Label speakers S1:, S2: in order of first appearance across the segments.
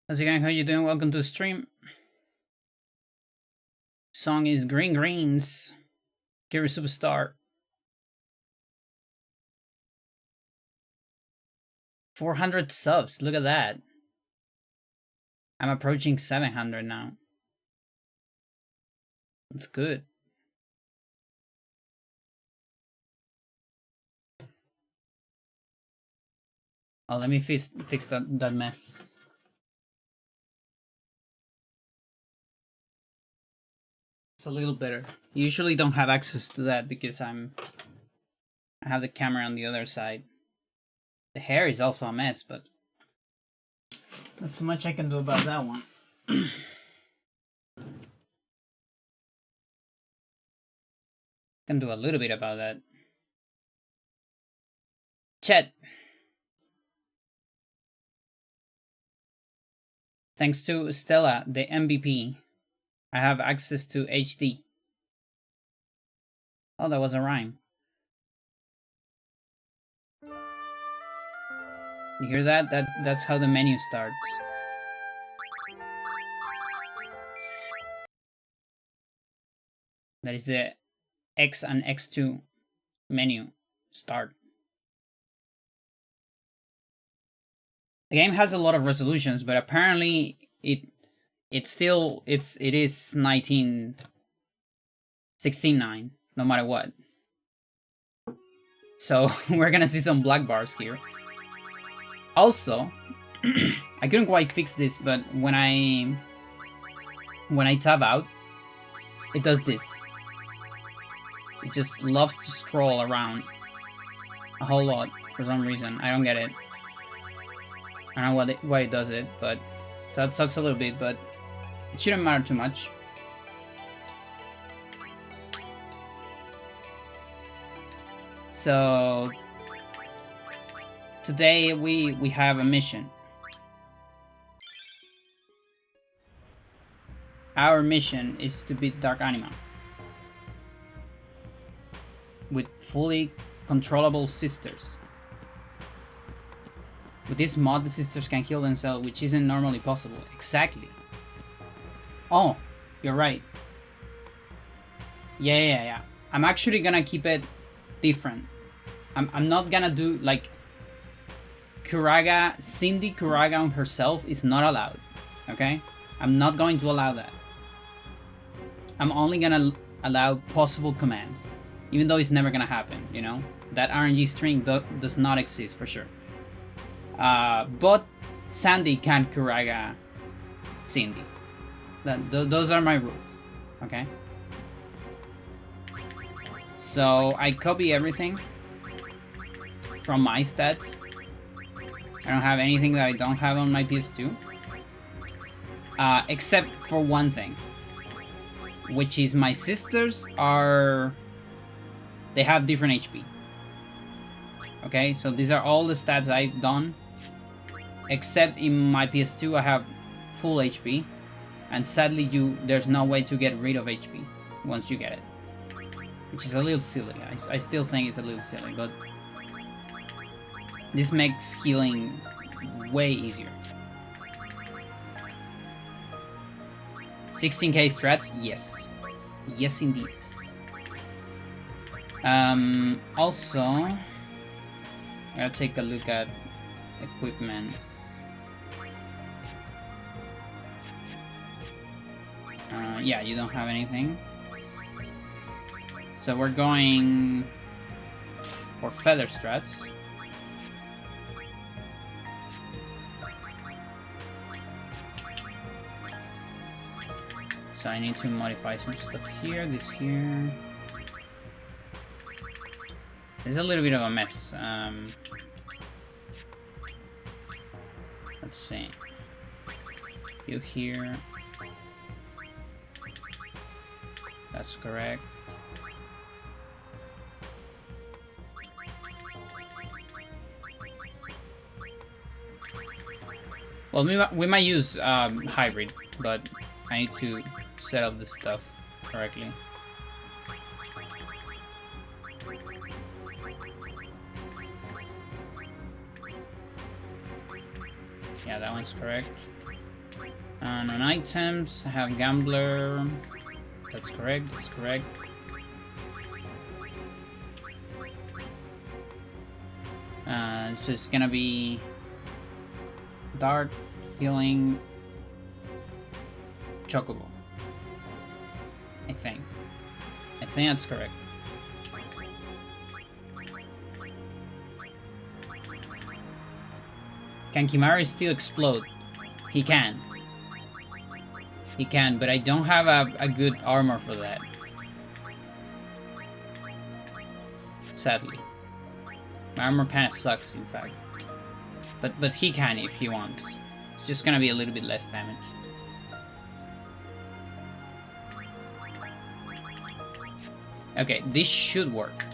S1: How's it going? How you doing? Welcome to the stream. Song is Green Greens. Gary Superstar. 400 subs. Look at that. I'm approaching 700 now. That's good. Oh, let me fix that mess. It's a little better. Usually don't have access to that because I have the camera on the other side. The hair is also a mess, but not too much I can do about that one. Can do a little bit about that. Chat. Thanks to Stella, the MVP, I have access to HD. Oh, that was a rhyme. You hear that? That's how the menu starts. That is the X and X2 menu start. The game has a lot of resolutions, but apparently it is 16:9 no matter what. So we're gonna see some black bars here. Also, I couldn't quite fix this, but when I tab out, it does this. It just loves to scroll around a whole lot for some reason. I don't get it. I don't know why it does it, but that sucks a little bit, but it shouldn't matter too much. So today we have a mission. Our mission is to beat Dark Anima with fully controllable sisters. With this mod, the sisters can heal themselves, which isn't normally possible. Exactly. Oh, you're right. Yeah. I'm actually gonna keep it different. I'm not gonna do like Cindy Kuraga on herself is not allowed. Okay? I'm not going to allow that. I'm only gonna allow possible commands. Even though it's never gonna happen, you know? That RNG string does not exist for sure. But Sandy can Kuraga Cindy. Those are my rules, okay? So I copy everything from my stats. I don't have anything that I don't have on my PS2. Except for one thing. Which is my sisters are... They have different HP. Okay, so these are all the stats I've done. Except in my PS2 I have full HP. And sadly there's no way to get rid of HP once you get it. Which is a little silly. I still think it's a little silly, but... This makes healing way easier. 16k strats? Yes. Yes, indeed. Also, I'll take a look at equipment. Yeah, you don't have anything. So we're going for feather strats. So I need to modify some stuff here, this here. It's a little bit of a mess. Let's see. You here. That's correct. Well, we might use hybrid, but I need to set up the stuff correctly. Yeah, that one's correct. And on items, I have Gambler. That's correct, that's correct. So it's gonna be Dark, Healing, Chocobo. I think that's correct. Can Kimari still explode? He can. He can, but I don't have a good armor for that. Sadly. My armor kind of sucks, in fact. But he can if he wants. It's just gonna be a little bit less damage. Okay, this should work.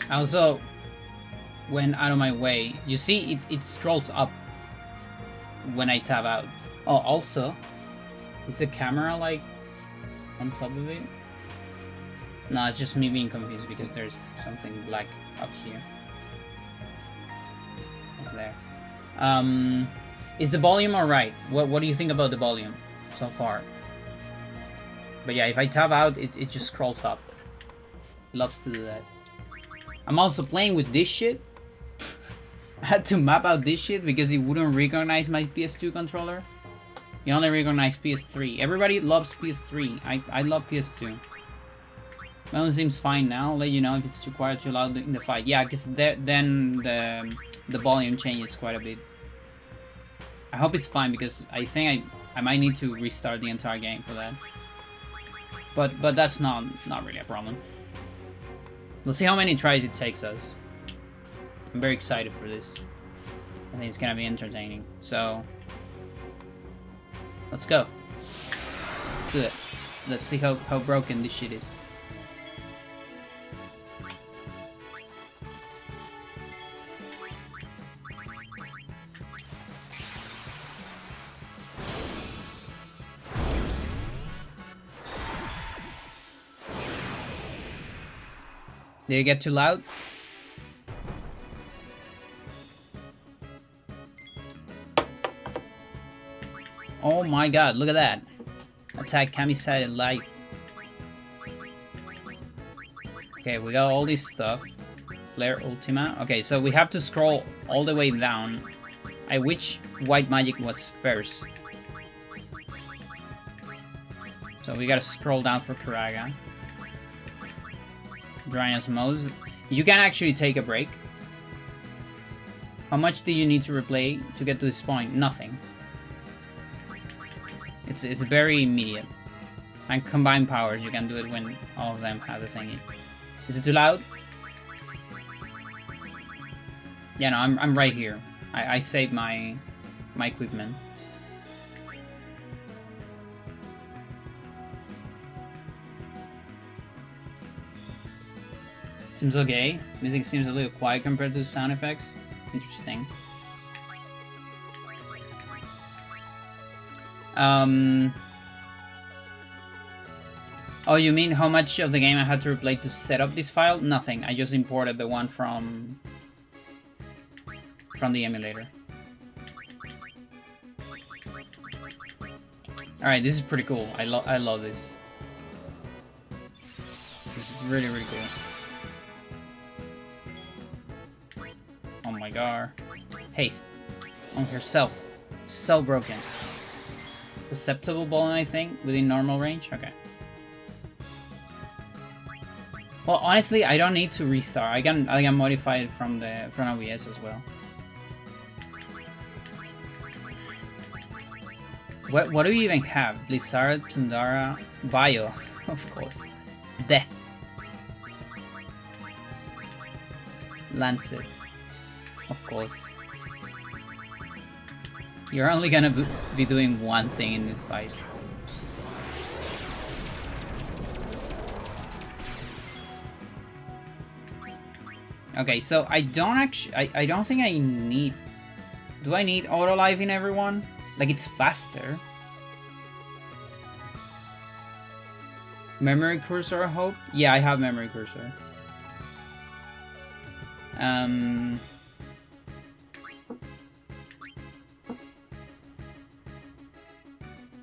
S1: I also went out of my way. You see, it scrolls up when I tab out. Oh, also, is the camera like on top of it? No, it's just me being confused because there's something black up here. Up there. Is the volume alright? What do you think about the volume so far? But yeah, if I tab out, it just scrolls up. It loves to do that. I'm also playing with this shit. I had to map out this shit because it wouldn't recognize my PS2 controller. It only recognized PS3. Everybody loves PS3. I love PS2. That one seems fine now. I'll let you know if it's too quiet, too loud in the fight. Yeah, because then the volume changes quite a bit. I hope it's fine because I think I might need to restart the entire game for that. But that's not really a problem. We'll see how many tries it takes us. I'm very excited for this. I think it's gonna be entertaining. So let's go. Let's do it. Let's see how broken this shit is. Did it get too loud? Oh my god, look at that. Attack Kami-sided life. Okay, we got all this stuff. Flare Ultima. Okay, so we have to scroll all the way down. I wish White Magic was first. So we gotta scroll down for Kuraga. Drying Osmose. You can actually take a break. How much do you need to replay to get to this point? Nothing. It's very immediate. And combined powers, you can do it when all of them have the thingy. Is it too loud? Yeah, no, I'm right here. I saved my equipment. Seems okay. Music seems a little quiet compared to the sound effects. Interesting. Oh, you mean how much of the game I had to replay to set up this file? Nothing. I just imported the one from the emulator. Alright, this is pretty cool. I love this. This is really, really cool. Oh my god. Haste. On herself. So broken. Acceptable bowling, I think, within normal range? Okay. Well, honestly, I don't need to restart. I can modify it from OBS as well. What do we even have? Blizzard, Tundra, Bio, of course. Death. Lancet. Of course. You're only gonna be doing one thing in this fight. Okay, so I don't think I need... Do I need auto life in everyone? Like, it's faster. Memory cursor, I hope? Yeah, I have memory cursor.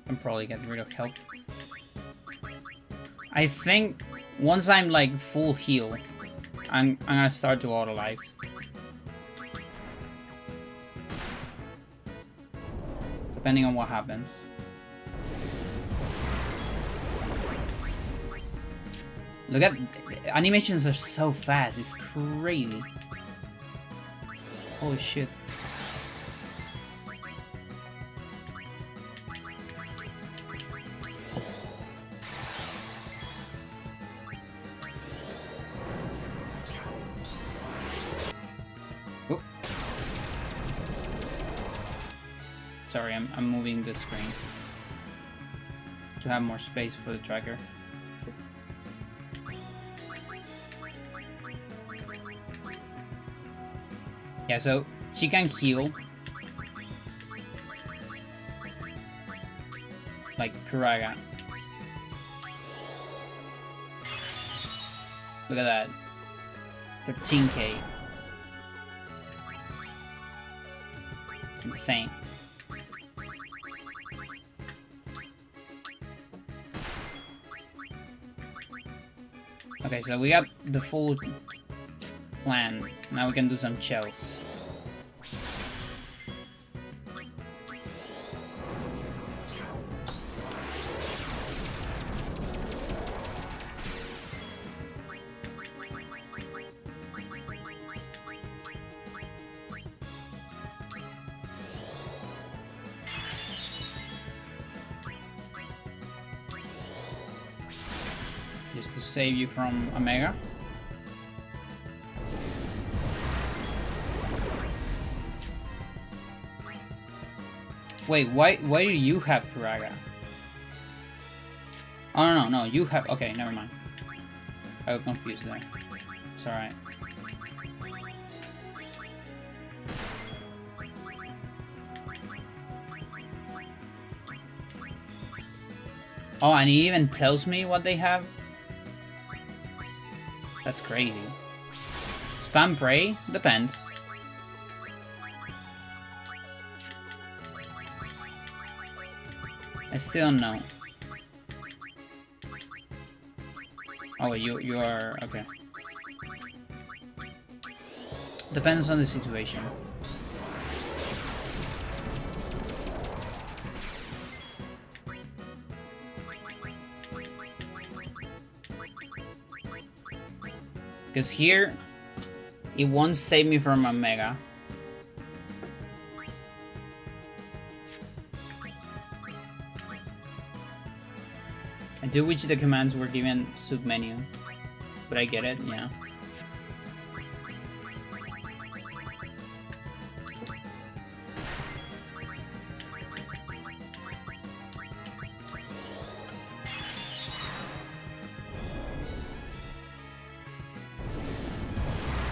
S1: I'm probably getting rid of health. I think once I'm like full heal, I'm gonna start to auto life. Depending on what happens. Look at animations are so fast, it's crazy. Holy shit. Oh. Sorry, I'm moving the screen to have more space for the tracker. Yeah, so she can heal. Like Kuraga. Look at that. 13k. Insane. Okay, so we got the full plan. Now we can do some shells. Just to save you from Omega. Wait, why do you have Kuraga? Oh no, you have... Okay, never mind. I was confused there. It's alright. Oh, and he even tells me what they have? That's crazy. Spam prey? Depends. I still don't know. Oh, you are... okay. Depends on the situation. Because here, it won't save me from a Mega. I do wish the commands were given sub-menu. But I get it, yeah.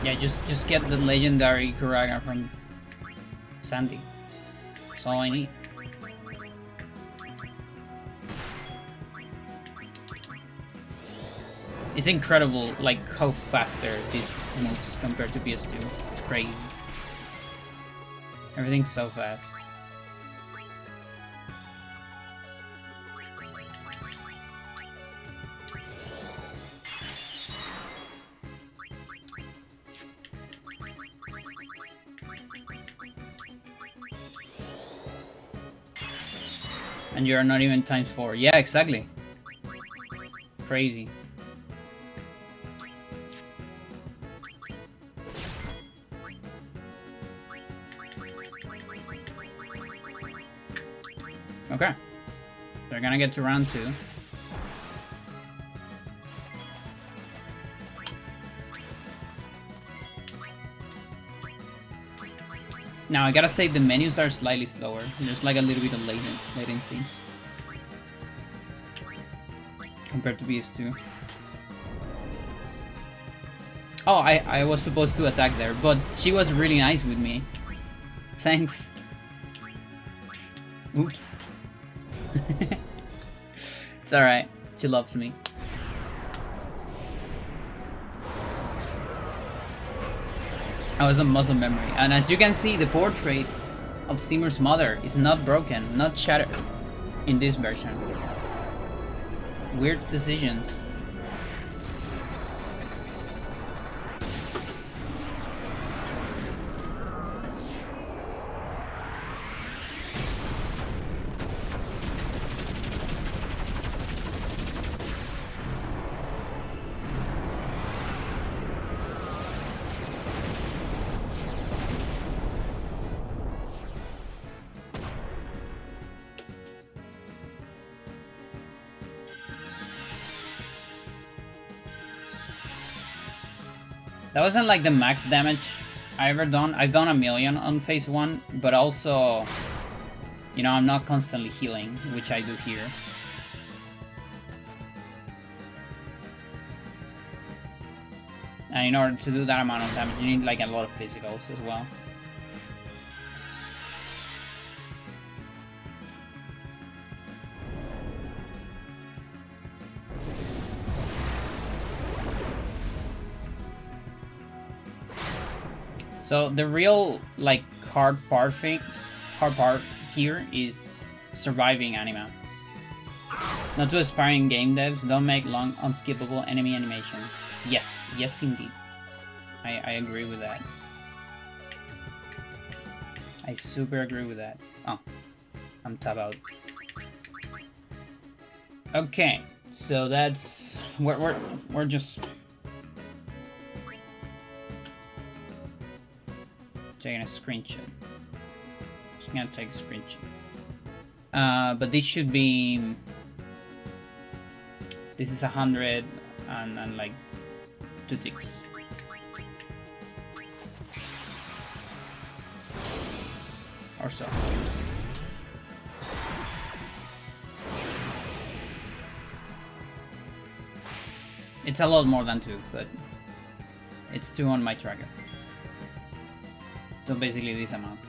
S1: Yeah, just get the legendary Kuraga from Sandy. That's all I need. It's incredible, like, how faster this moves compared to PS2. It's crazy. Everything's so fast. And you're not even ×4. Yeah, exactly. Crazy. Okay. They're gonna get to round 2. Now, I gotta say the menus are slightly slower. There's like a little bit of latency compared to PS2. Oh, I was supposed to attack there, but she was really nice with me. Thanks. Oops. It's alright. She loves me. I was a muscle memory, and as you can see, the portrait of Seymour's mother is not broken, not shattered in this version. Weird decisions. That wasn't like the max damage I ever done. I've done 1,000,000 on phase 1, but also, you know, I'm not constantly healing, which I do here. And in order to do that amount of damage, you need like a lot of physicals as well. So the real like hard part here is surviving anima. Not to aspiring game devs, don't make long unskippable enemy animations. Yes, yes indeed. I agree with that. I super agree with that. Oh, I'm tab out. Okay, so that's we're just taking a screenshot. Just gonna take a screenshot. But this should be. This is 100 and like 2 ticks. Or so. It's a lot more than 2, but it's 2 on my tracker. So basically this amount.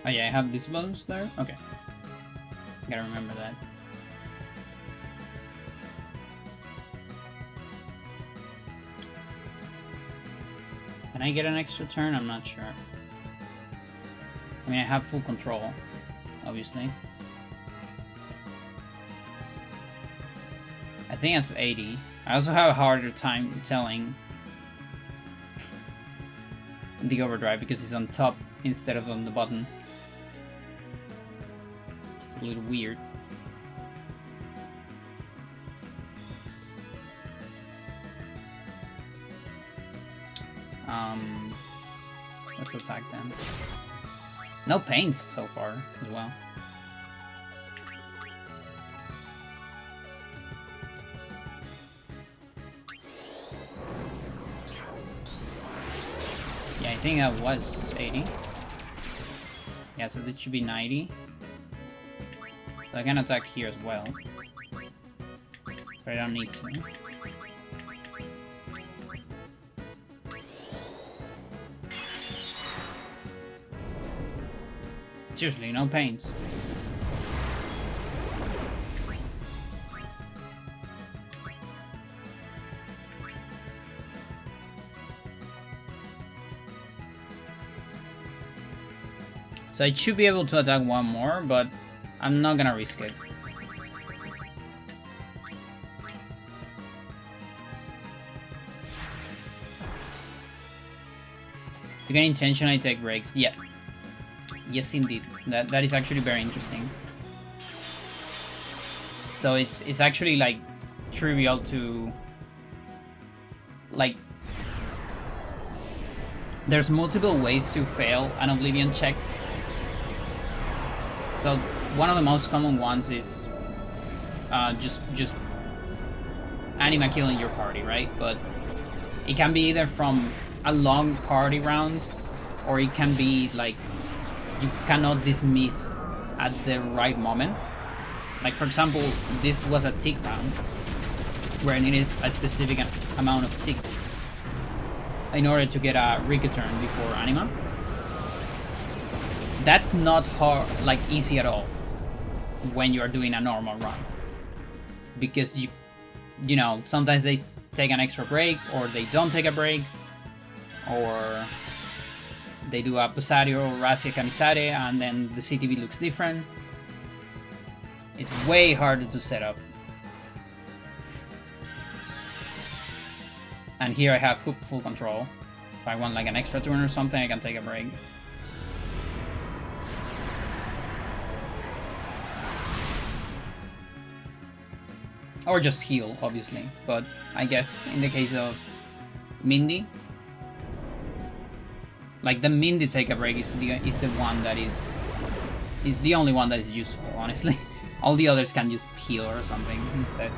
S1: Oh yeah, I have these balloons there? Okay. Gotta remember that. Can I get an extra turn? I'm not sure. I mean, I have full control, obviously. I think it's 80. I also have a harder time telling the overdrive because it's on top instead of on the button. Just a little weird. Let's attack them. No pains so far as well. Yeah, I think that was 80. Yeah, so that should be 90. So I can attack here as well. But I don't need to. Seriously, no pains. So I should be able to attack one more, but I'm not gonna risk it. You can intentionally take breaks. Yeah. Yes, indeed. That is actually very interesting. So it's actually like trivial to like. There's multiple ways to fail an Oblivion check. So one of the most common ones is just anima killing your party, right? But it can be either from a long party round, or it can be like you cannot dismiss at the right moment. Like for example, this was a tick round where I needed a specific amount of ticks in order to get a Riku turn before anima. That's not hard, like easy at all when you are doing a normal run, because you know, sometimes they take an extra break, or they don't take a break, or they do a Passario or Razzia Camisare and then the CTV looks different. It's way harder to set up. And here I have full control. If I want like an extra turn or something, I can take a break. Or just heal, obviously. But I guess in the case of Mindy, like the Mindy take a break is the one that is the only one that is useful, honestly. All the others can just heal or something instead.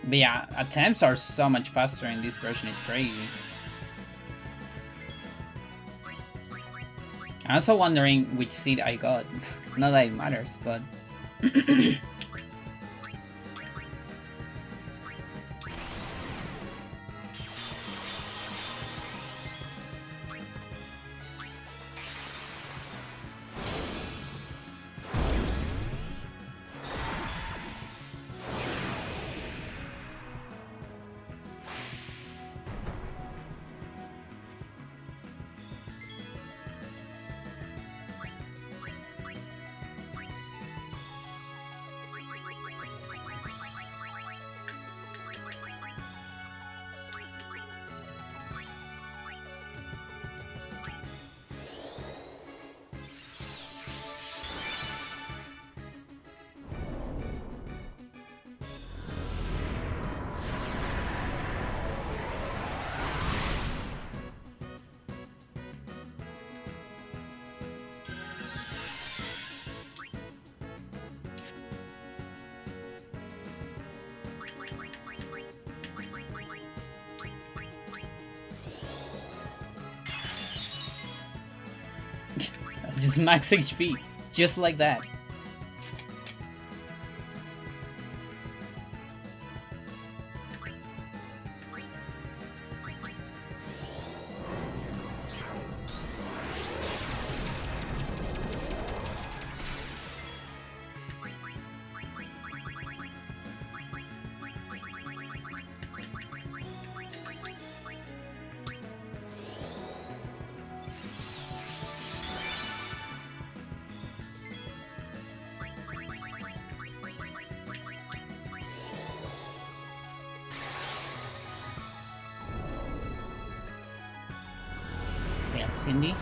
S1: But yeah, attempts are so much faster in this version, it's crazy. I'm also wondering which seed I got. Not that it matters, but... Just max HP. Just like that. Cindy.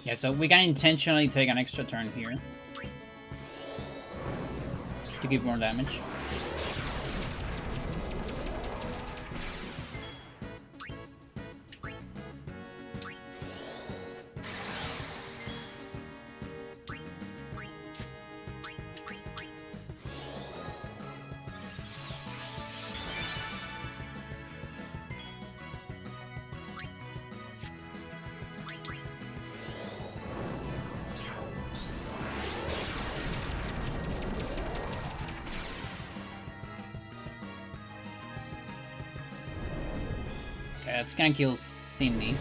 S1: Yeah, so we can intentionally take an extra turn here to give more damage. It's gonna kill Cindy.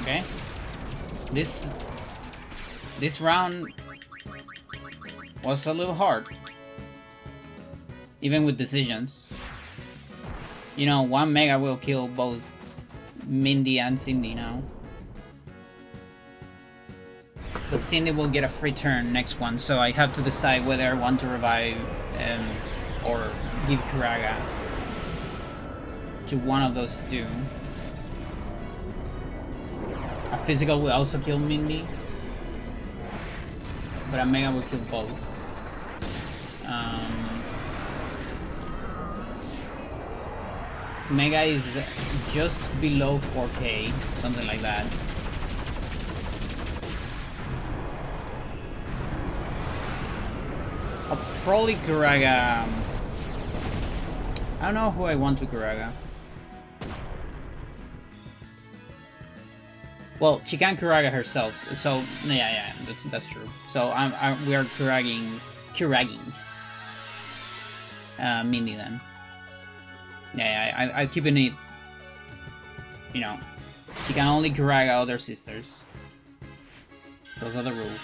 S1: Okay. This round was a little hard. Even with decisions. You know, one Mega will kill both Mindy and Cindy now. But Cindy will get a free turn next one, so I have to decide whether I want to revive or give Kuraga to one of those two. A physical will also kill Mindy, but a Mega will kill both. Mega is just below 4k, something like that. I'll probably Kuraga. I don't know who I want to Kuraga. Well, she can Kuraga herself, so yeah, that's true. So we are Kuragging Mindy then. Yeah, I'm keeping it. You know, she can only Kuraga other sisters. Those are the rules.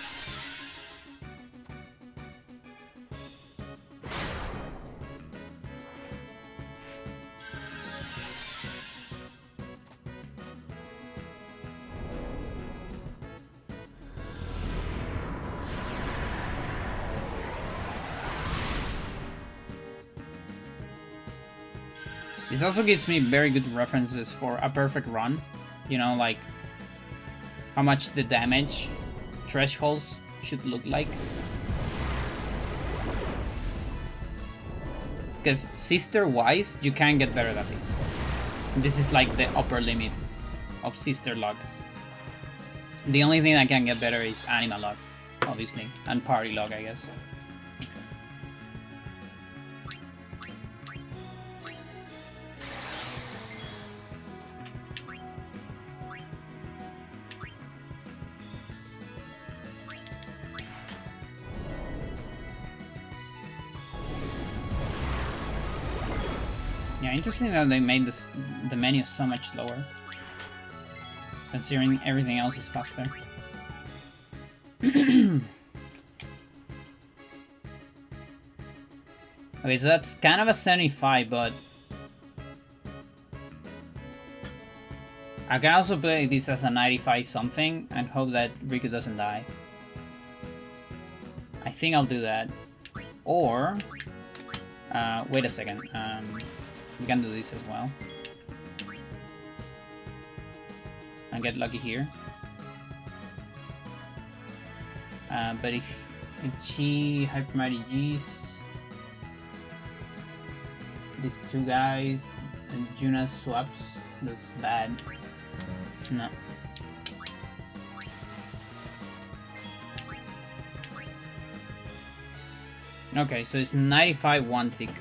S1: This also gives me very good references for a perfect run. You know, like how much the damage thresholds should look like. Because sister-wise, you can get better than this. This is like the upper limit of sister luck. The only thing that can get better is animal luck, obviously, and party luck, I guess. Yeah, interesting that they made the menu so much slower, considering everything else is faster. Okay, so that's kind of a 75, but I can also play this as a 95 something and hope that Riku doesn't die. I think I'll do that. Or, wait a second. We can do this as well. And get lucky here. But if she Hypermighty G's, these two guys, and Juna swaps, looks bad. No. Okay, so it's 95 one tick.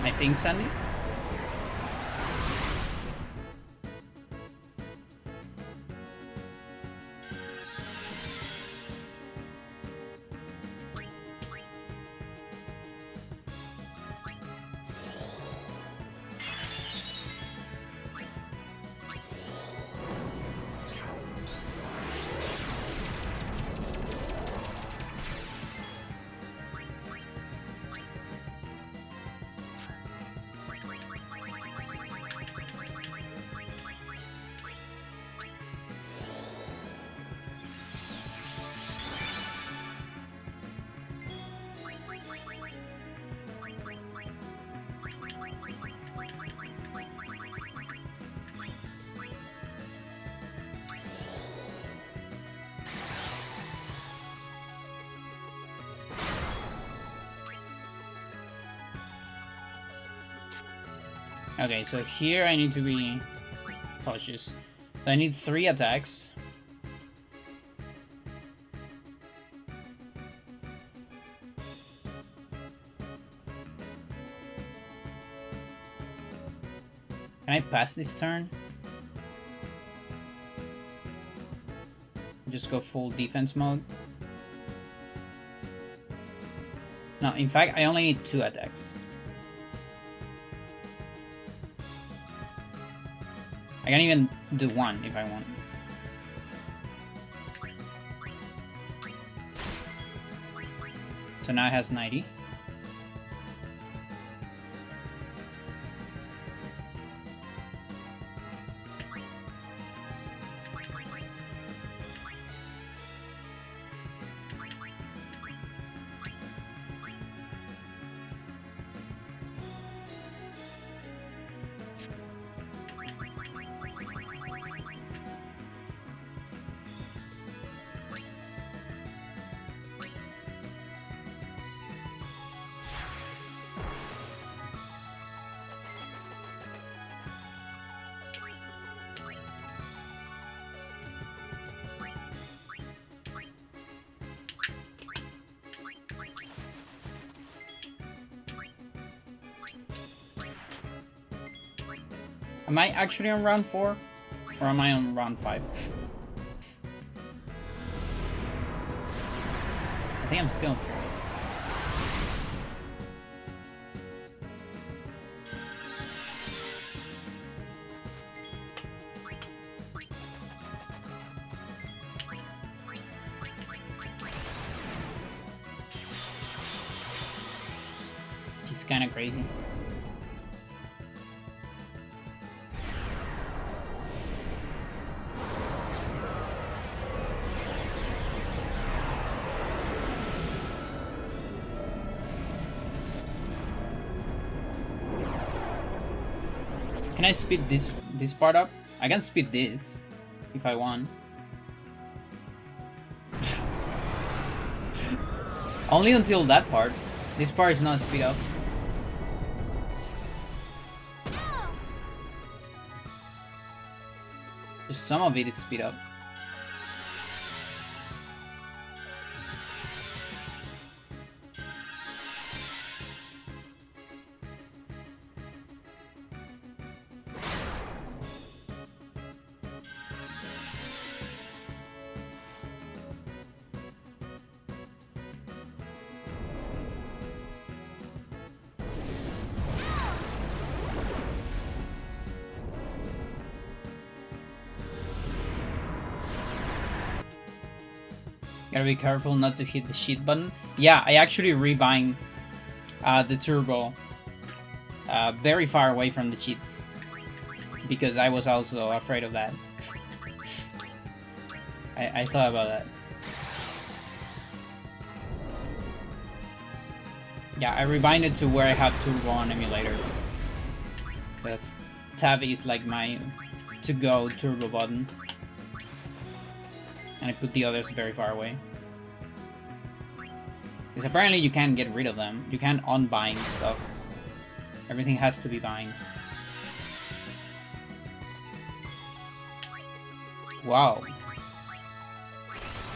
S1: I think, Sandy. Okay, so here I need to be cautious. So I need 3 attacks. Can I pass this turn? Just go full defense mode? No, in fact, I only need 2 attacks. I can even do 1 if I want. So now it has 90. Am I actually on round 4? Or am I on round 5? I think I'm still on 4. She's kind of crazy. Can I speed this part up? I can speed this if I want. Only until that part. This part is not speed up. Just some of it is speed up. Gotta be careful not to hit the shit button. Yeah, I actually rebind the turbo very far away from the cheats because I was also afraid of that. I thought about that. Yeah, I rebinded to where I have turbo on emulators. That's tab is like my to-go turbo button. And I put the others very far away. Because apparently you can't get rid of them. You can't unbind stuff. Everything has to be bind. Wow.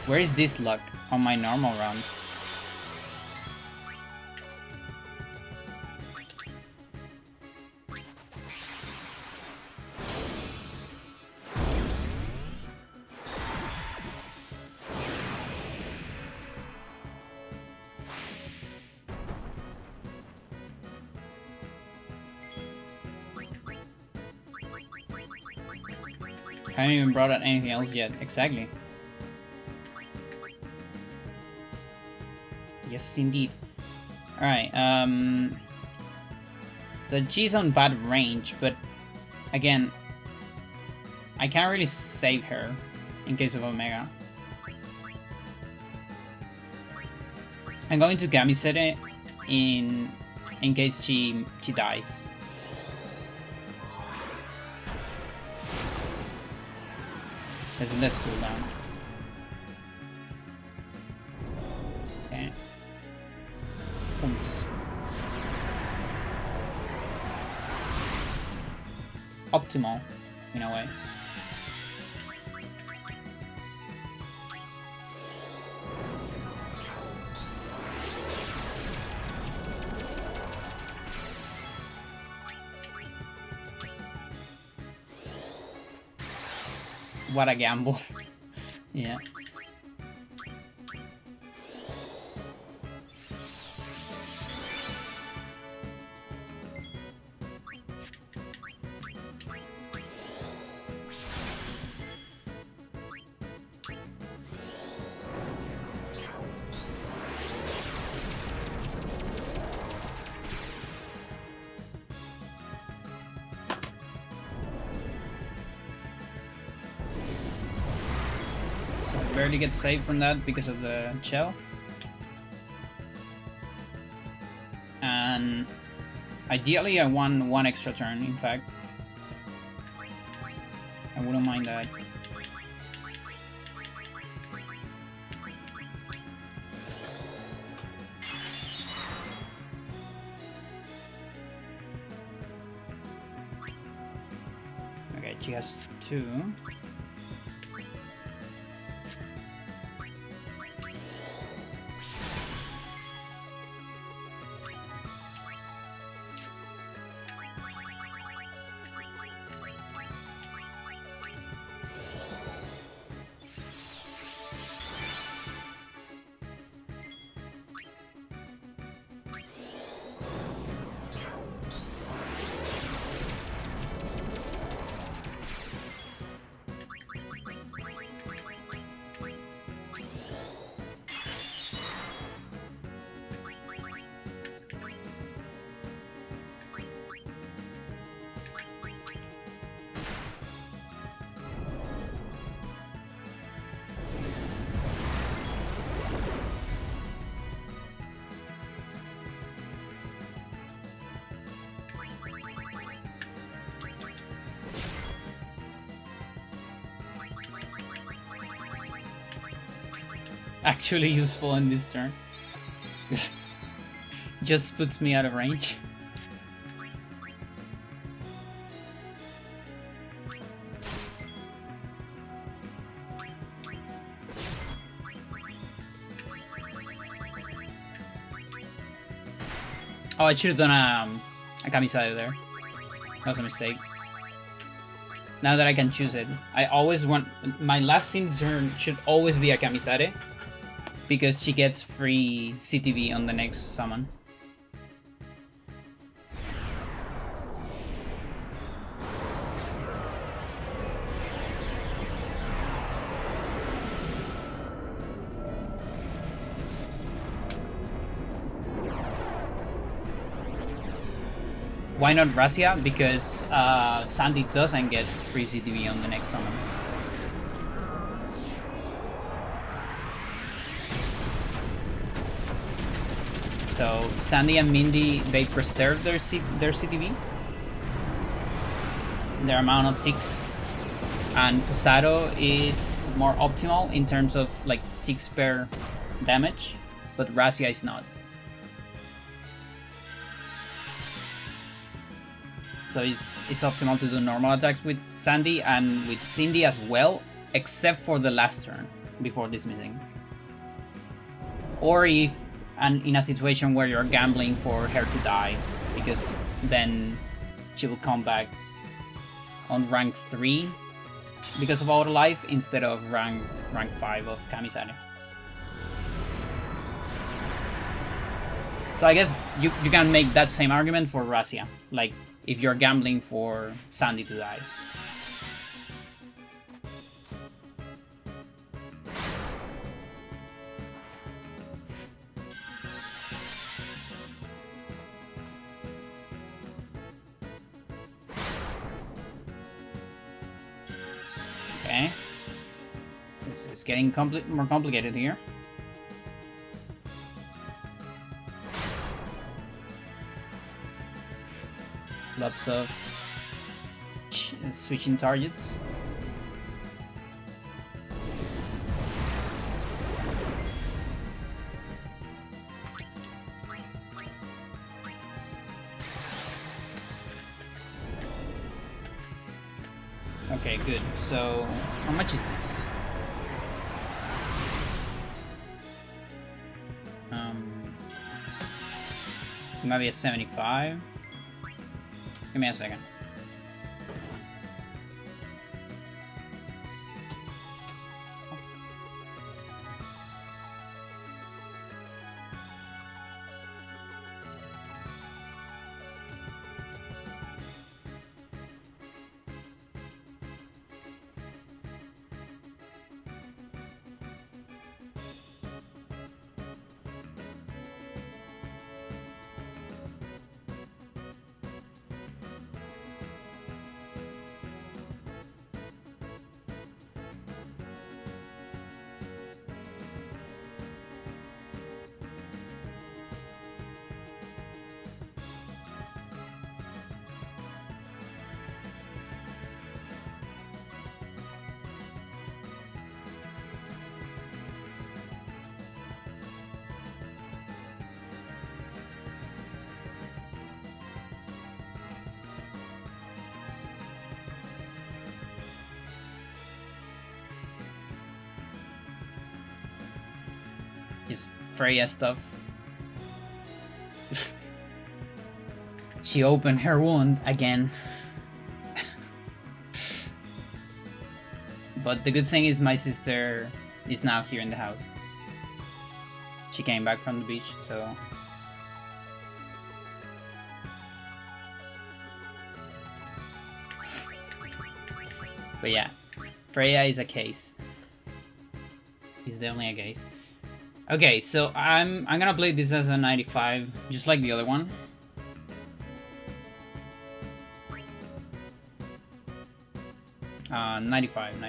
S1: Where is this luck on my normal run? I haven't even brought out anything else yet. Exactly. Yes, indeed. Alright, so she's on bad range, but again, I can't really save her in case of Omega. I'm going to Gamisete in case she dies. There's less cooldown. Okay. Oops. Optimal, in a way. What a gamble. Yeah. So I barely get saved from that because of the shell. And ideally I want one extra turn, in fact. I wouldn't mind that. Okay, she has 2. Actually useful in this turn. Just puts me out of range. Oh, I should have done a Kamisade there. That was a mistake. Now that I can choose it, I always want my last scene turn should always be a Kamisade because she gets free CTV on the next summon. Why not Razia? Because Sandy doesn't get free CTV on the next summon. So Sandy and Mindy, they preserve their CTV, their amount of ticks, and Posado is more optimal in terms of like ticks per damage, but Razia is not. So it's optimal to do normal attacks with Sandy and with Cindy as well, except for the last turn before dismissing. Or if and in a situation where you're gambling for her to die, because then she will come back on rank 3 because of Auto Life instead of rank 5 of Kamisane. So I guess you can make that same argument for Razia, like if you're gambling for Sandy to die. Okay. It's getting more complicated here. Lots of switching targets. Okay, good. So, how much is this? Maybe a 75. Give me a second. Is Freya stuff. She opened her wound again. But the good thing is my sister is now here in the house. She came back from the beach, so... But yeah, Freya is a case. He's definitely a case. Okay, so I'm gonna play this as a 95, just like the other one. Uh, 95.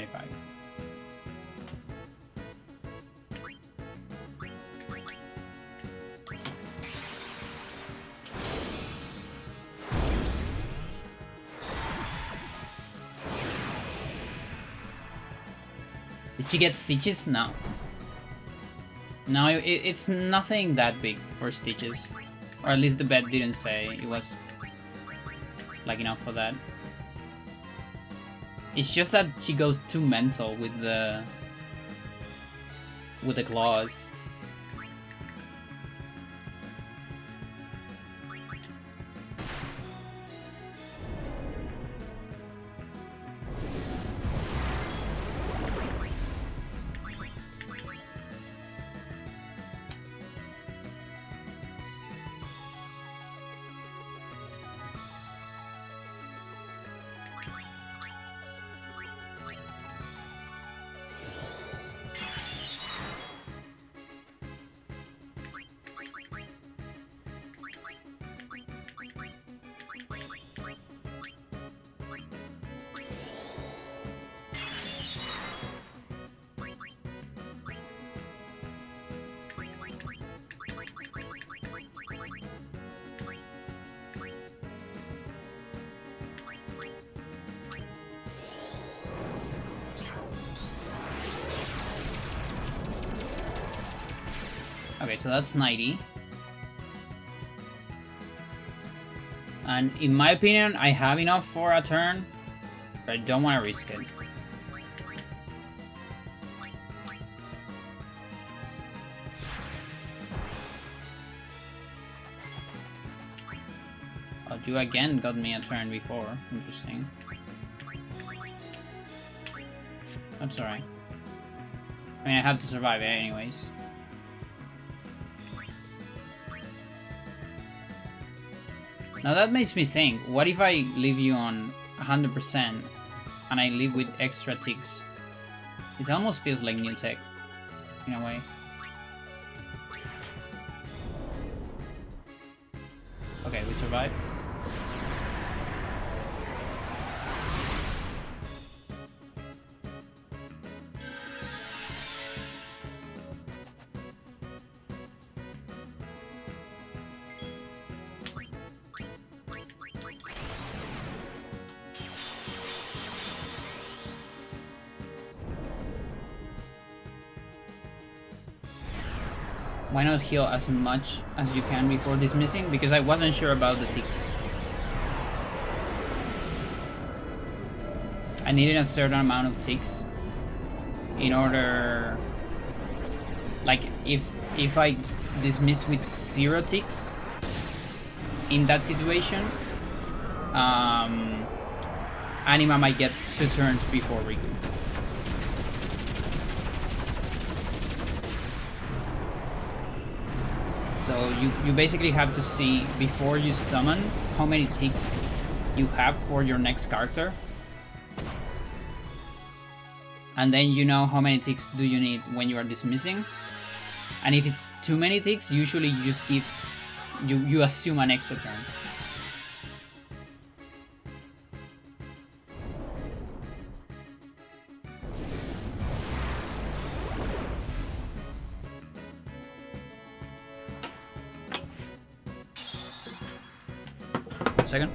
S1: Did she get stitches? No. No, it's nothing that big for stitches. Or at least the bet didn't say it was like enough for that. It's just that she goes too mental with the claws. Okay, so that's 90. And in my opinion, I have enough for a turn, but I don't want to risk it. Oh, you again got me a turn before. Interesting. That's alright. I mean, I have to survive it anyways. Now that makes me think, what if I leave you on 100% and I leave with extra ticks? This almost feels like new tech, in a way. Okay, we survive. Why not heal as much as you can before dismissing? Because I wasn't sure about the ticks. I needed a certain amount of ticks in order... Like, if I dismiss with 0 ticks in that situation, Anima might get 2 turns before Riku. So you basically have to see before you summon how many ticks you have for your next character. And then you know how many ticks do you need when you are dismissing. And if it's too many ticks, usually you just give... You assume an extra turn. Second.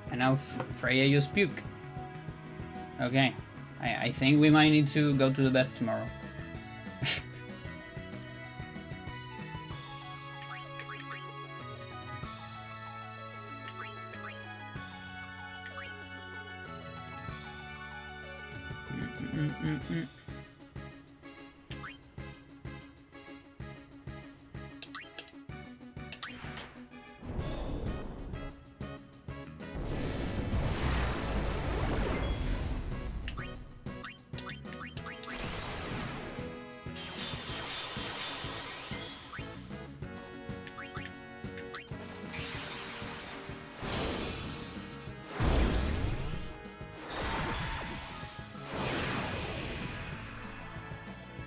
S1: And now Freya used puke. Okay. I think we might need to go to the bed tomorrow.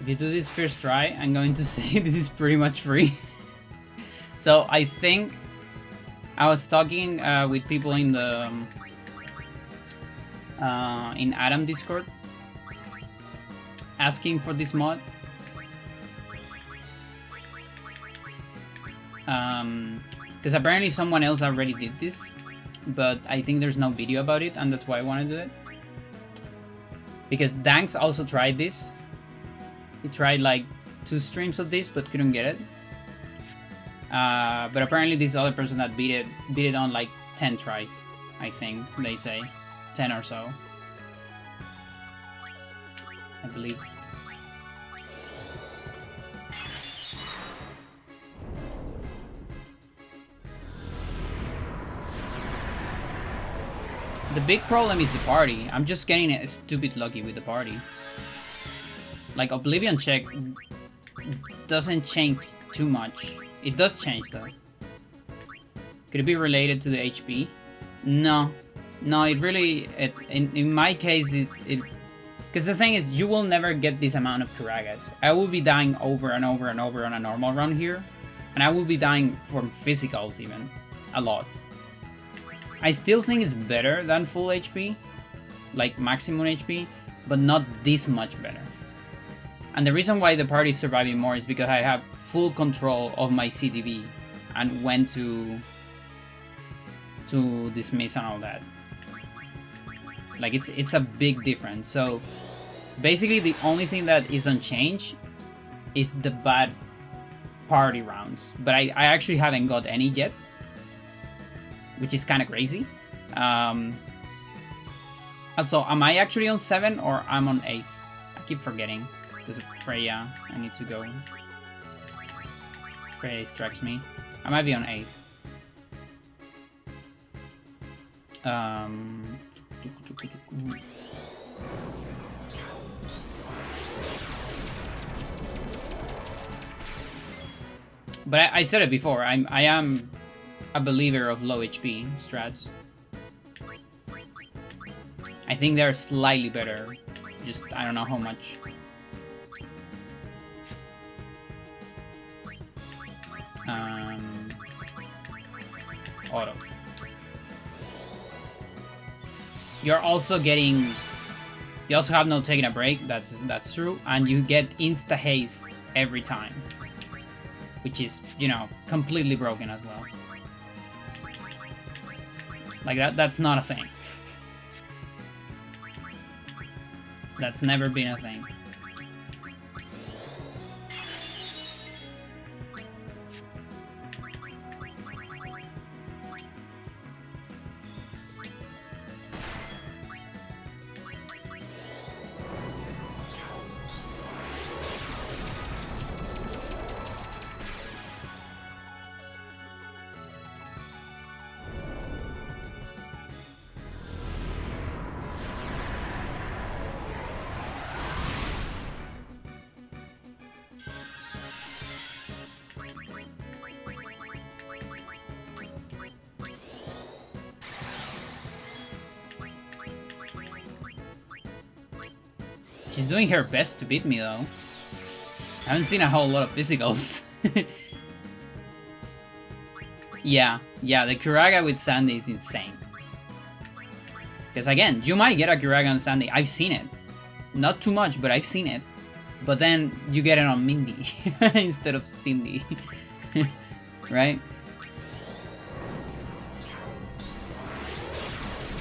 S1: If you do this first try, I'm going to say this is pretty much free. So I think I was talking with people in the in Adam Discord, asking for this mod. Because apparently someone else already did this, but I think there's no video about it, and that's why I want to do it. Because Danks also tried this. He tried like 2 streams of this, but couldn't get it. But apparently this other person that beat it on like 10 tries, I think they say. 10 or so, I believe. The big problem is the party. I'm just getting stupid lucky with the party. Like, Oblivion check doesn't change too much. It does change though. Could it be related to the HP? No. No, it really... in my case, it... Because the thing is, you will never get this amount of Kuragas. I will be dying over and over and over on a normal run here. And I will be dying from physicals even. A lot. I still think it's better than full HP. Like maximum HP. But not this much better. And the reason why the party is surviving more is because I have full control of my CTV. And when to dismiss and all that. Like it's a big difference. So basically the only thing that is unchanged is the bad party rounds. But I actually haven't got any yet, which is kind of crazy. Also, am I actually on 7 or I'm on 8? I keep forgetting. There's Freya. I need to go. Freya distracts me. I might be on 8. But I said it before, I am a believer of low HP strats. I think they're slightly better, just I don't know how much. Auto. You're also getting... You also have no taking a break, that's true, and you get insta haste every time. Which is, you know, completely broken as well. Like that's not a thing. That's never been a thing. She's doing her best to beat me, though. I haven't seen a whole lot of physicals. Yeah, the Kuraga with Sandy is insane. Because again, you might get a Kuraga on Sandy. I've seen it. Not too much, but I've seen it. But then you get it on Mindy instead of Cindy. Right?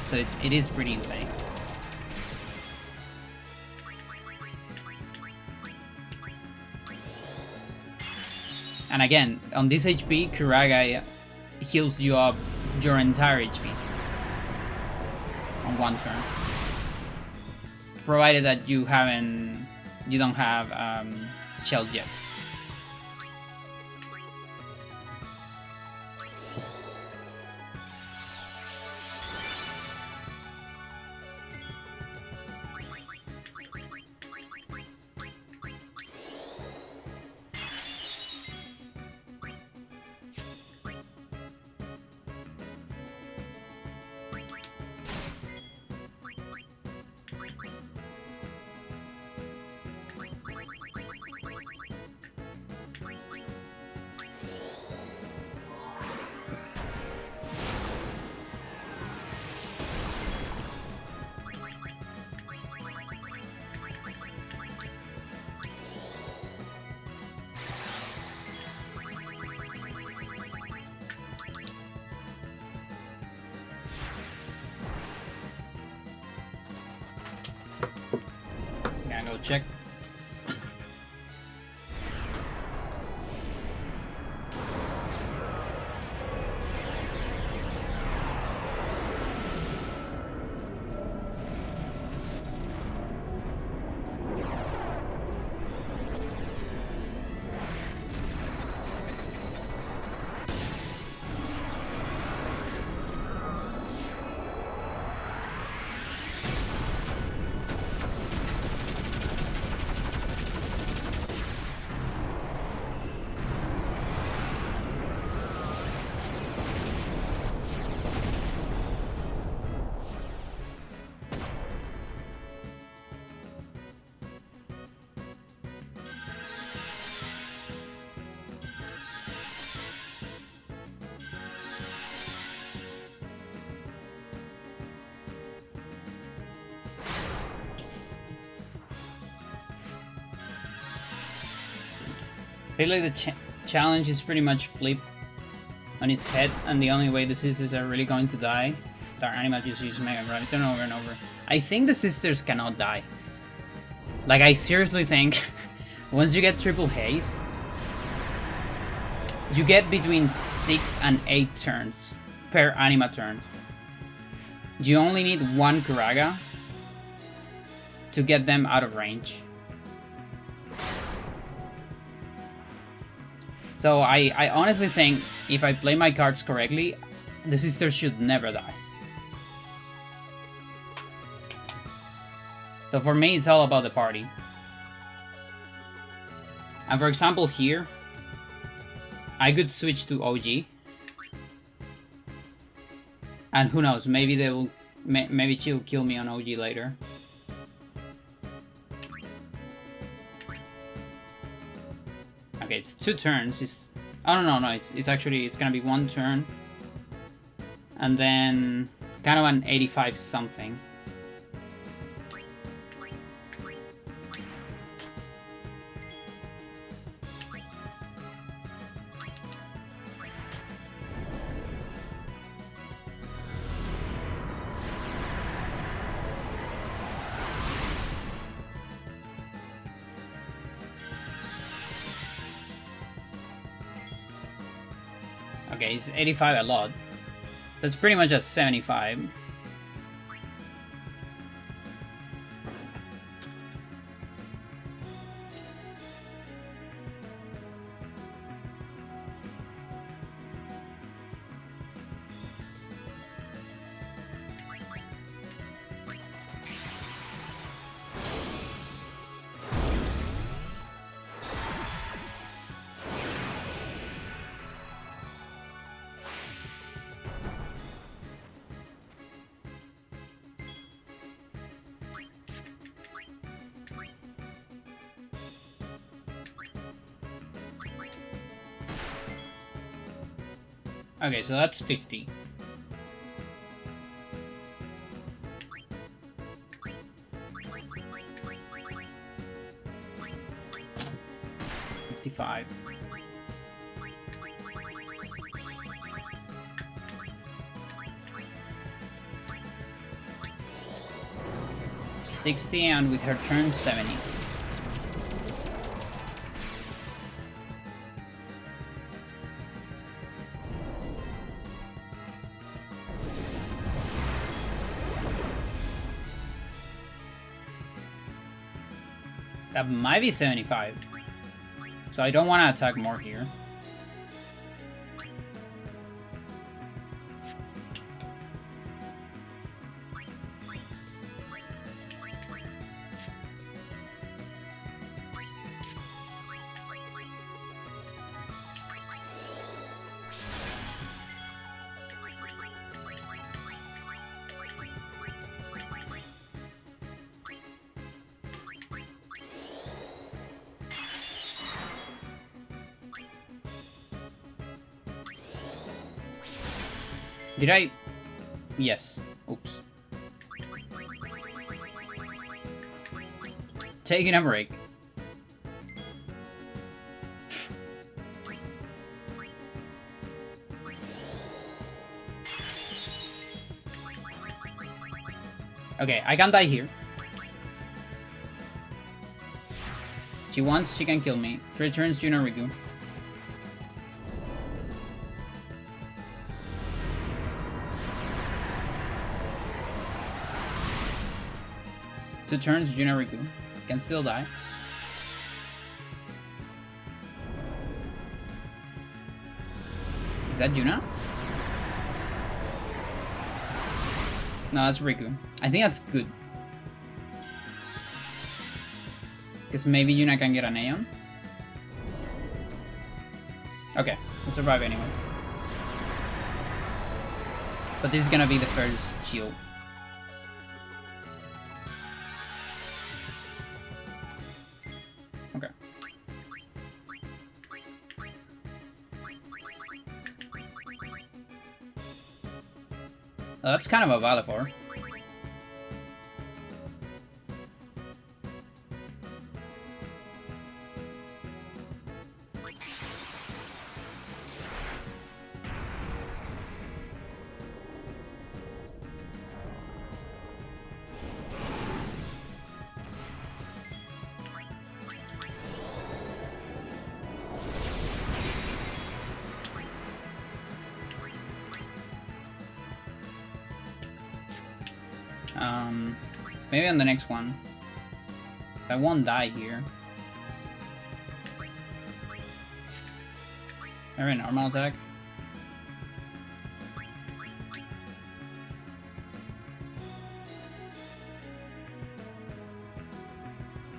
S1: So it is pretty insane. And again, on this HP, Kuraga heals you up your entire HP on one turn, provided that you don't have Shelled yet. Go check. Really, the challenge is pretty much flip on its head, and the only way the sisters are really going to die, Dark Anima just use Mega Graviton over and over. I think the sisters cannot die. Like, I seriously think once you get triple haze, you get between 6 and 8 turns per anima turns. You only need one Kuraga to get them out of range. So I honestly think if I play my cards correctly, the sisters should never die. So for me, it's all about the party. And for example here, I could switch to OG. And who knows, maybe they will, maybe she'll kill me on OG later. Okay, it's 2 turns. It's, oh no, it's actually, it's gonna be 1 turn. And then kind of an 85 something. Okay, it's 85 a lot. That's pretty much a 75. Okay, so that's 50. $55. $60, and with her turn, 70. That might be 75. So I don't want to attack more here. Did I? Yes. Oops. Taking a break. Okay, I can die here. She wants, she can kill me. 3 turns, Juno Riku. Two turns, Juno Riku. Can still die. Is that Juno? No, that's Riku. I think that's good. Because maybe Yuna can get an Aeon. Okay, we'll survive anyways. But this is gonna be the first shield. Okay. That's kind of a Valifor. Maybe on the next one. I won't die here. Very normal attack.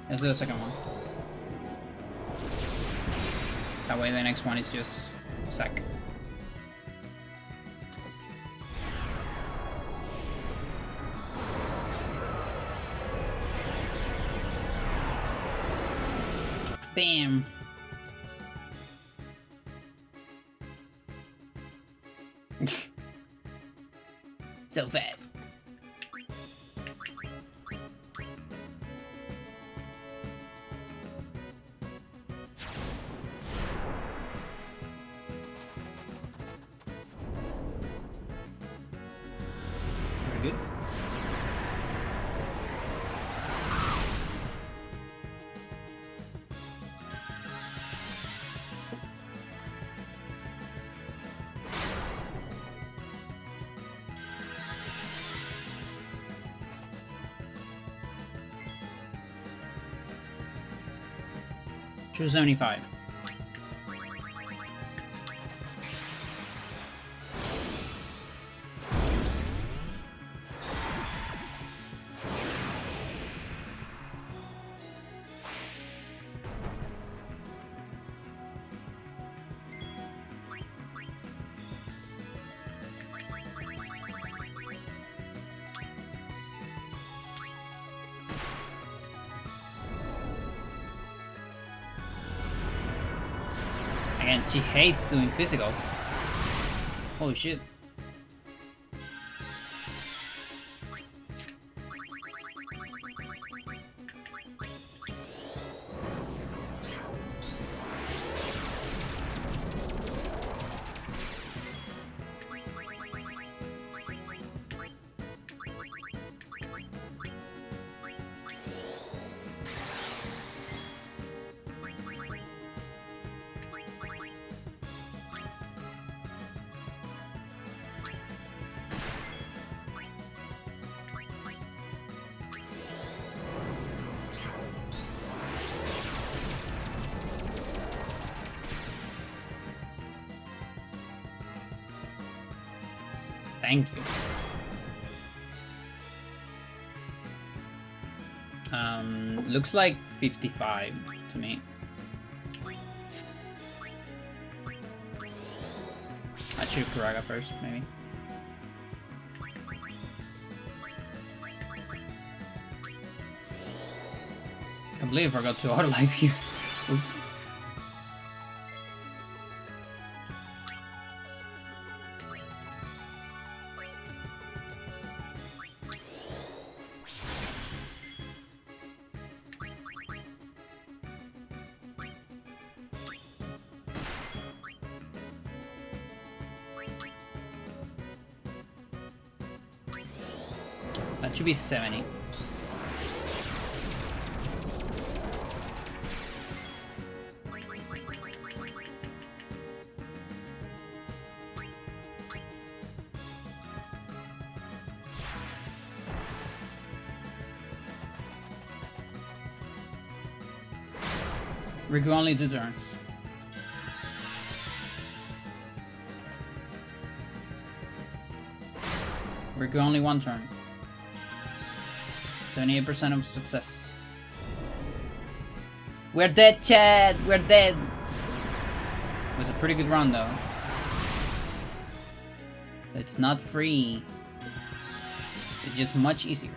S1: Let's do the second one. That way the next one is just sack. Bam! So fast. Very good. $275. And she hates doing physicals. Holy shit. Thank you. Looks like 55 to me. I shoot Kuraga first, maybe. I believe I forgot to auto life here. Oops. That should be 70. Riku only 2 turns. Riku only 1 turn. 78% of success. We're dead, Chad! We're dead! It was a pretty good run, though. It's not free. It's just much easier.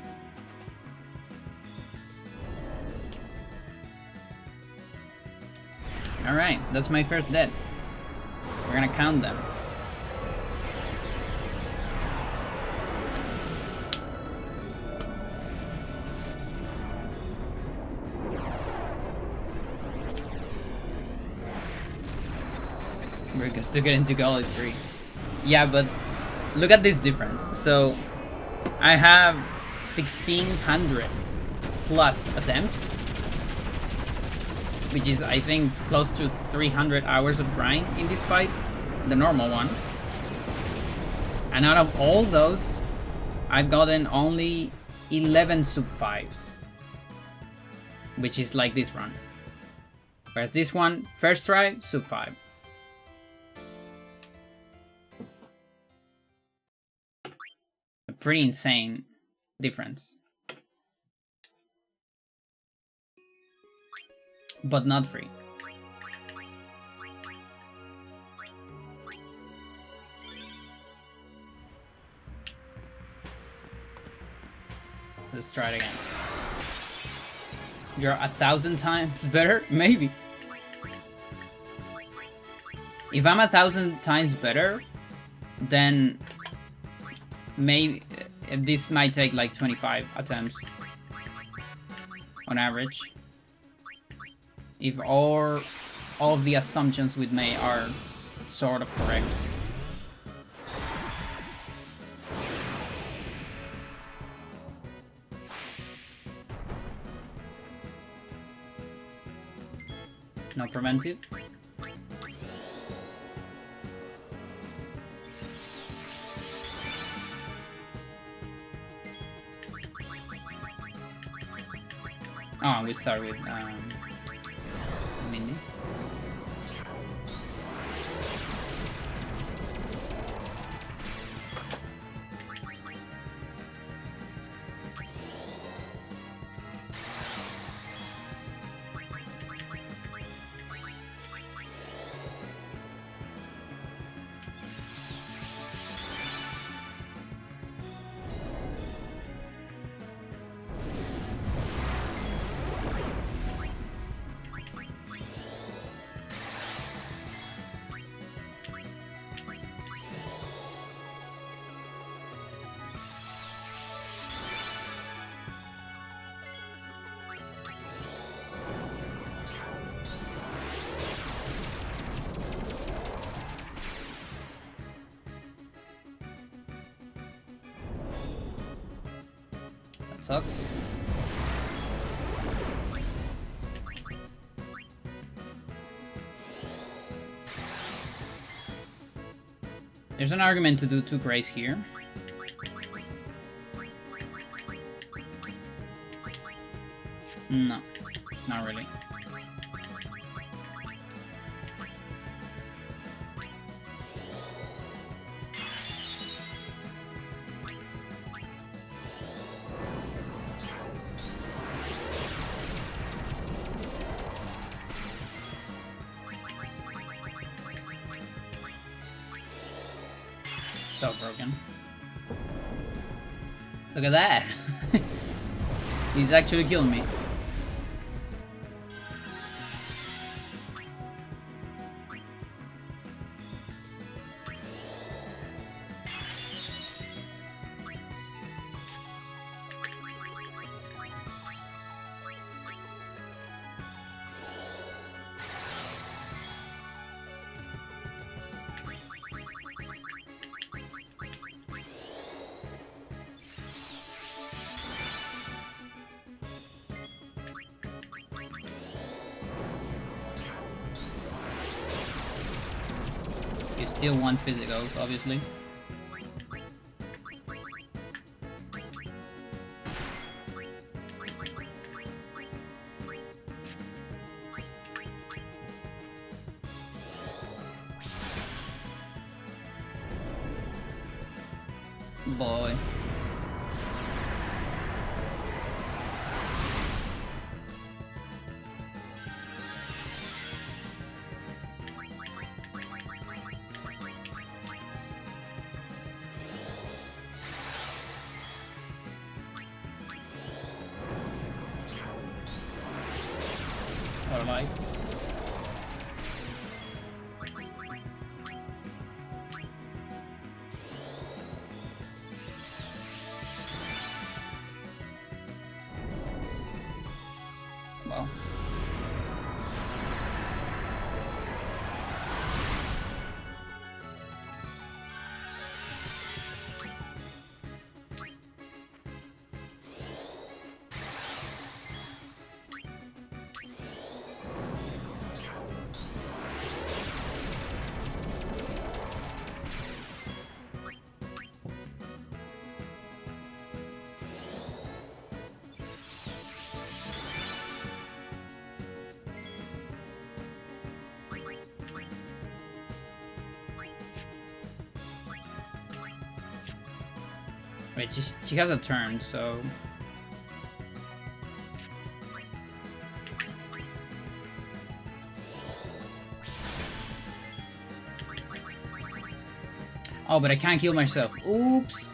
S1: Alright, that's my first dead. We're gonna count them. We're still getting to Gully 3. Yeah, but look at this difference. So I have 1600 plus attempts, which is, I think, close to 300 hours of grind in this fight, the normal one. And out of all those, I've gotten only 11 sub 5s, which is like this run. Whereas this one, first try, sub 5. A pretty insane difference. But not free. Let's try it again. You're 1,000 times better? Maybe. If I'm 1,000 times better, then maybe this might take like 25 attempts on average. If all of the assumptions we made are sort of correct. No preventive. Oh, we start with Mindy. Sucks. There's an argument to do 2 grays here. No, not really. So broken. Look at that. He's actually killing me. You still want physicals, obviously. Boy. Or like. Well. Right, she has a turn, so... Oh, but I can't heal myself. Oops.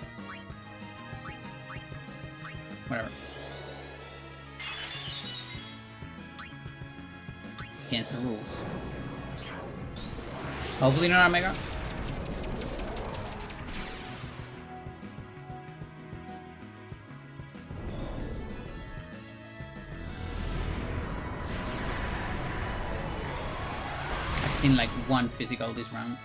S1: Whatever. It's against the rules. Hopefully not Omega. I've seen like one physical this round.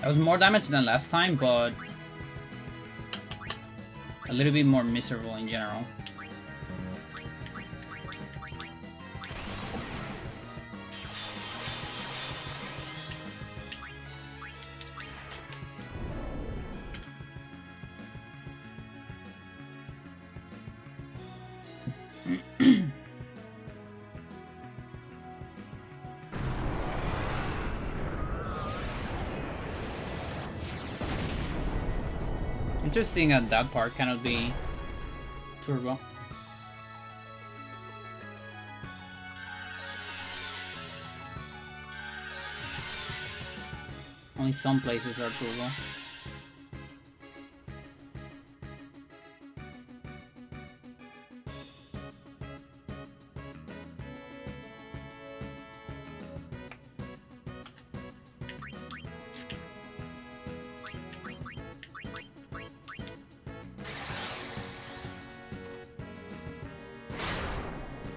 S1: That was more damage than last time, but a little bit more miserable in general. Interesting that part cannot be turbo. Only some places are turbo.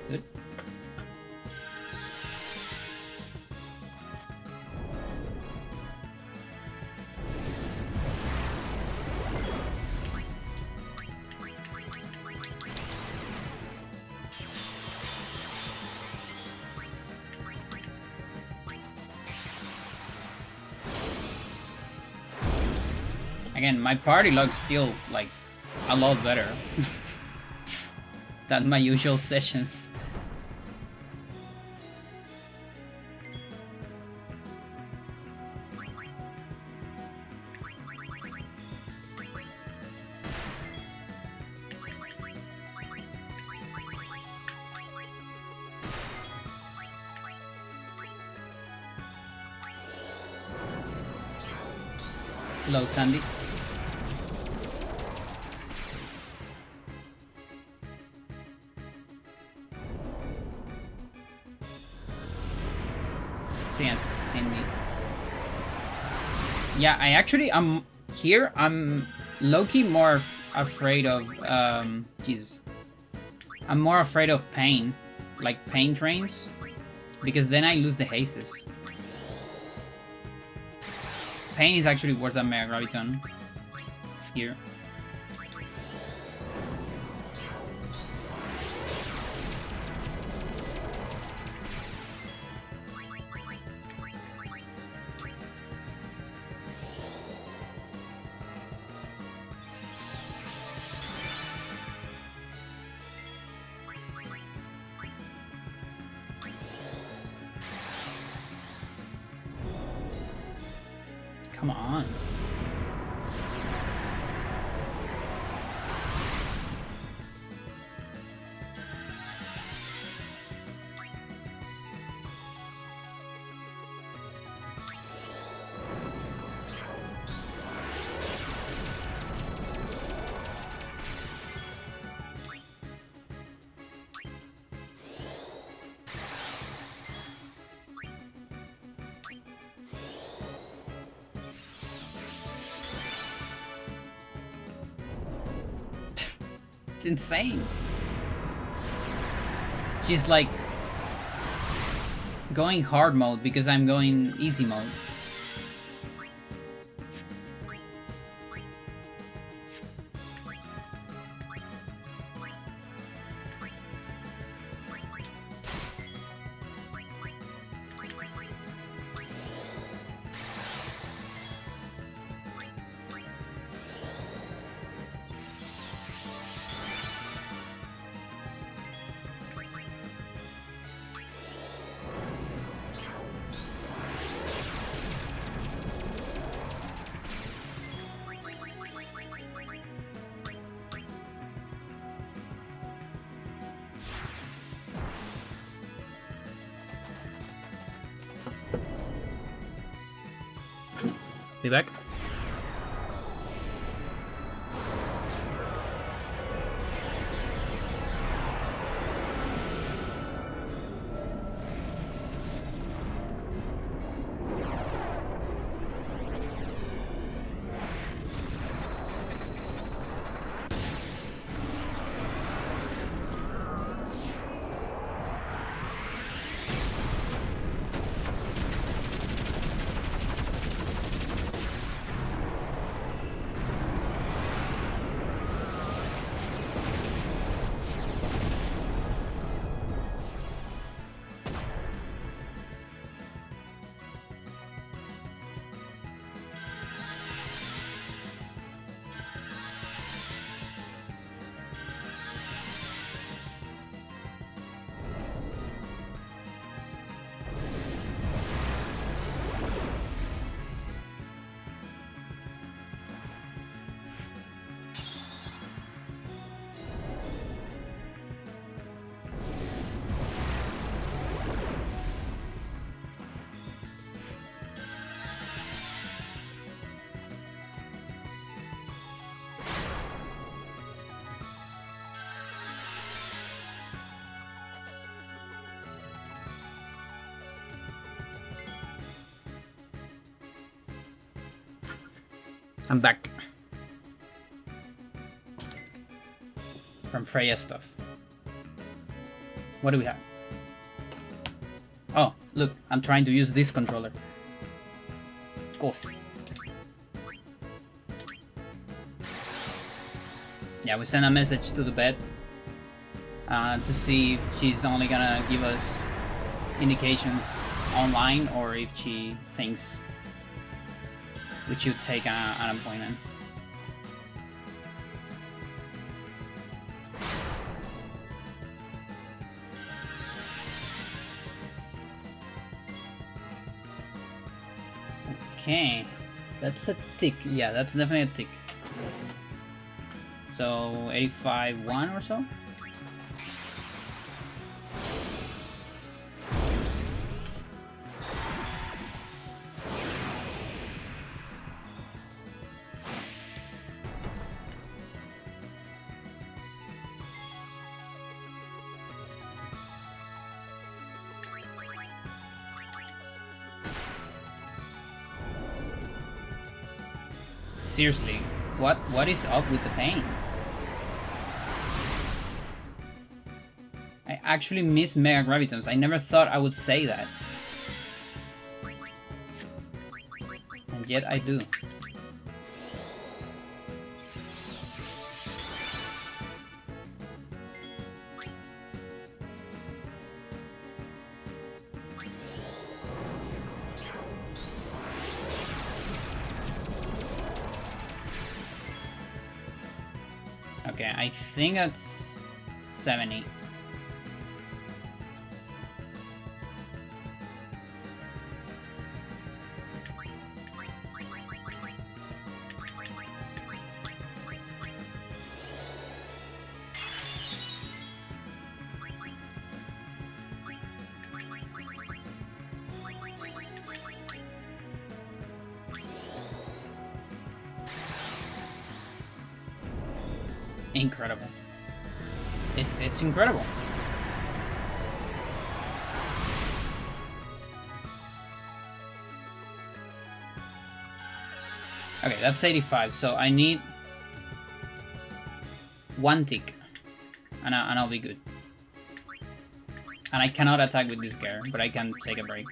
S1: Good. Again, my party looks still like a lot better than my usual sessions. Slow, Sandy. I think it's seen me. Yeah, I'm here. I'm low-key more afraid of, Jesus. I'm more afraid of pain, like pain trains, because then I lose the hastes. Pain is actually worse than Mega Graviton here. Come on. It's insane. She's like going hard mode because I'm going easy mode. Be back. I'm back. From Freya stuff. What do we have? Oh, look, I'm trying to use this controller. Of course. Yeah, we sent a message to the bed to see if she's only gonna give us indications online or if she thinks we should take an appointment. Okay, that's a tick. Yeah, that's definitely a tick. So 85-1 or so. Seriously, what is up with the paint? I actually miss Mega Gravitons. I never thought I would say that. And yet I do. Okay, I think that's 70. Incredible. It's incredible. Okay, that's 85, so I need one tick and I'll be good. And I cannot attack with this gear, but I can take a break.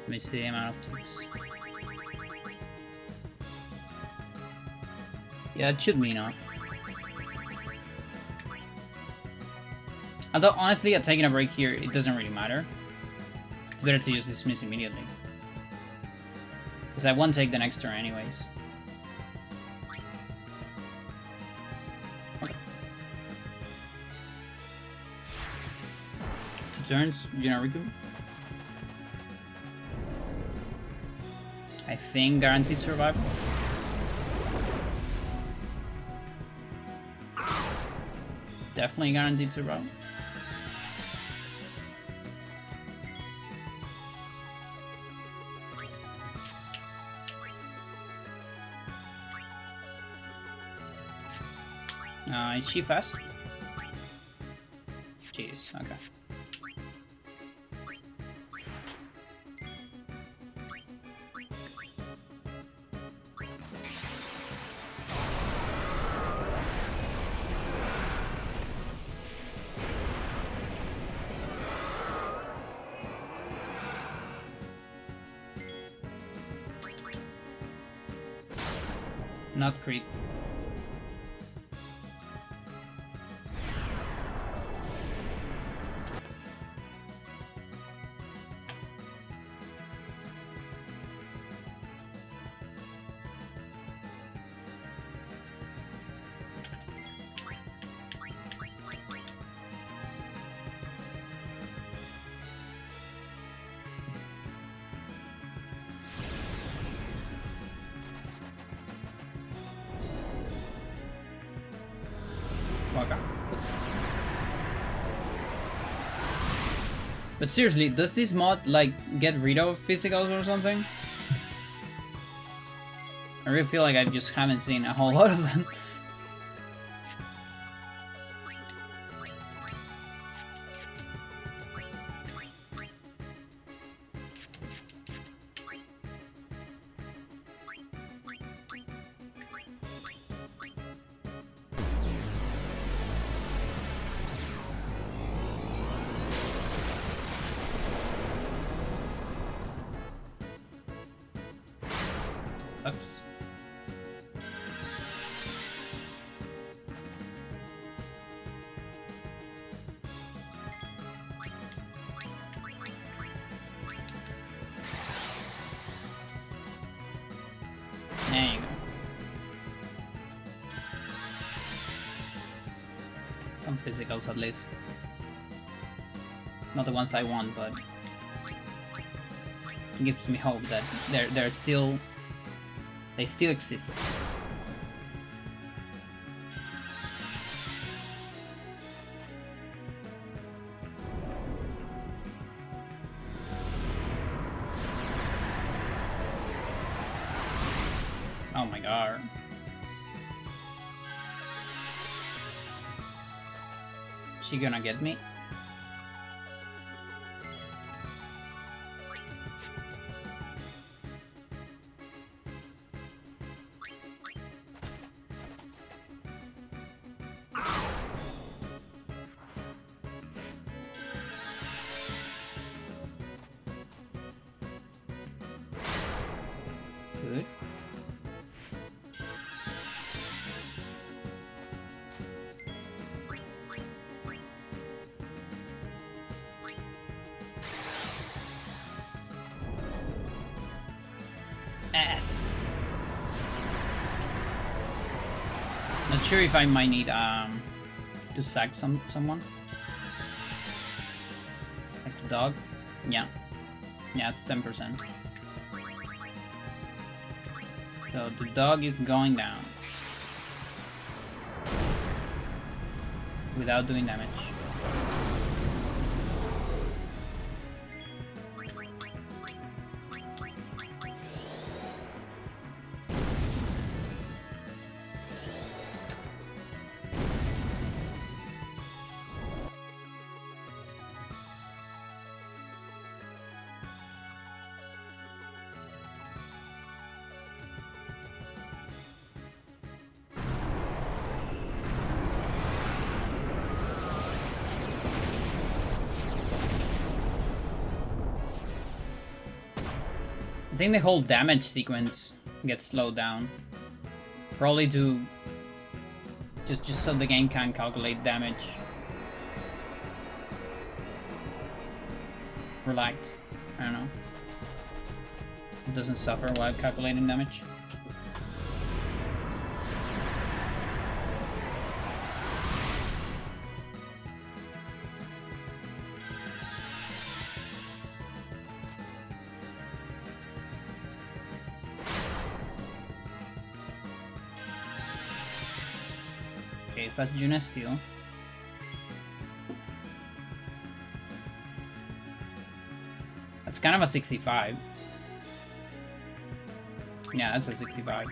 S1: Let me see the amount of ticks. Yeah, it should be enough. Although, honestly, at taking a break here, it doesn't really matter. It's better to just dismiss immediately. Because I won't take the next turn anyways. Okay. 2 turns, Junariku. I think guaranteed survival. Definitely guaranteed survival. Is she fast? Jeez, okay. Not crit. Okay. But seriously, does this mod like get rid of physicals or something? I really feel like I just haven't seen a whole lot of them. Sucks. There you go. Some physicals at least. Not the ones I want, but it gives me hope that they're still. They still exist. Oh my god. She gonna get me? Good. S. Not sure if I might need to sack someone. Like the dog. Yeah. Yeah, it's 10%. So the dog is going down without doing damage. I think the whole damage sequence gets slowed down. Probably to... just so the game can calculate damage. Relax. I don't know. It doesn't suffer while calculating damage. Okay, fast Juna Steel. That's kind of a 65. Yeah, that's a 65.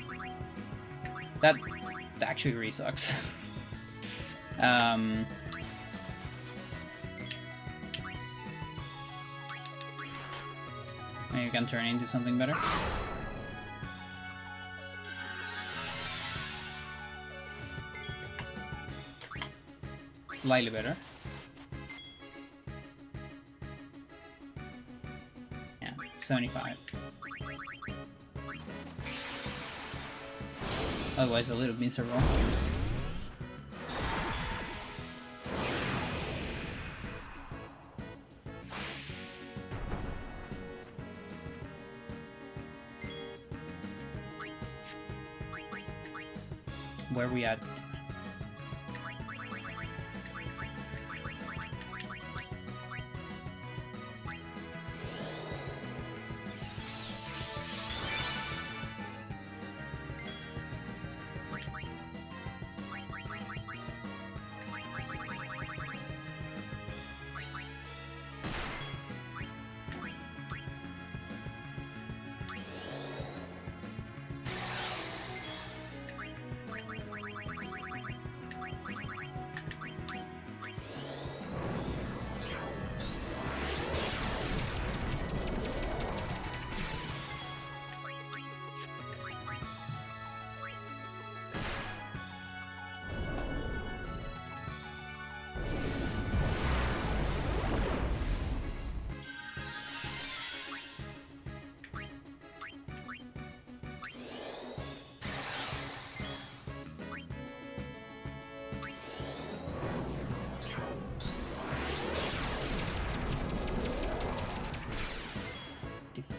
S1: That actually really sucks. Maybe you can turn into something better. Slightly better. Yeah, 75. Otherwise a little miserable. Where we at?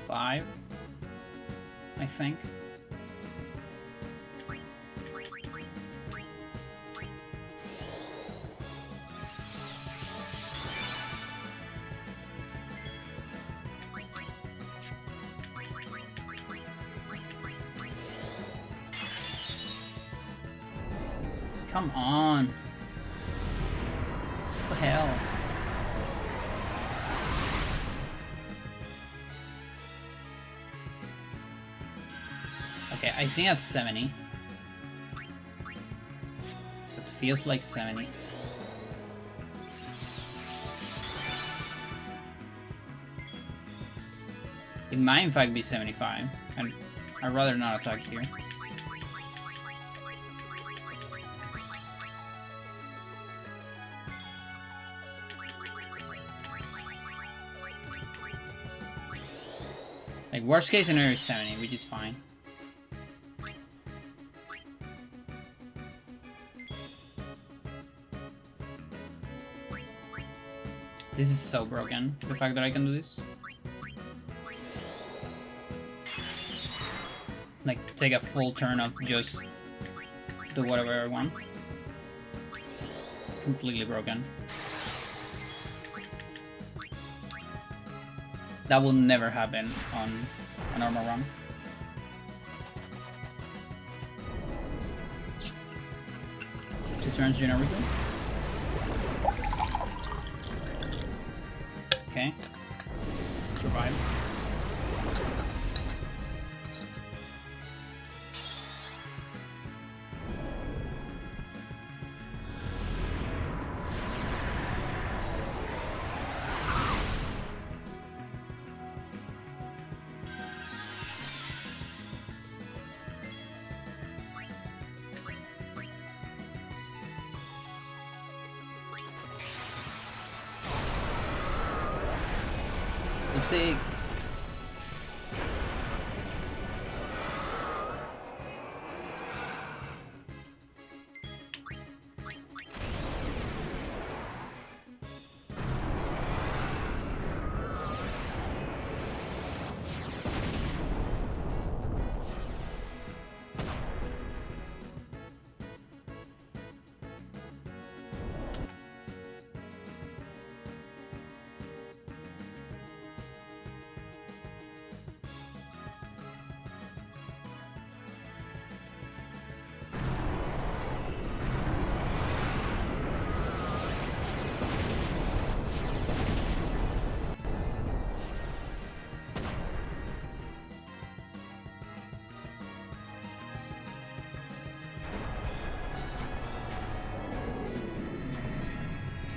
S1: Five, I think. Come on. What the hell? Okay, I think that's 70. That feels like 70. It might in fact be 75, and I'd rather not attack here. Like, worst case scenario is 70, which is fine. This is so broken, the fact that I can do this. Like, take a full turn of just do whatever I want. Completely broken. That will never happen on a normal run. Two turns generator. Okay. Survive. Six.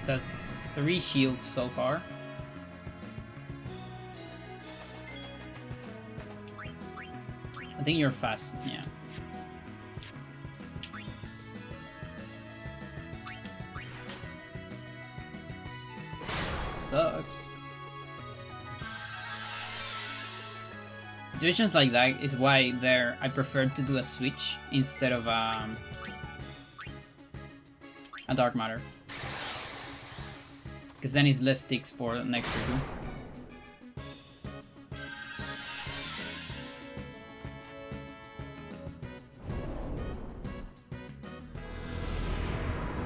S1: So that's 3 shields so far. I think you're fast, yeah. Sucks. Situations like that is why I prefer to do a switch instead of a dark matter. Because then it's less ticks for an extra 2.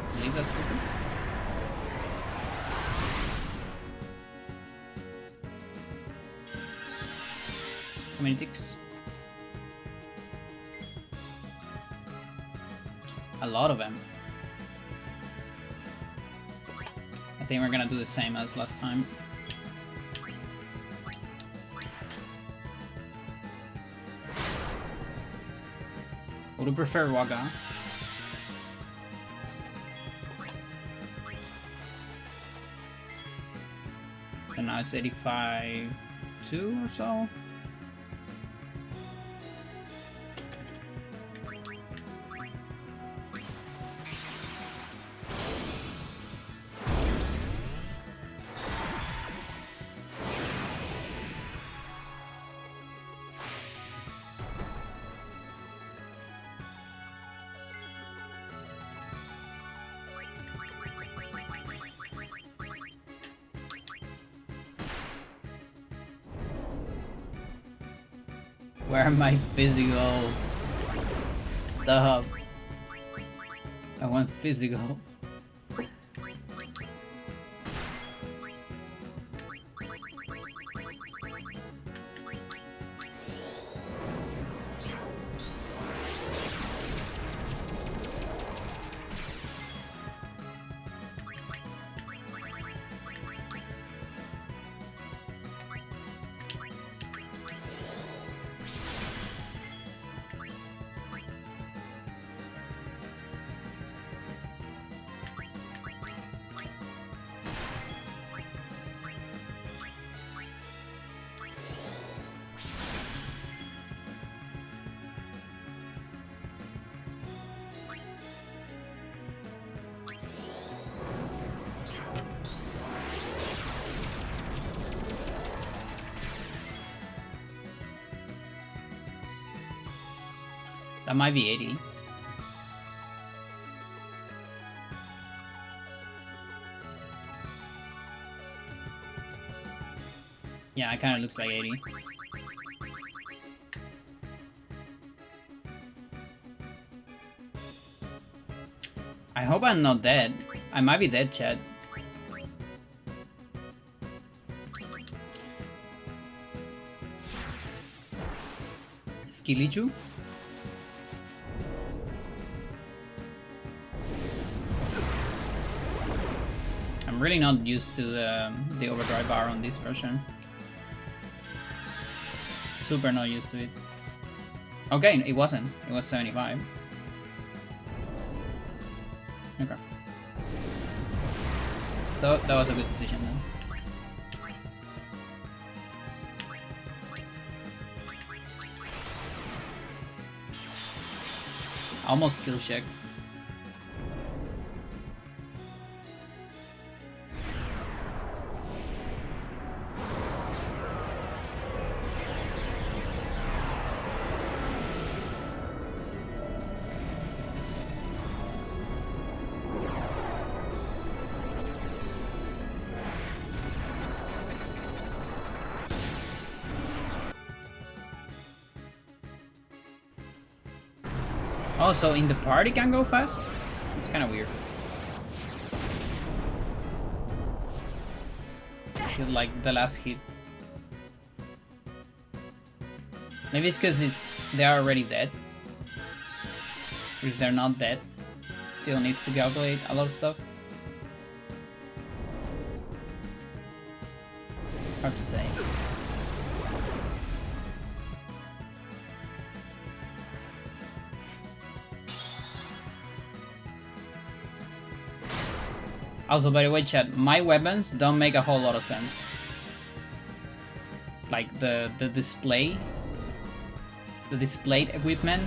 S1: I believe that's true. How many ticks? A lot of them. I think we're gonna do the same as last time. Would you prefer Waga? So now it's 85.2 or so. Where are my physicals? Stop. I want physicals. That might be 80. Yeah, it kind of looks like 80. I hope I'm not dead. I might be dead, Chad. Skilichu? I'm really not used to the overdrive bar on this version. Super not used to it. Okay, it wasn't. It was 75. Okay. That was a good decision then. Almost skill check. Oh, so in the party can go fast? It's kind of weird. Till like the last hit. Maybe it's because they are already dead. If they're not dead, still needs to calculate a lot of stuff. Hard to say. Also, by the way, chat, my weapons don't make a whole lot of sense. Like the display, the displayed equipment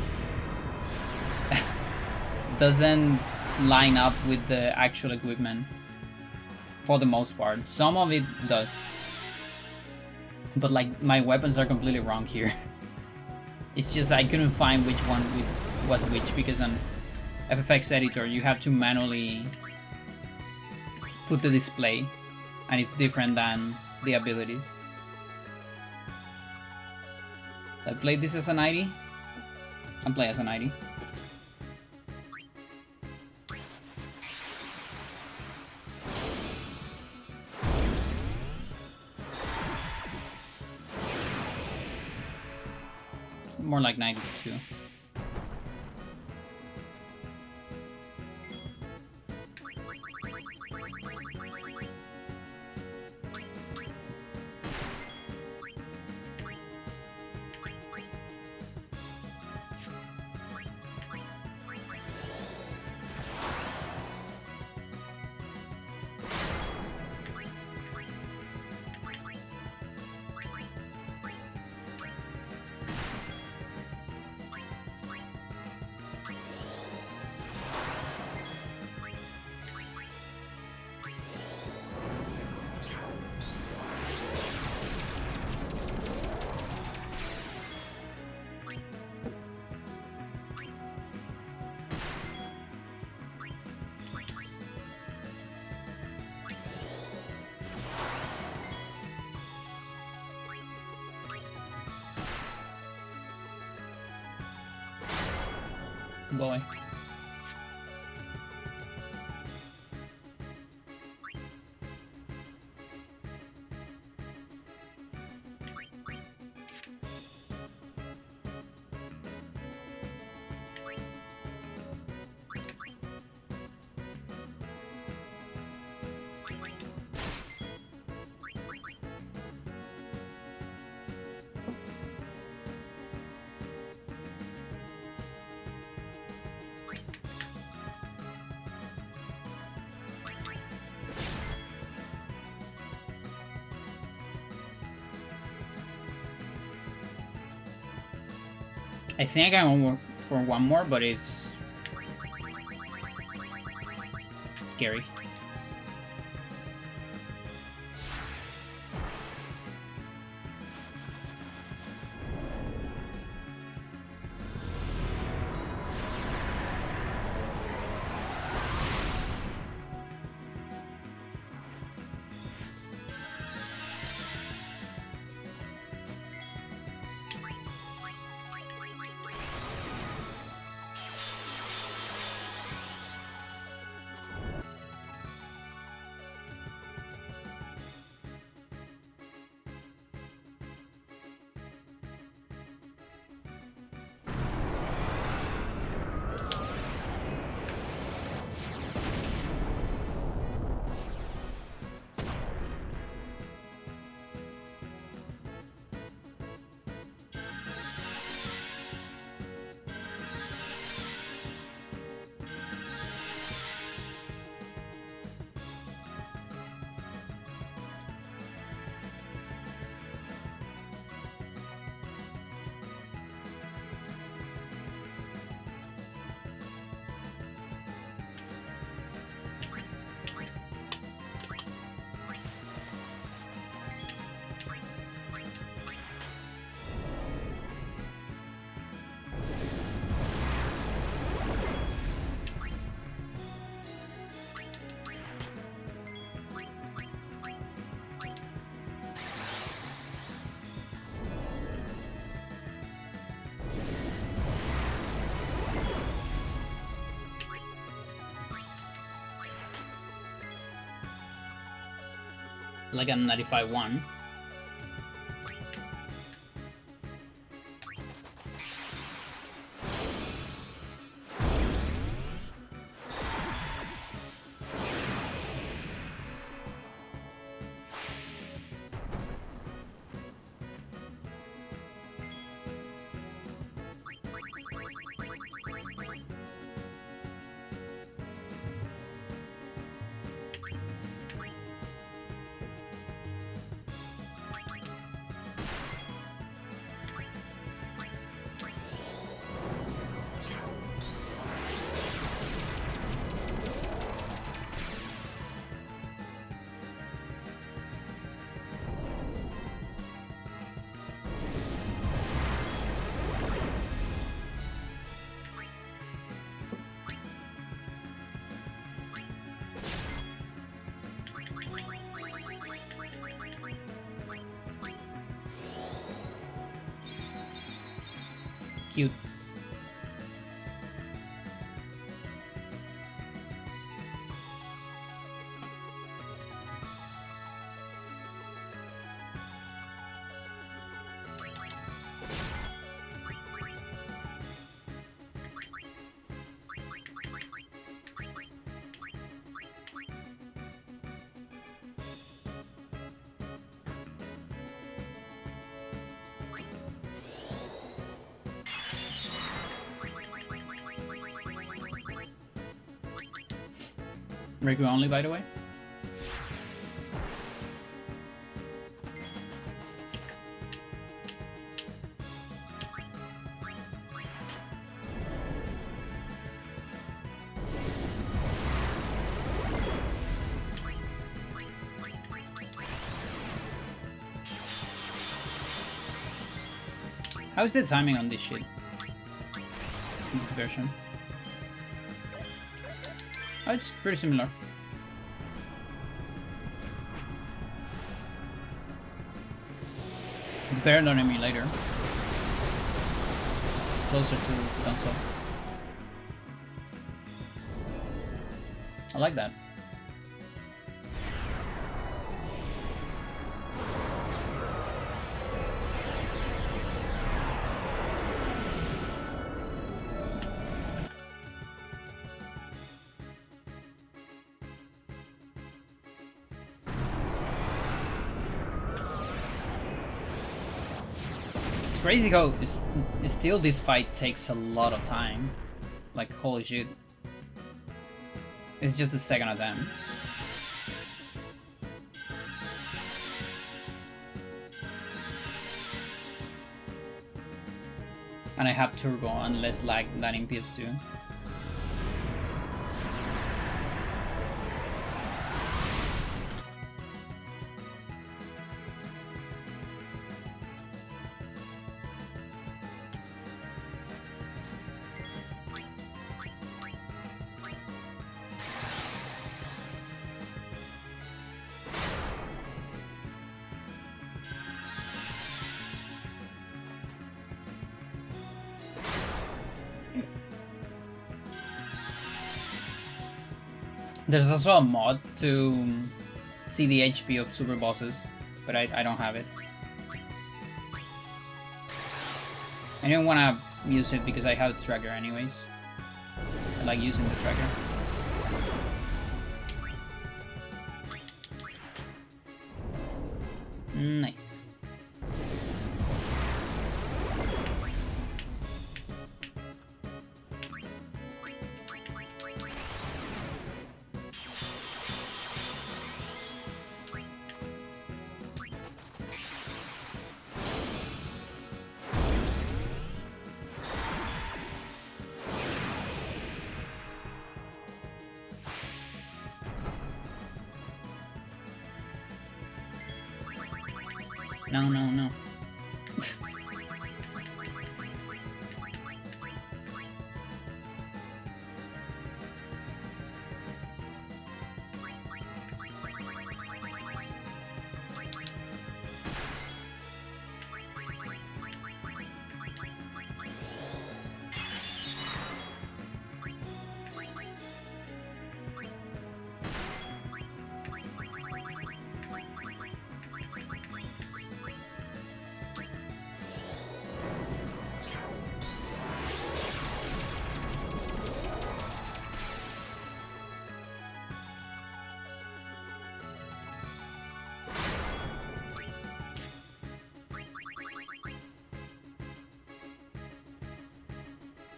S1: doesn't line up with the actual equipment for the most part. Some of it does, but like my weapons are completely wrong here. It's just I couldn't find which one was which, because on FFX editor you have to manually put the display and it's different than the abilities. I play this as a 90. I'll play as a 90. More like 92. Boy. I think I can go for one more, but it's scary. Like a 95-1. Cute. Riku only, by the way. How's the timing on this shit? In this version? Oh, it's pretty similar. It's better than emulator. Closer to console. I like that. Crazy how still this fight takes a lot of time. Like, holy shit. It's just the second of them. And I have turbo and less lag than in PS2. There's also a mod to see the HP of super bosses, but I don't have it. I don't want to use it because I have the tracker anyways. I like using the tracker. Nice. No.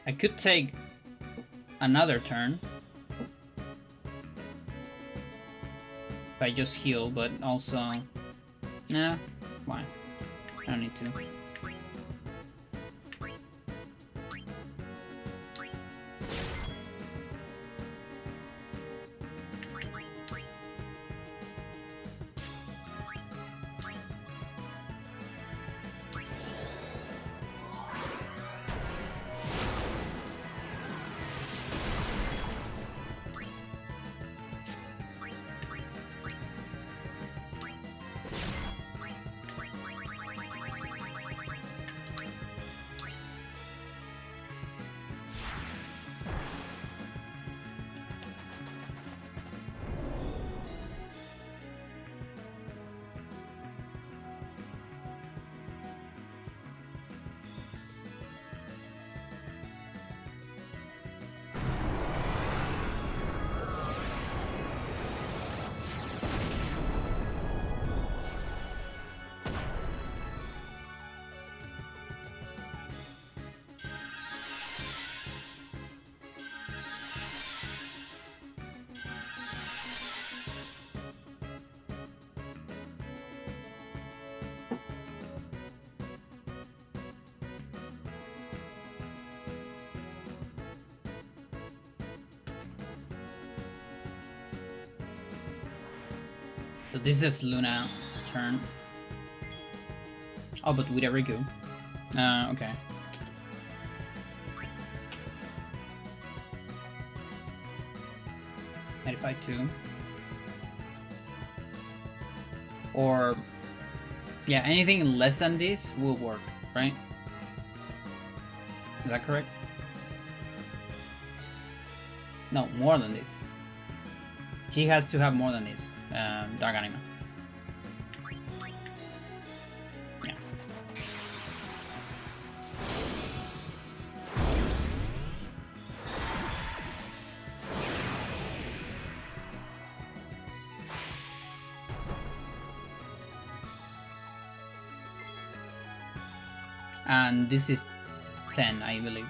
S1: I could take another turn if I just heal, but also... Nah, why? I don't need to. So this is Luna turn. Oh, but with a Riku. Okay. Modify 2. Or... yeah, anything less than this will work, right? Is that correct? No, more than this. She has to have more than this. Dark Anima. Yeah. And this is 10, I believe.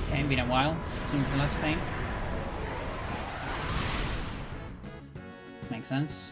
S1: Okay, been a while since the last paint. Makes sense.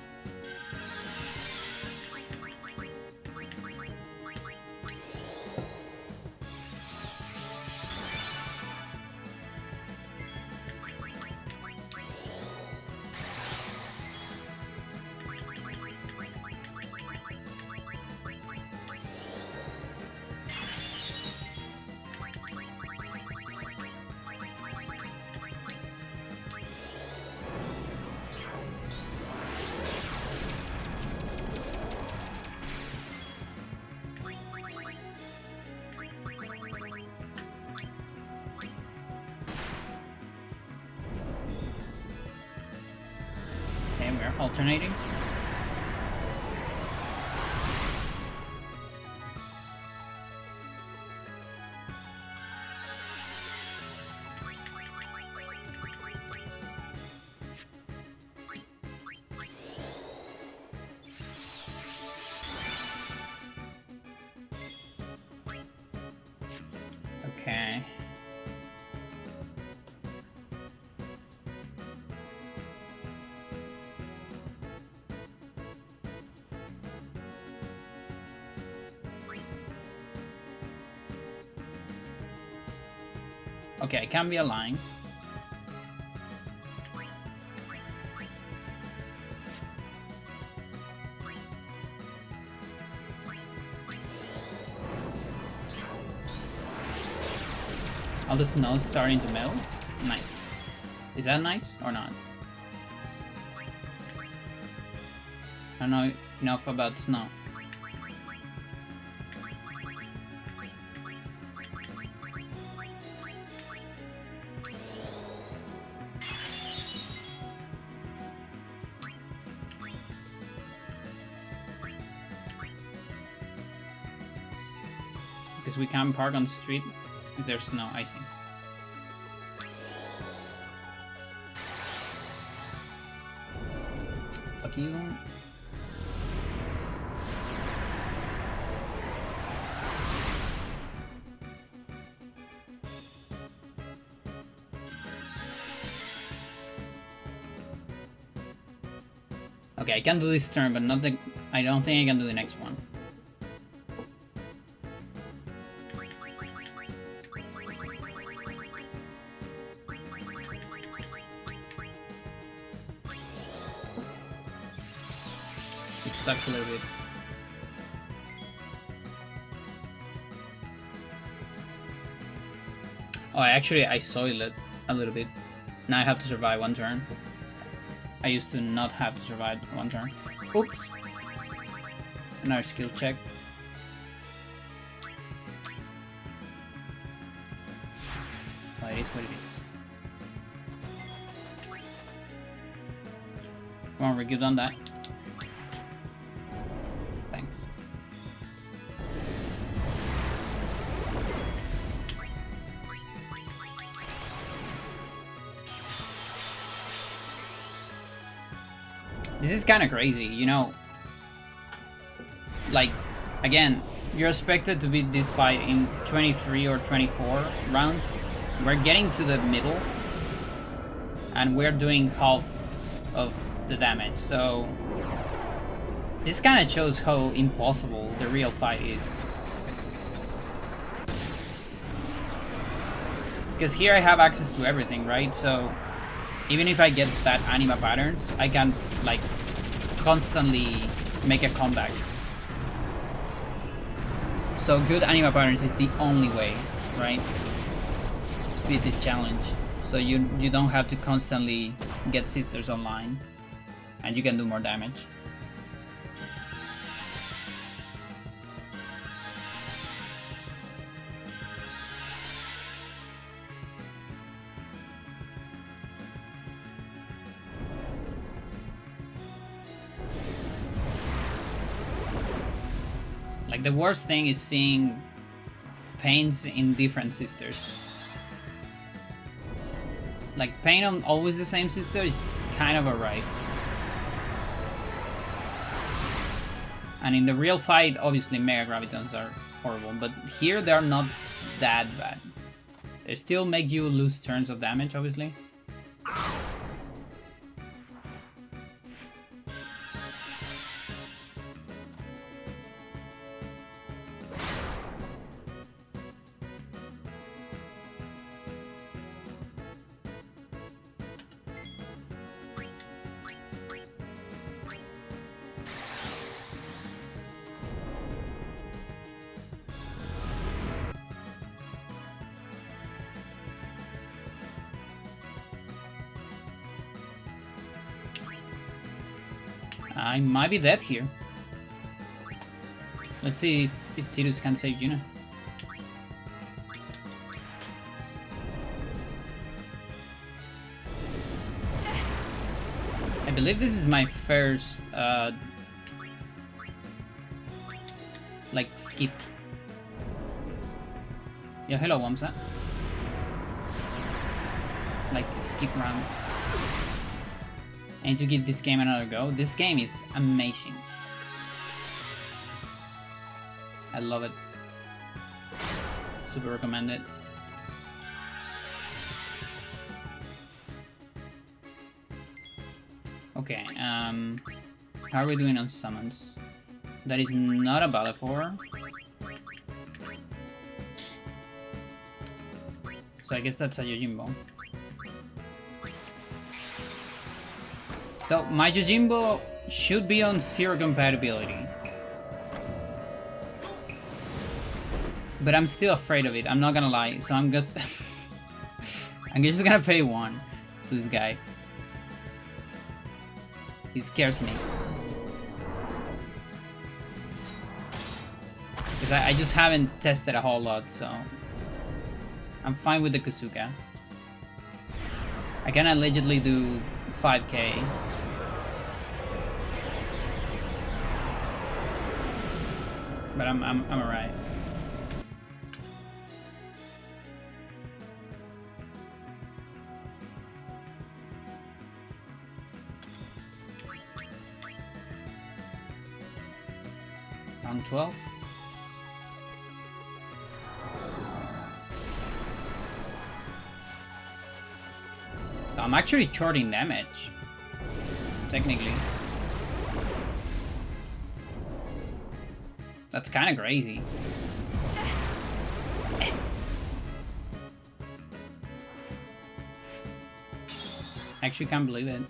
S1: Okay, we're alternating. Okay. Okay, I can be aligned. All the snow starting to melt. Nice. Is that nice or not? I don't know enough about snow. Because we can park on the street if there's snow, I think. Fuck you. Okay, I can do this turn, but not the... I don't think I can do the next one. Sucks a little bit. Oh, I soiled it a little bit. Now I have to survive one turn. I used to not have to survive one turn. Oops. Another skill check. Oh, it is what it is. Come on, we're good on that. Thanks. This is kind of crazy, you know. Like, again, you're expected to beat this fight in 23 or 24 rounds. We're getting to the middle, and we're doing half of the damage. So this kind of shows how impossible the real fight is. Because here I have access to everything, right? So even if I get bad anima patterns, I can like constantly make a comeback. So good anima patterns is the only way, right, to beat this challenge. So you don't have to constantly get sisters online, and you can do more damage. Like the worst thing is seeing pains in different sisters. Like pain on always the same sister is kind of alright. And in the real fight, obviously Mega Gravitons are horrible, but here they're not that bad. They still make you lose turns of damage, obviously. I might be dead here. Let's see if Tidus can save Juno. I believe this is my first like skip. Yeah, hello Wamsa. Like skip round. I need to give this game another go. This game is amazing. I love it. Super recommend it. Okay, how are we doing on summons? That is not a Balafor. So I guess that's a Yojimbo. So my Yojimbo should be on 0 compatibility. But I'm still afraid of it, I'm not gonna lie. So I'm just I'm just gonna pay 1 to this guy. He scares me. Because I just haven't tested a whole lot, so I'm fine with the Kusuka. I can allegedly do 5k. But I'm alright. Round 12. So I'm actually shorting damage, technically. That's kind of crazy. Actually can't believe it.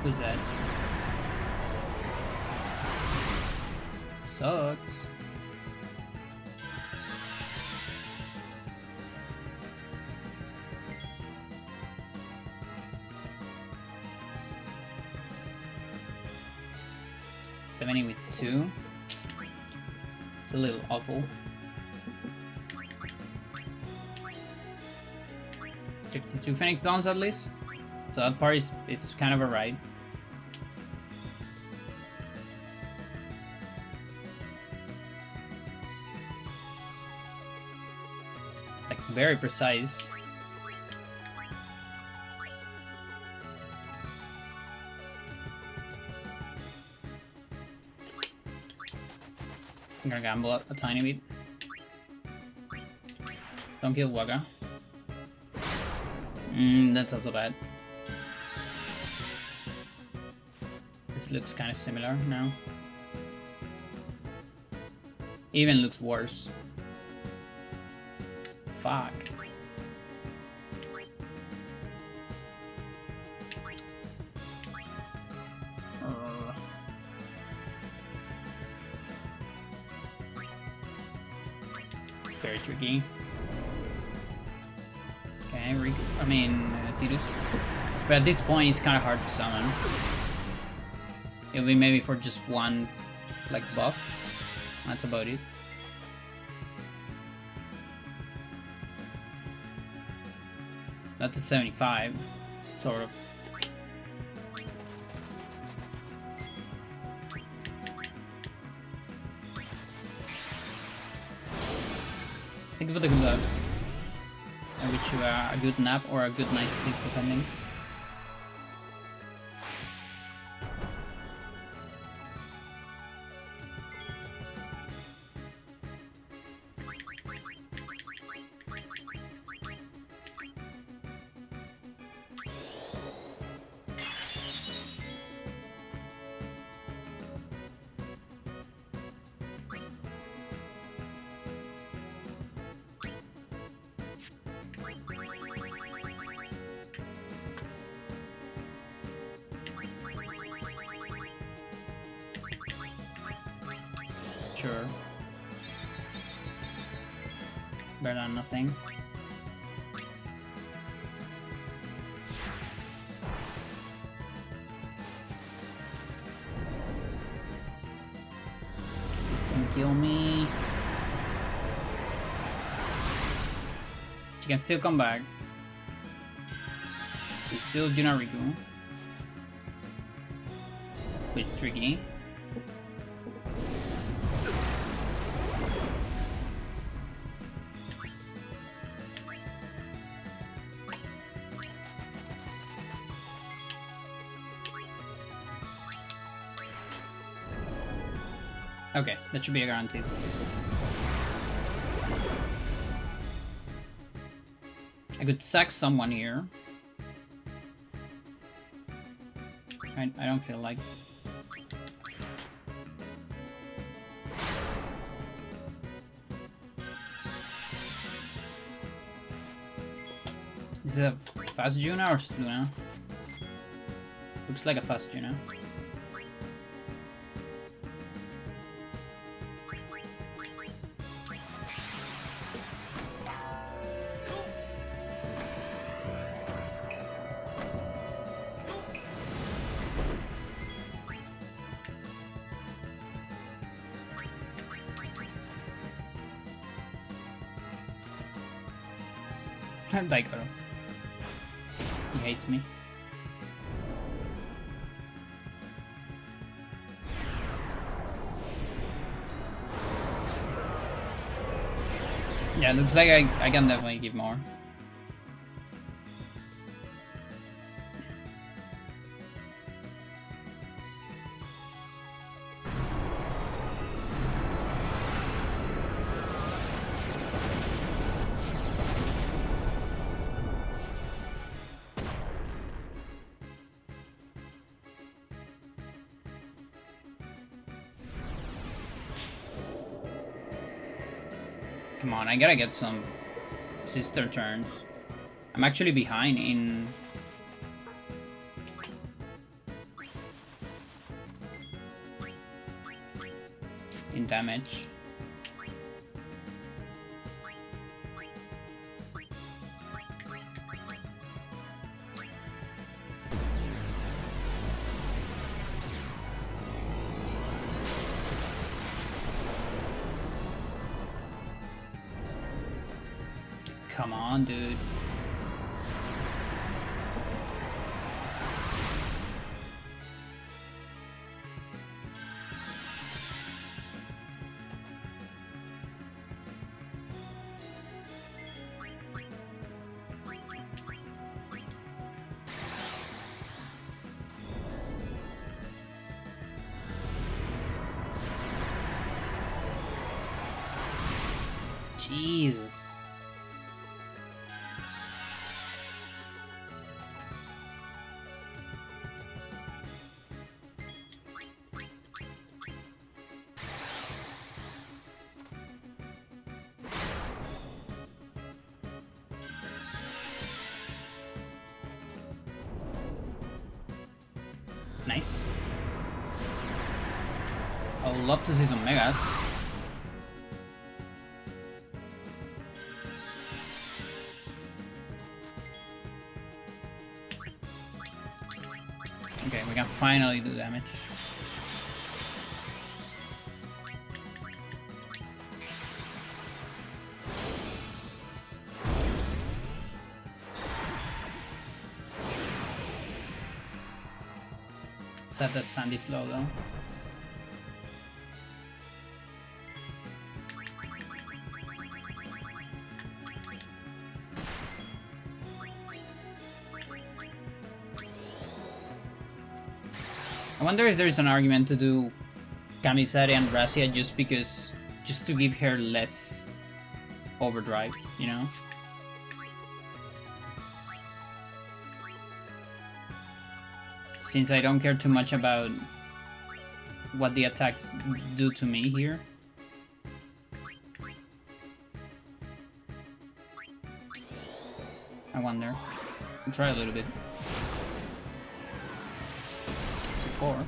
S1: Who's that? Sucks. $70 with 2. It's a little awful. 52 Phoenix Dawns at least. So that part is, it's kind of a ride. Like very precise. I'm gonna gamble a tiny bit. Don't kill Wagga. That's also bad. This looks kind of similar now. Even looks worse. Fuck. Very tricky. Okay, Tidus. But at this point, it's kind of hard to summon. It'll be maybe for just one, like, buff. That's about it. That's a 75, sort of. Think of the good luck. I wish you a good nap or a good night's sleep, depending. Sure. Better than nothing. Please don't kill me. She can still come back. We still do not Riku. Which is tricky. Okay, that should be a guarantee. I could sack someone here. I don't feel like. Is it a fast Juna or Sluna? Looks like a fast Juna. Daikoro. He hates me. Yeah, looks like I can definitely give more. Come on, I gotta get some sister turns. I'm actually behind in damage. Come on, dude. Jesus. Nice. I would love to see some megas. Okay, we can finally do damage. Set that Sandy slow though. I wonder if there's an argument to do Kamisari and Razia just to give her less overdrive, you know? Since I don't care too much about what the attacks do to me here. I wonder. I'll try a little bit. So 4.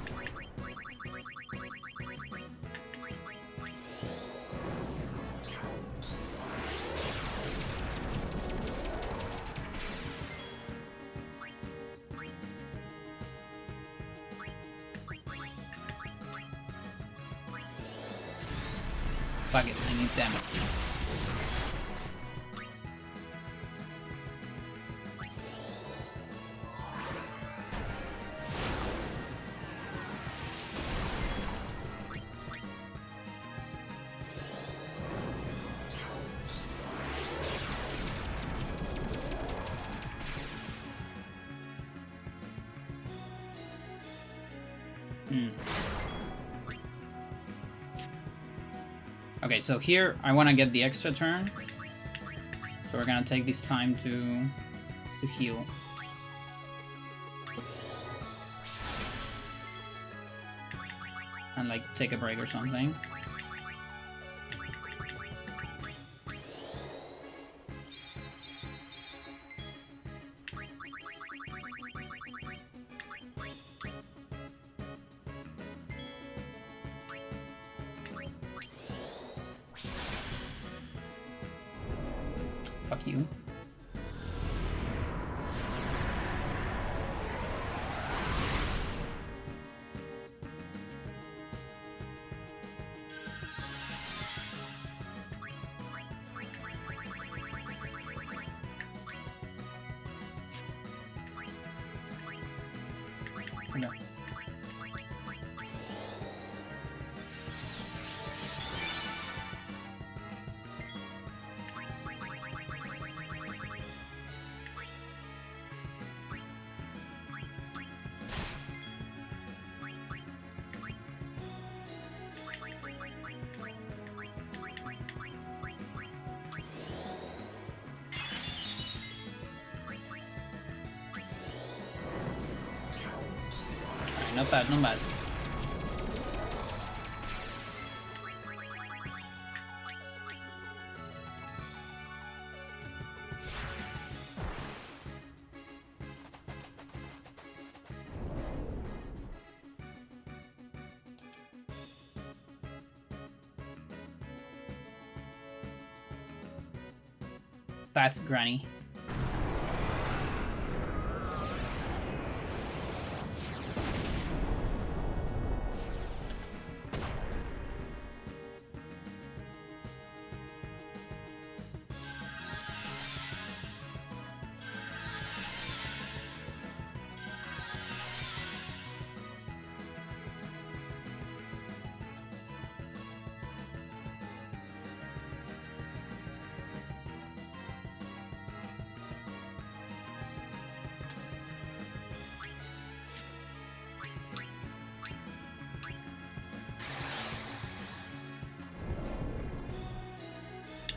S1: Fuck it, I need damage. Okay, so here I want to get the extra turn. So we're gonna take this time to heal. And like take a break or something. Fuck you. No. Not bad, not bad. Fast granny.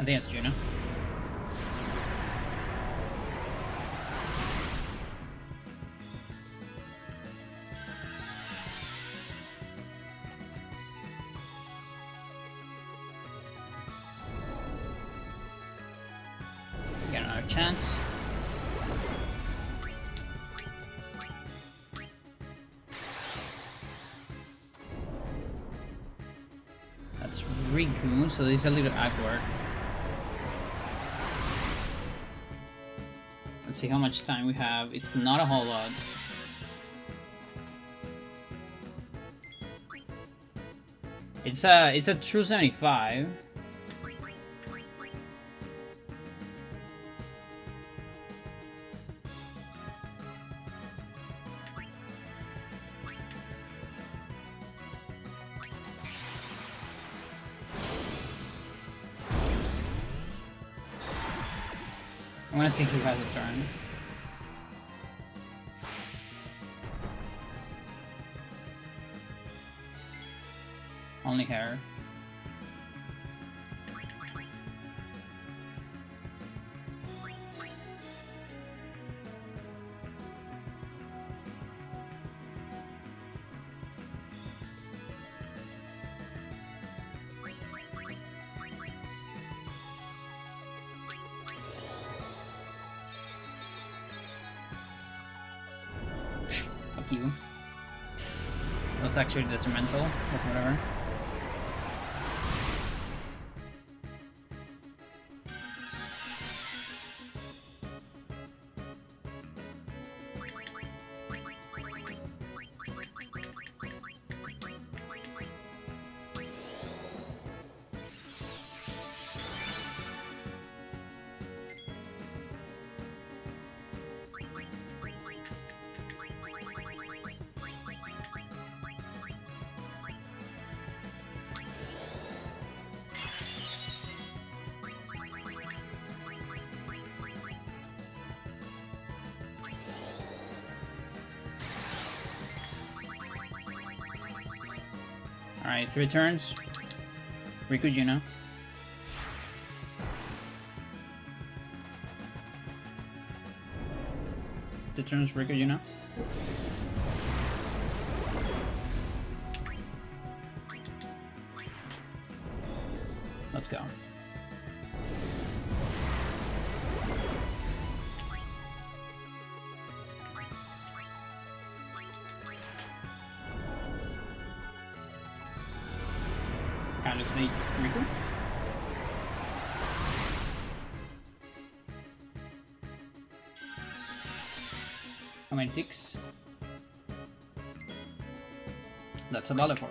S1: I think it's Juno. Get another chance. That's Riku, so this is a little awkward. Let's see how much time we have. It's not a whole lot. It's a true 75. I want to see who has a turn. Only her. Fuck you. That was actually detrimental, but whatever. Alright, 3 turns. Riku Juno. The turns Riku Juno. Let's go. Kind of looks neat. Riku. How many ticks? That's a Balefort.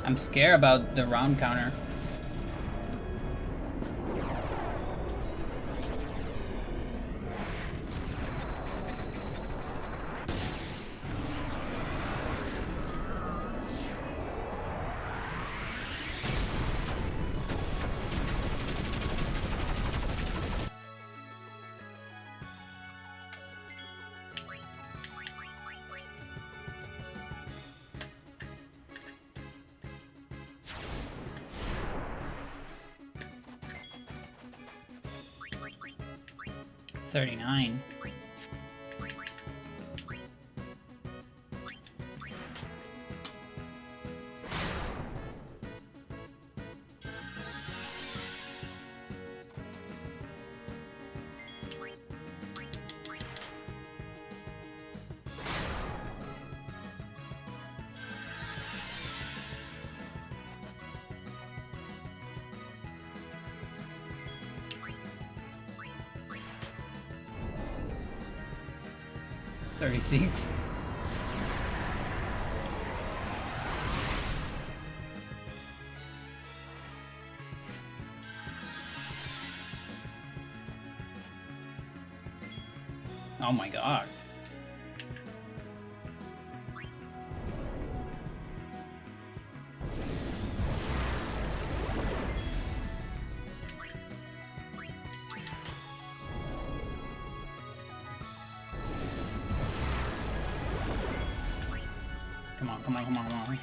S1: I'm scared about the round counter. $39. $36. Oh my god. Come on, come on, come on, come on.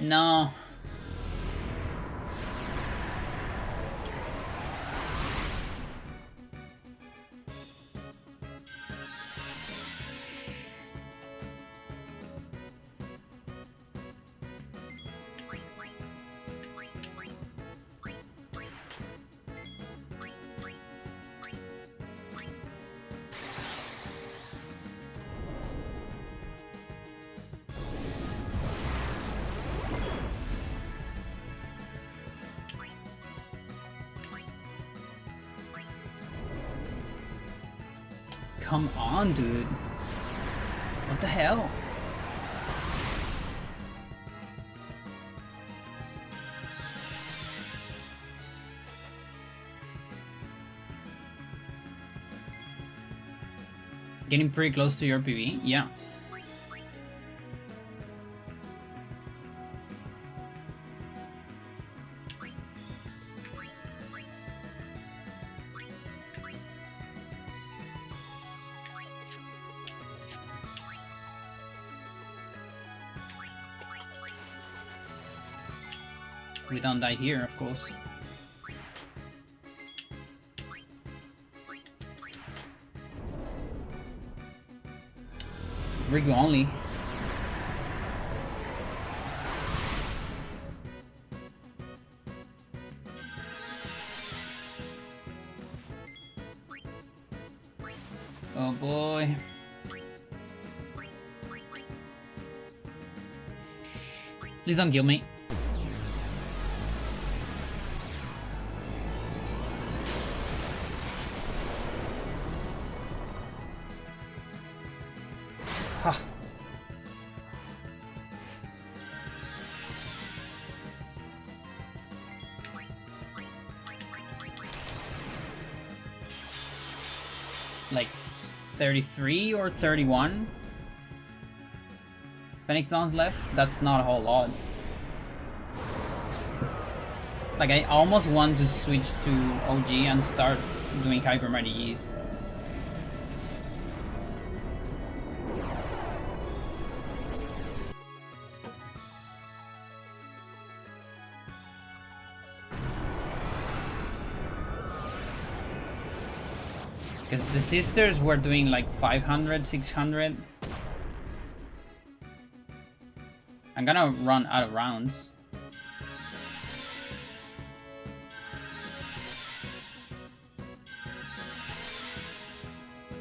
S1: No. Come on, dude. What the hell? Getting pretty close to your PV? Yeah. We don't die here, of course. Rigu only. Oh boy. Please don't kill me. Ha. Like 33 or 31 Phoenix Dawns left? That's not a whole lot. Like I almost want to switch to OG and start doing Hyper Mighty Gs. Because the sisters were doing like 500, 600. I'm gonna run out of rounds.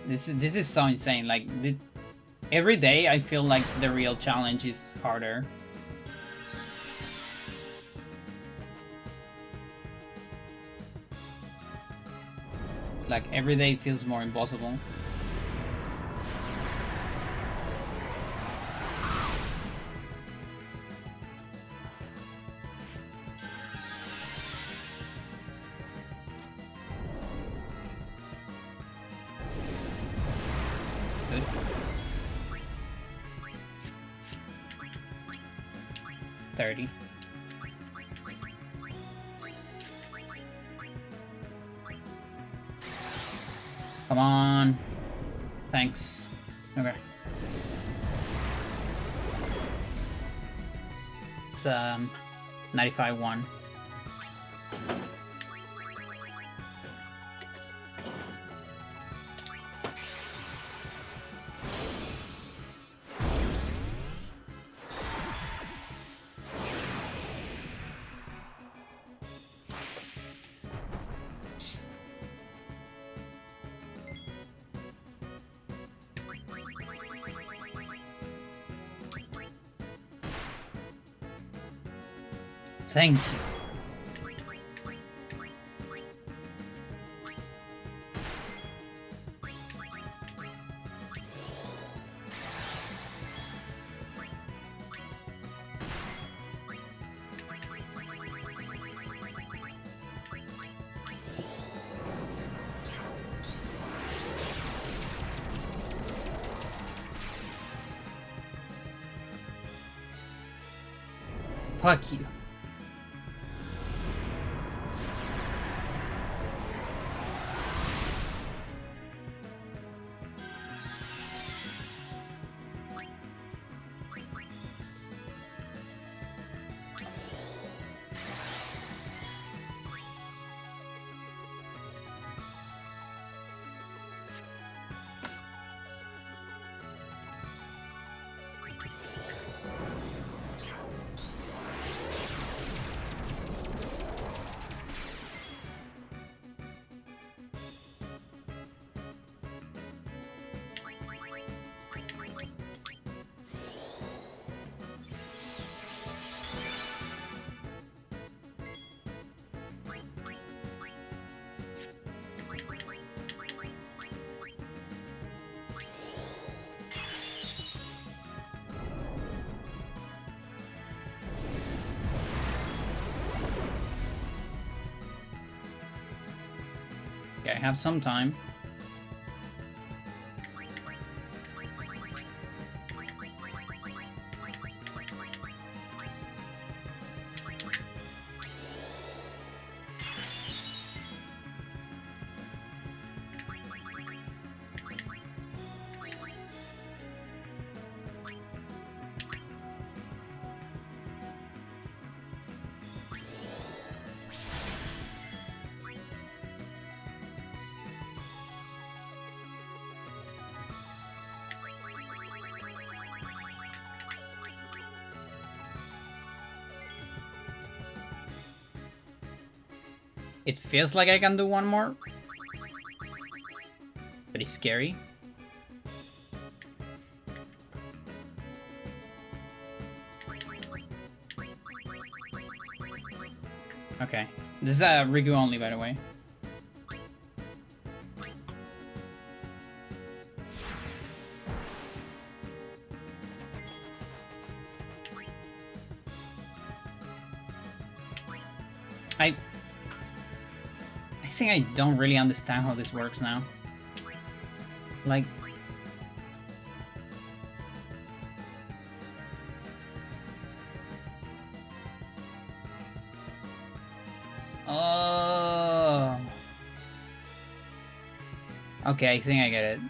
S1: This is so insane. Like every day I feel like the real challenge is harder. Like every day feels more impossible. Good. $30. Come on. Thanks. Okay. It's 95-1. Thank you. Fuck you. Okay, I have some time. It feels like I can do one more, but it's scary. Okay, this is a Riku only, by the way. I think I don't really understand how this works now. Like... Oh... Okay, I think I get it.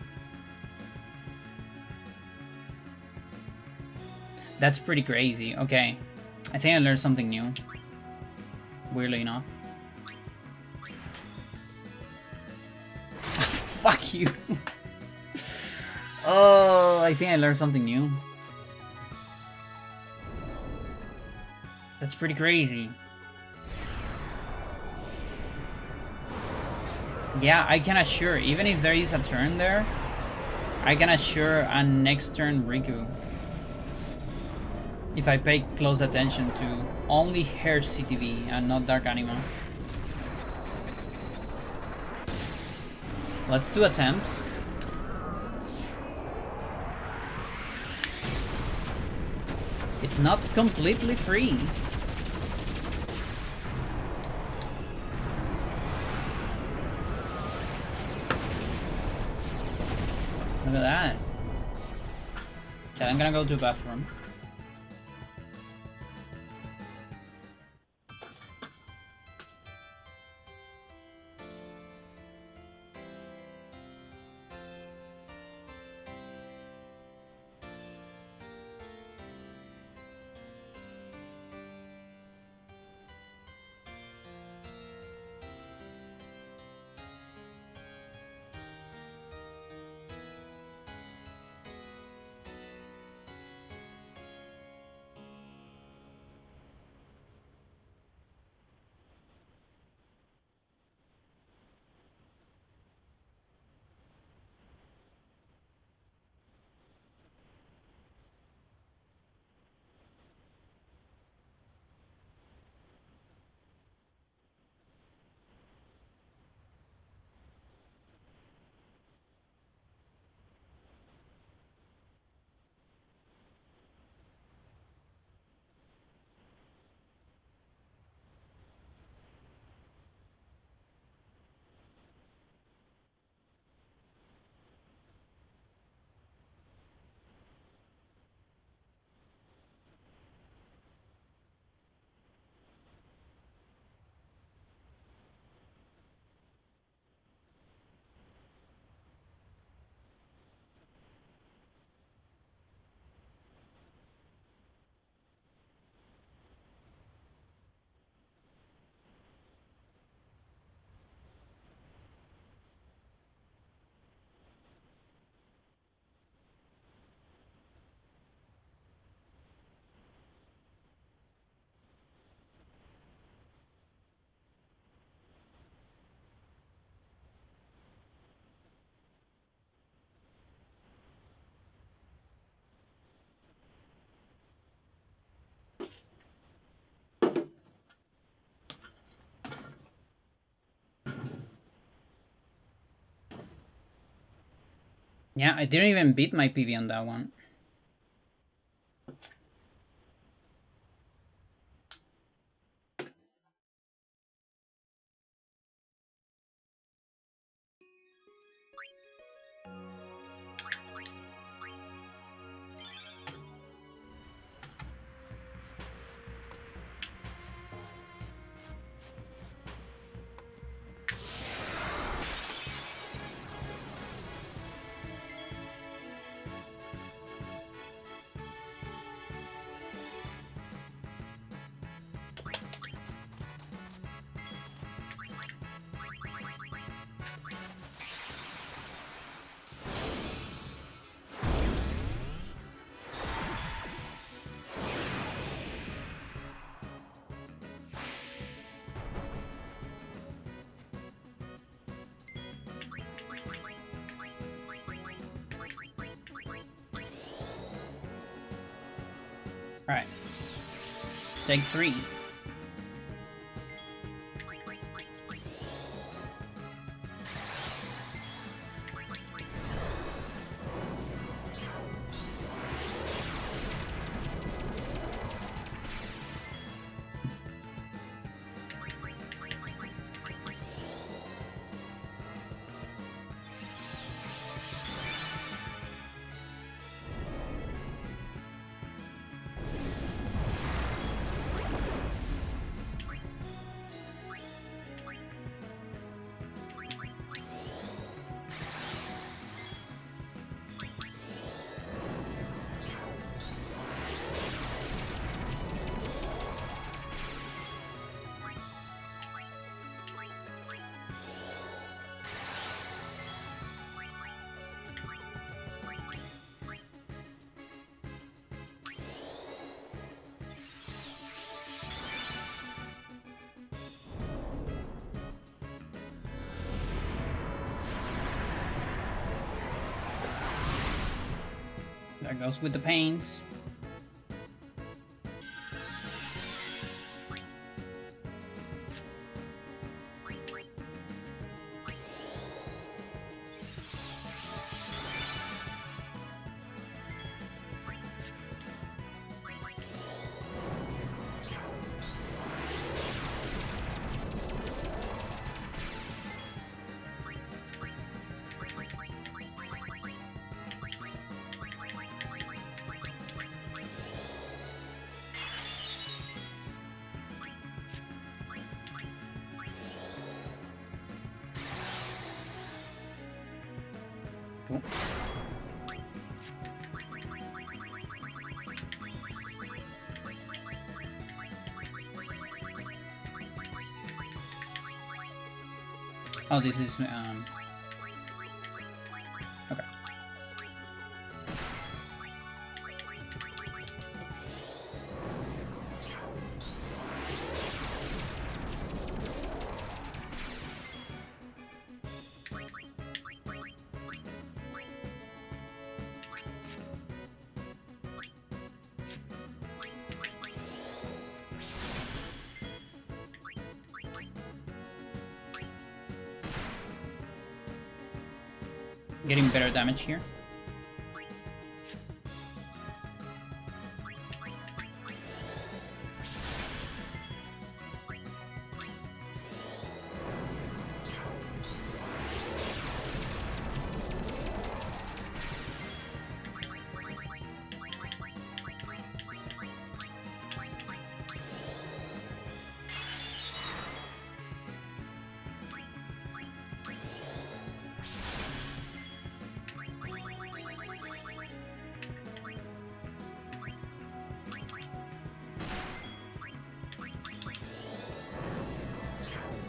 S1: That's pretty crazy. Okay. I think I learned something new. Weirdly enough. Fuck you. Oh, I think I learned something new. That's pretty crazy. Yeah, I can assure, even if there is a turn there, I can assure a next turn Riku. If I pay close attention to only her CTV and not Dark Anima. Let's do attempts. It's not completely free. Look at that. Okay, I'm gonna go to the bathroom. Yeah, I didn't even beat my PV on that one. Alright. Take 3. There goes with the pains. Cool. Oh, this is okay. Getting better damage here.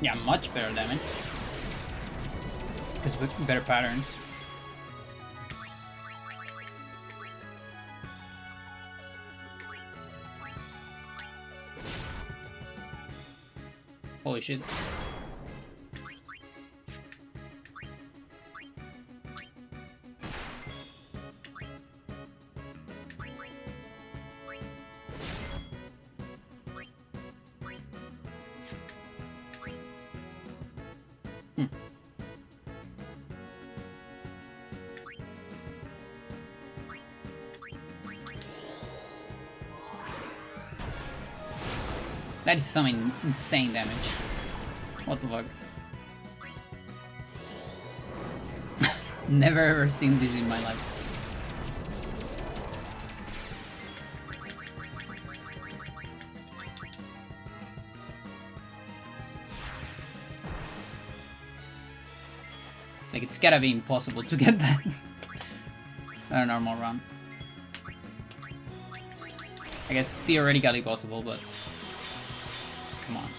S1: Yeah, much better damage. Because with better patterns. Holy shit. That is some insane damage. What the fuck? Never ever seen this in my life. Like, it's gotta be impossible to get that on a normal run. I guess theoretically possible, but come on.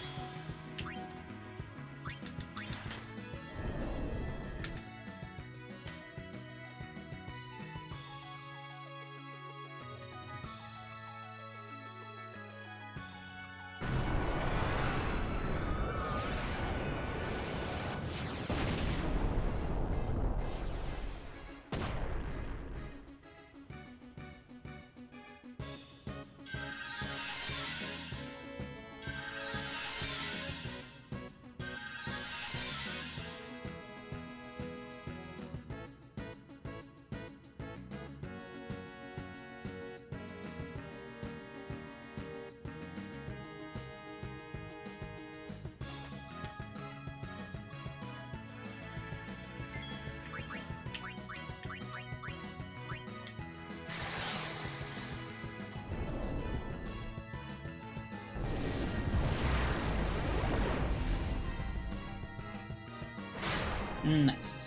S1: Nice.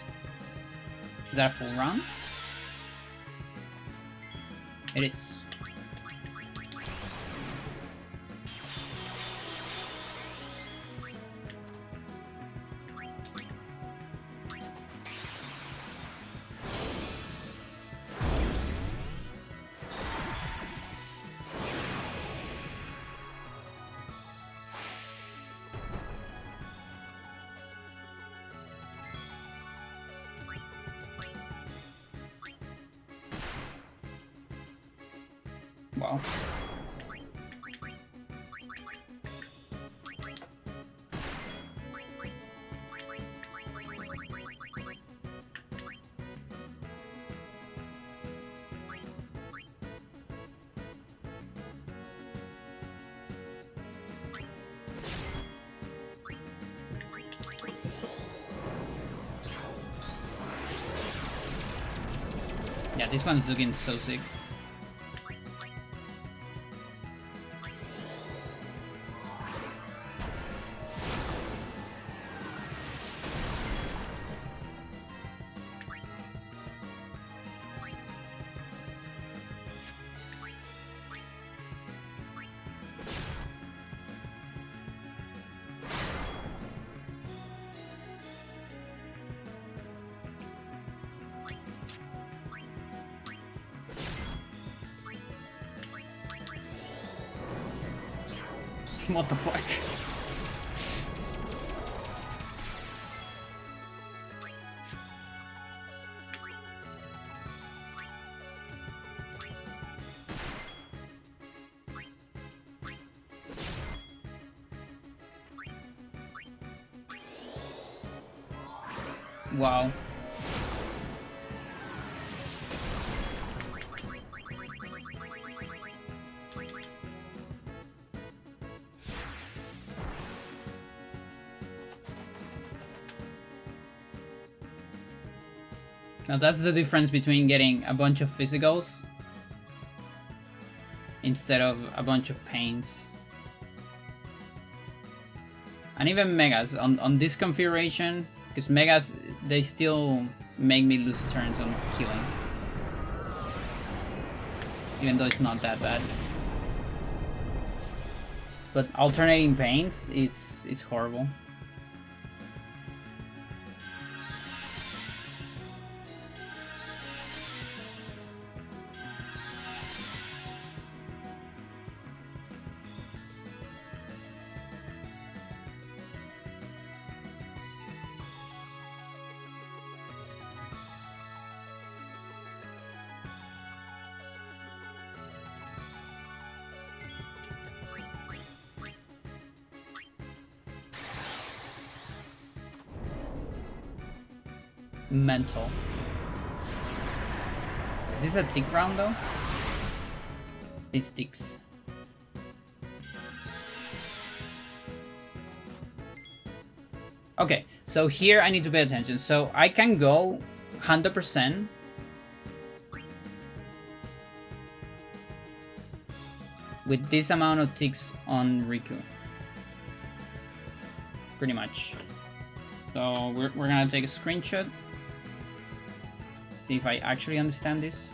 S1: Is that a full run? It is. Wow. Yeah, this one's looking so sick. What the fuck? Wow. Now that's the difference between getting a bunch of physicals instead of a bunch of pains. And even megas on this configuration, because megas, they still make me lose turns on healing. Even though it's not that bad. But alternating pains is horrible. Mental. Is this a tick round though? These ticks. Okay, so here I need to pay attention. So I can go 100% with this amount of ticks on Riku. Pretty much. So we're gonna take a screenshot. See if I actually understand this.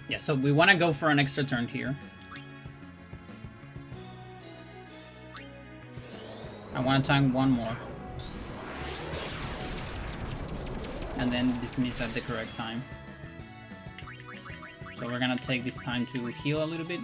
S1: Yeah, so we want to go for an extra turn here. I want to tank one more. And then dismiss at the correct time. So we're gonna take this time to heal a little bit.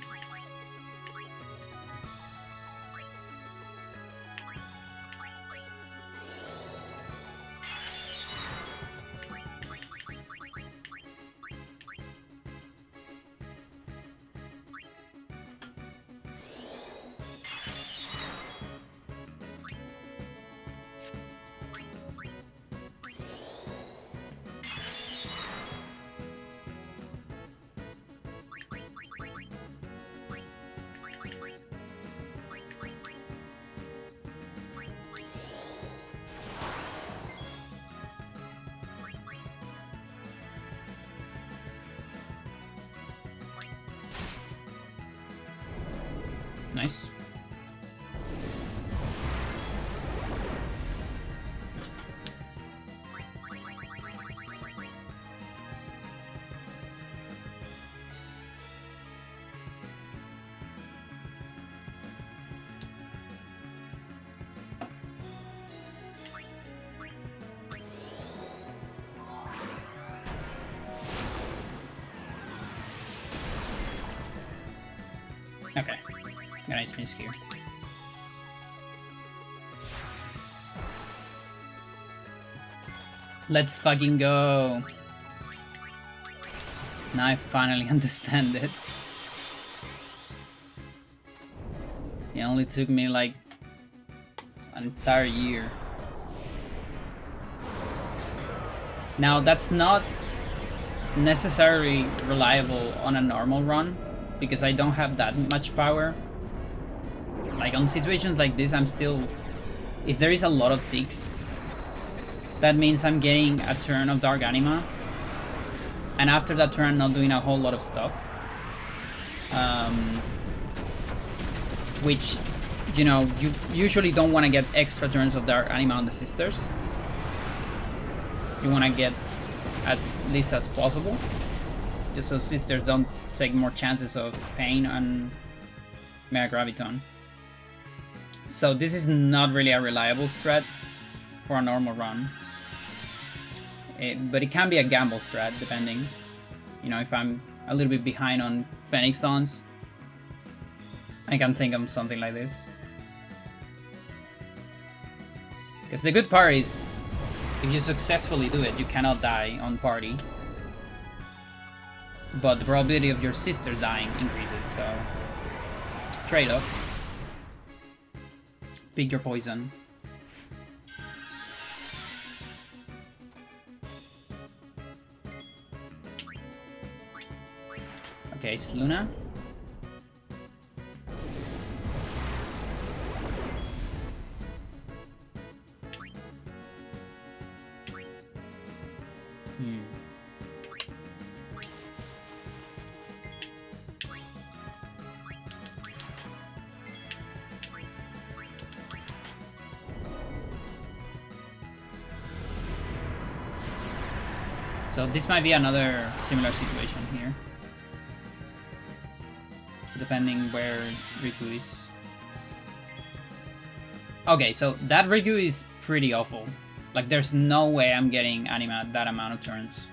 S1: Nice. Okay. Nice miss here. Let's fucking go. Now I finally understand it. It only took me like an entire year. Now that's not necessarily reliable on a normal run because I don't have that much power. Like on situations like this, I'm still, if there is a lot of ticks, that means I'm getting a turn of Dark Anima, and after that turn not doing a whole lot of stuff, which, you know, you usually don't want to get extra turns of Dark Anima on the sisters. You want to get at least as possible, just so sisters don't take more chances of pain on Mega Graviton. So this is not really a reliable strat for a normal run. But it can be a gamble strat, depending. You know, if I'm a little bit behind on Phoenix Dawns, I can think of something like this. Because the good part is, if you successfully do it, you cannot die on party. But the probability of your sister dying increases, so trade-off. Pick your poison. Okay, it's Luna. So this might be another similar situation here. Depending where Riku is. Okay, so that Riku is pretty awful. Like, there's no way I'm getting Anima that amount of turns.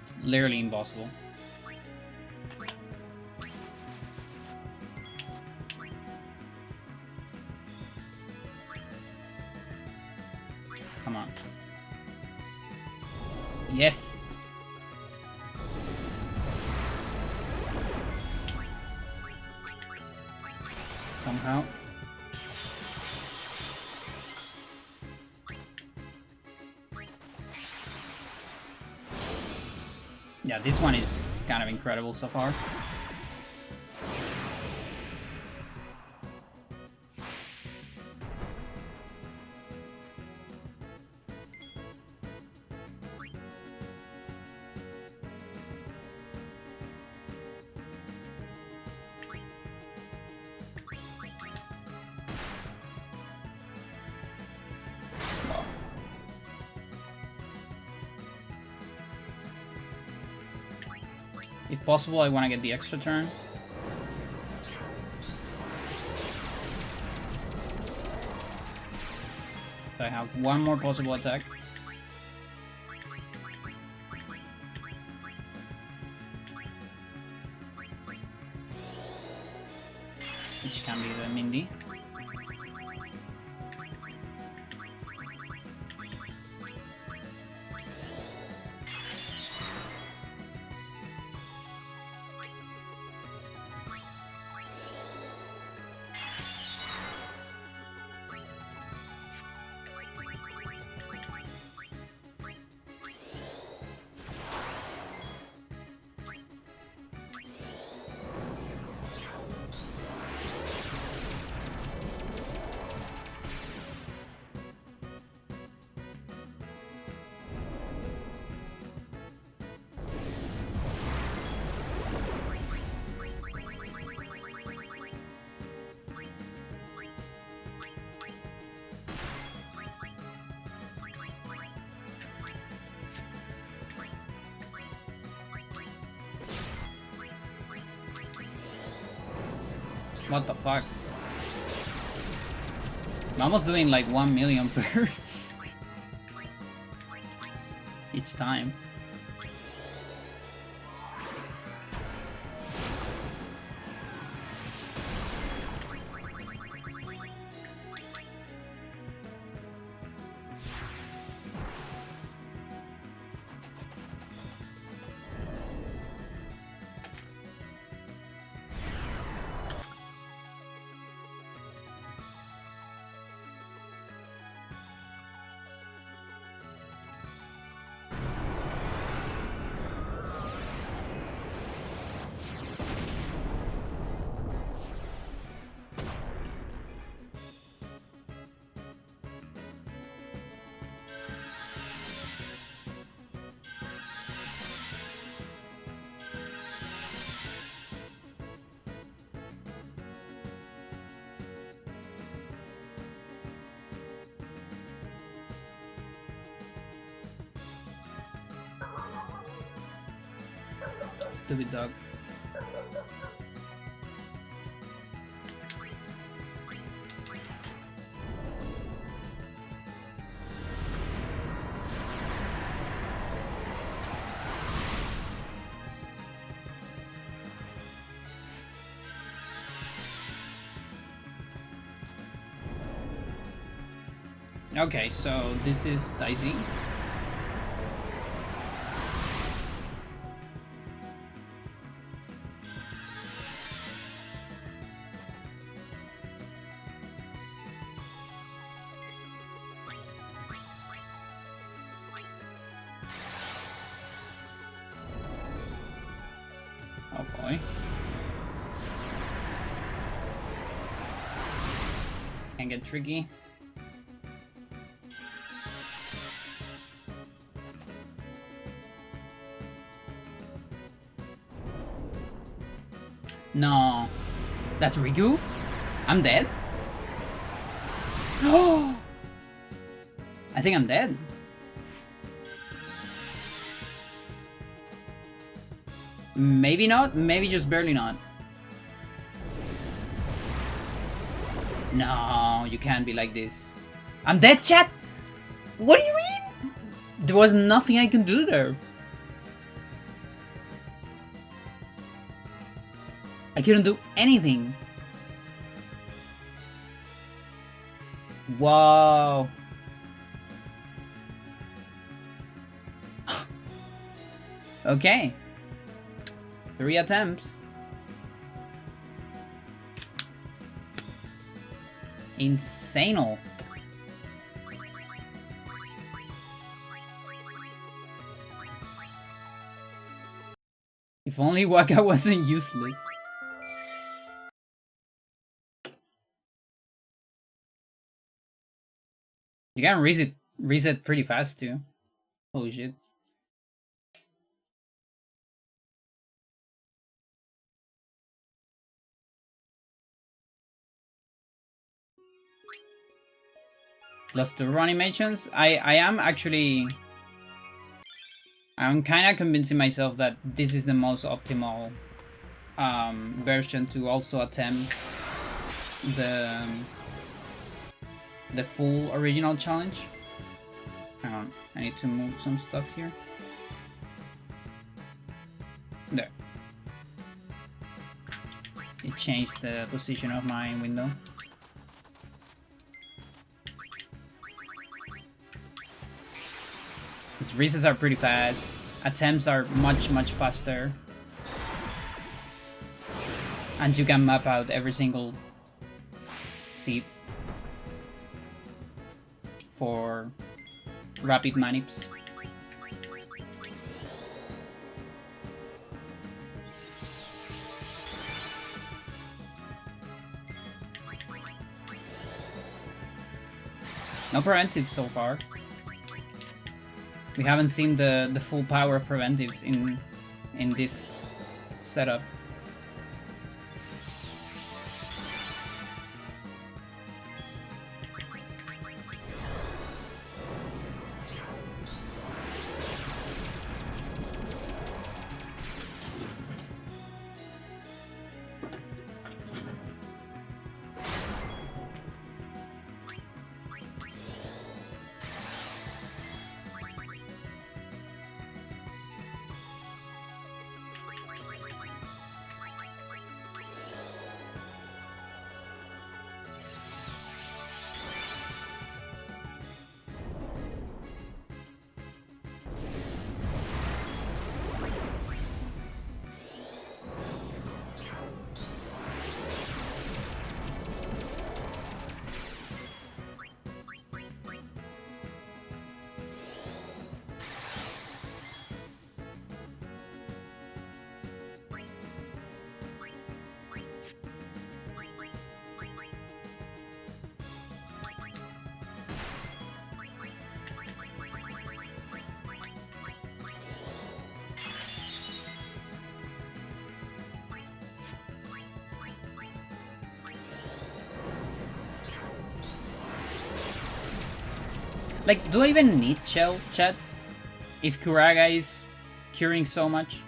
S1: It's literally impossible. Come on. Yes! Somehow. Yeah, this one is kind of incredible so far. If possible, I want to get the extra turn. So I have one more possible attack. Which can be the Mindy. What the fuck? I'm almost doing like 1 million per each time. Stupid dog. Okay, so this is Daisy. Oh boy. Can get tricky. No. That's Riku? I'm dead? Oh! I think I'm dead. Maybe not, maybe just barely not. No, you can't be like this. I'm dead, chat! What do you mean? There was nothing I can do there. I couldn't do anything. Wow. Okay. 3 attempts. Insane. If only Waka wasn't useless. You can reset pretty fast too. Holy shit. Plus the run animations. I'm kind of convincing myself that this is the most optimal version to also attempt the full original challenge. Hang on, I need to move some stuff here. There. It changed the position of my window. These resets are pretty fast. Attempts are much faster. And you can map out every single seed for rapid manips. No preventives so far. We haven't seen the full power of preventives in this setup. Like, do I even need Shell, chat? If Kuraga is curing so much?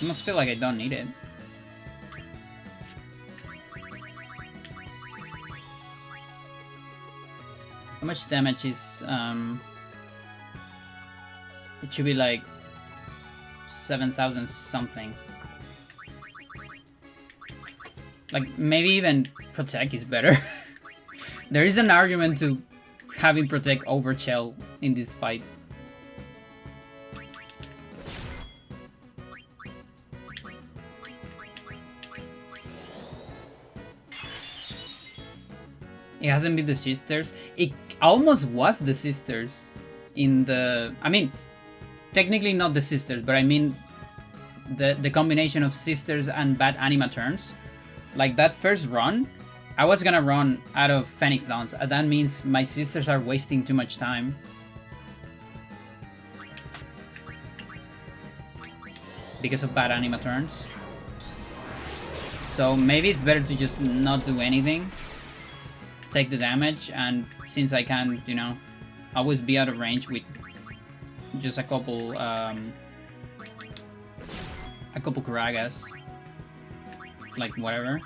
S1: I must feel like I don't need it. How much damage is, it should be like 7,000 something. Like, maybe even Protect is better. There is an argument to having Protect over Shell in this fight. It hasn't been the sisters. It almost was the sisters in the... I mean, technically not the sisters, but I mean the combination of sisters and bad anima turns. Like that first run, I was gonna run out of Phoenix Downs. That means my sisters are wasting too much time. Because of bad anima turns. So maybe it's better to just not do anything. Take the damage, and since I can, you know, always be out of range with just a couple Karagas. Like, whatever.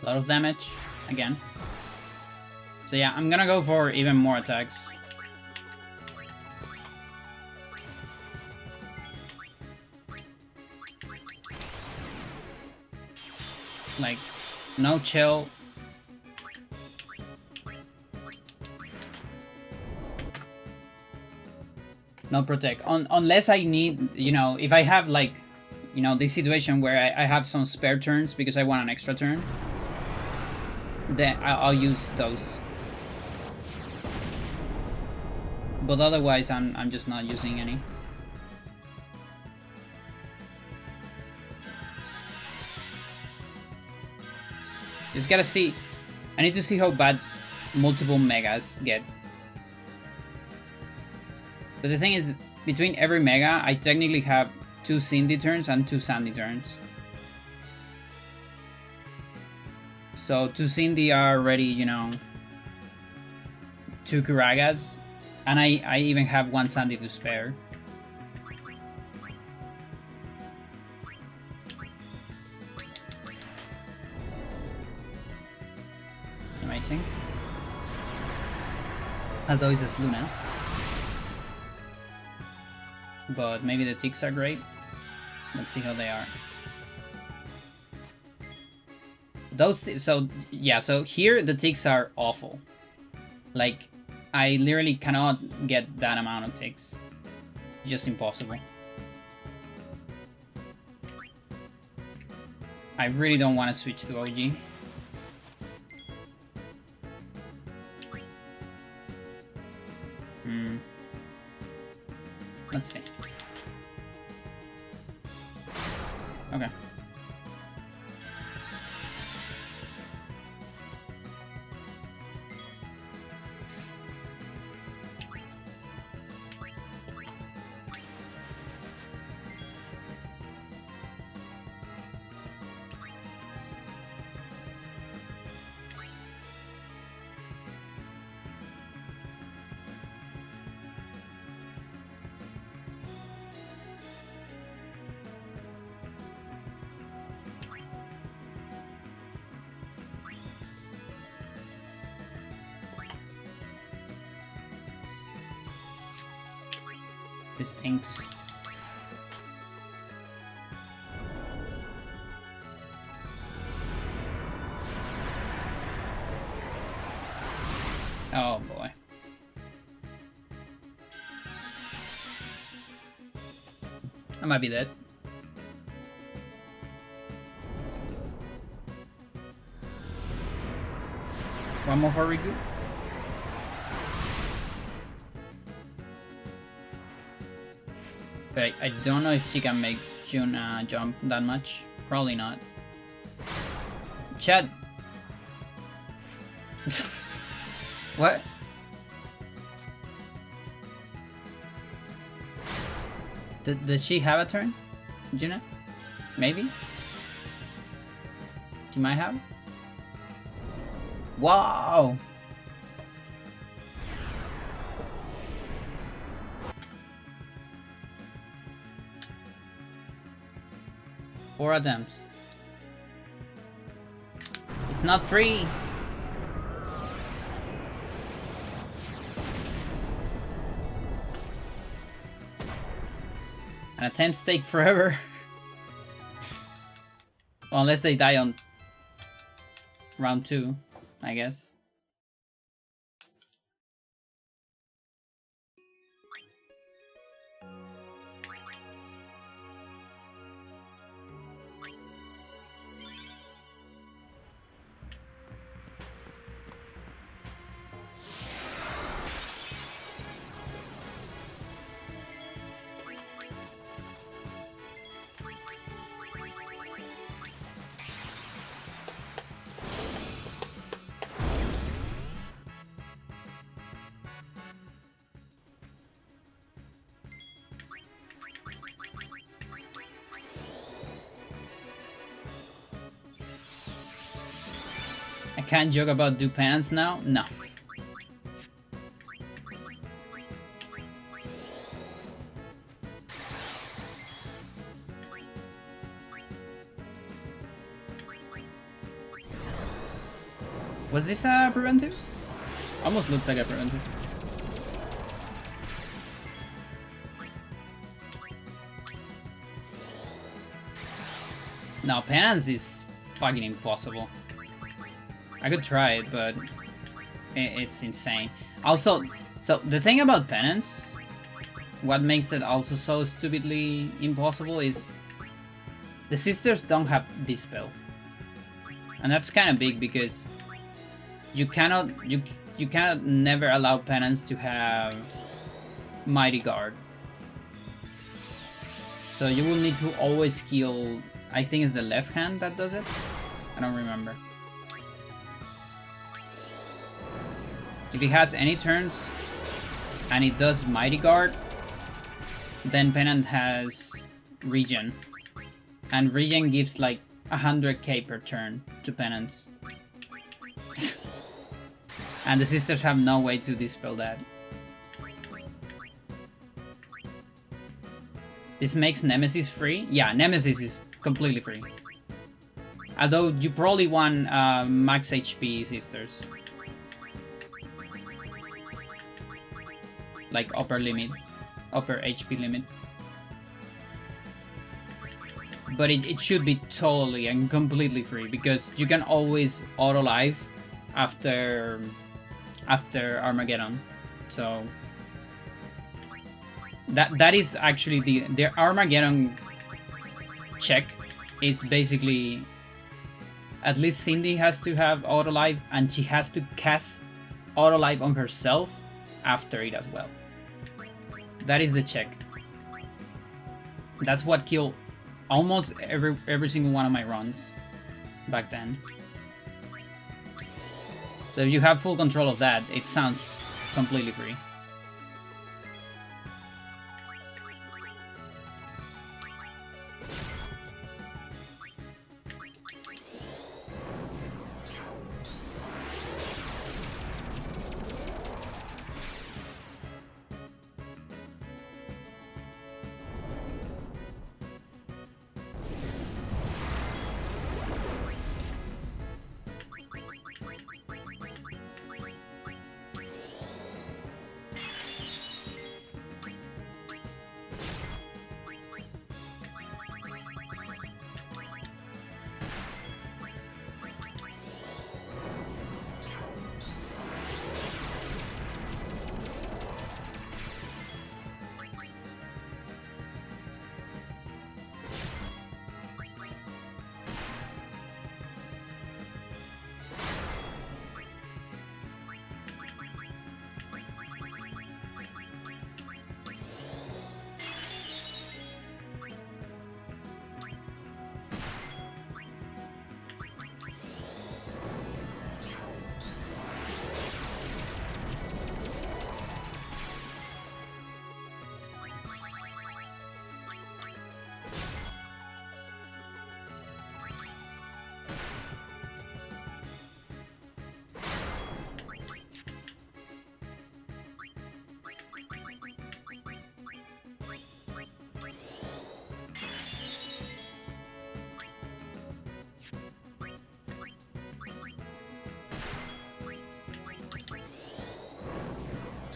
S1: A lot of damage, again. So yeah, I'm gonna go for even more attacks. Like, no chill. No protect. Unless I need, you know, if I have like, you know, this situation where I have some spare turns because I want an extra turn. Then I'll use those. But otherwise, I'm just not using any. Just gotta see. I need to see how bad multiple megas get. But the thing is, between every mega, I technically have 2 Cindy turns and 2 Sandy turns. So 2 Cindy are already, you know, 2 Kuragas, and I even have 1 Sandy to spare. Amazing. Although it's a slew now. But maybe the ticks are great. Let's see how they are. Those, so yeah, so here the ticks are awful. Like, I literally cannot get that amount of ticks. Just impossible. I really don't want to switch to OG. Let's see. Okay. This stinks. Oh boy. I might be dead. One more for Riku. But I don't know if she can make June jump that much. Probably not. Chad. What? Does she have a turn? Juna? Maybe? She might have? Wow! Four attempts. It's not free! And attempts take forever. Well, unless they die on round 2, I guess. I can't joke about do penance now? No. Was this a preventive? Almost looks like a preventive. No, penance is fucking impossible. I could try it, but it's insane. Also, so the thing about penance, what makes it also so stupidly impossible is the sisters don't have dispel. And that's kind of big because you cannot never allow penance to have mighty guard. So you will need to always heal. I think it's the left hand that does it. I don't remember. If it has any turns and it does mighty guard, then Penance has regen, and regen gives like 100k per turn to Penance. And the sisters have no way to dispel that. This makes Nemesis free? Yeah, Nemesis is completely free. Although you probably want max HP sisters. Like upper limit, upper HP limit. But it should be totally and completely free because you can always auto live after Armageddon. So that is actually the Armageddon check. It's basically at least Cindy has to have auto live and she has to cast auto live on herself after it as well. That is the check. That's what killed almost every single one of my runs back then. So if you have full control of that, it sounds completely free.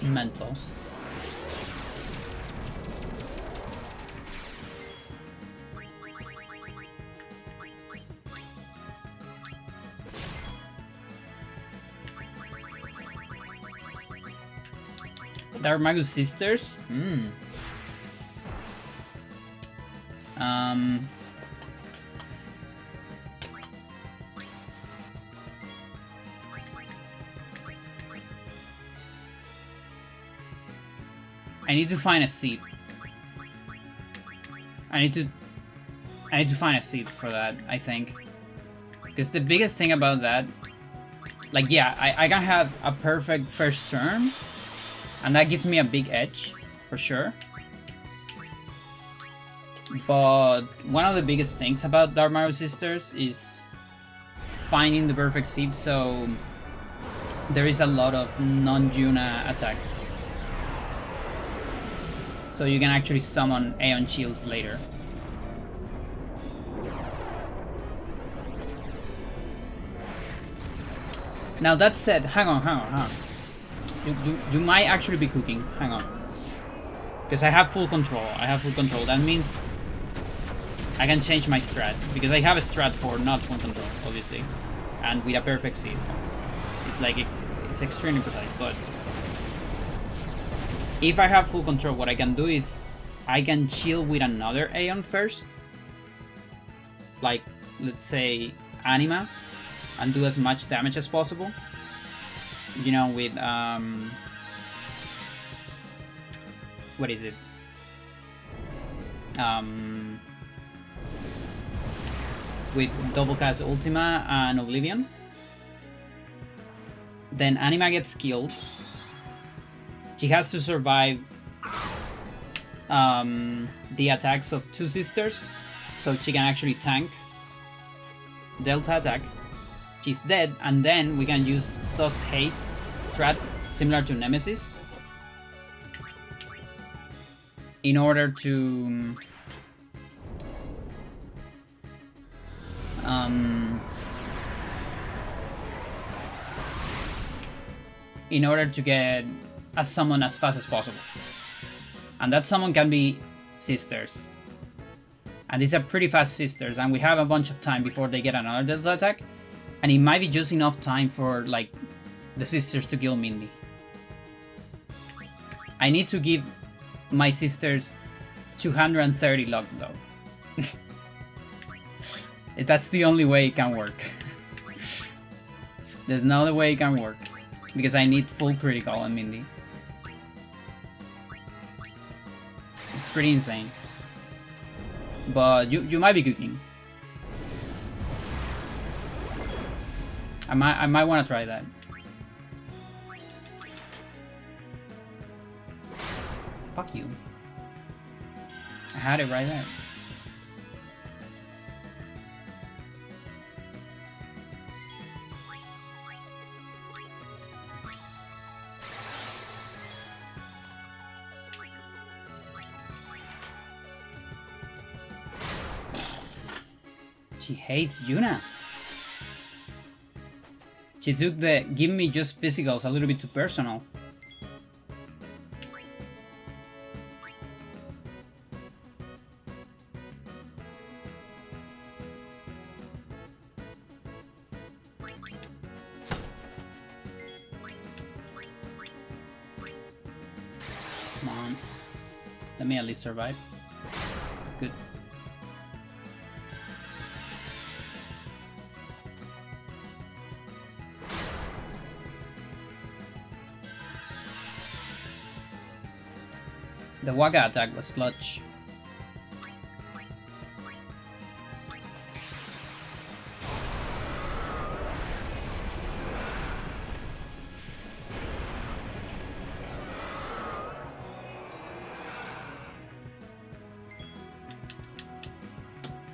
S1: Mental. Darmagus sisters? I need to find a seed. I need to find a seed for that, I think. Because the biggest thing about that, like, yeah, I can have a perfect first turn, and that gives me a big edge, for sure. But one of the biggest things about Dark Sisters is finding the perfect seed, so there is a lot of non-Juna attacks. So you can actually summon Aeon Shields later. Now that said, hang on. You might actually be cooking. Hang on. Because I have full control. That means I can change my strat. Because I have a strat for not full control, obviously. And with a perfect seed. It's like, it's extremely precise, but if I have full control, what I can do is I can chill with another Aeon first. Like, let's say, Anima. And do as much damage as possible. You know, with, what is it? With double cast Ultima and Oblivion. Then Anima gets killed. She has to survive the attacks of two sisters, so she can actually tank Delta attack. She's dead, and then we can use Sus Haste strat, similar to Nemesis, in order to get a summon as fast as possible. And that summon can be sisters. And these are pretty fast sisters, and we have a bunch of time before they get another Delta attack. And it might be just enough time for, like, the sisters to kill Mindy. I need to give my sisters 230 luck, though. That's the only way it can work. There's no other way it can work. Because I need full critical on Mindy. It's pretty insane. But you might be cooking. I might want to try that. Fuck you. I had it right there. She hates Yuna. She took the give me just physicals a little bit too personal. Come on. Let me at least survive. Good. The Waka attack was clutch.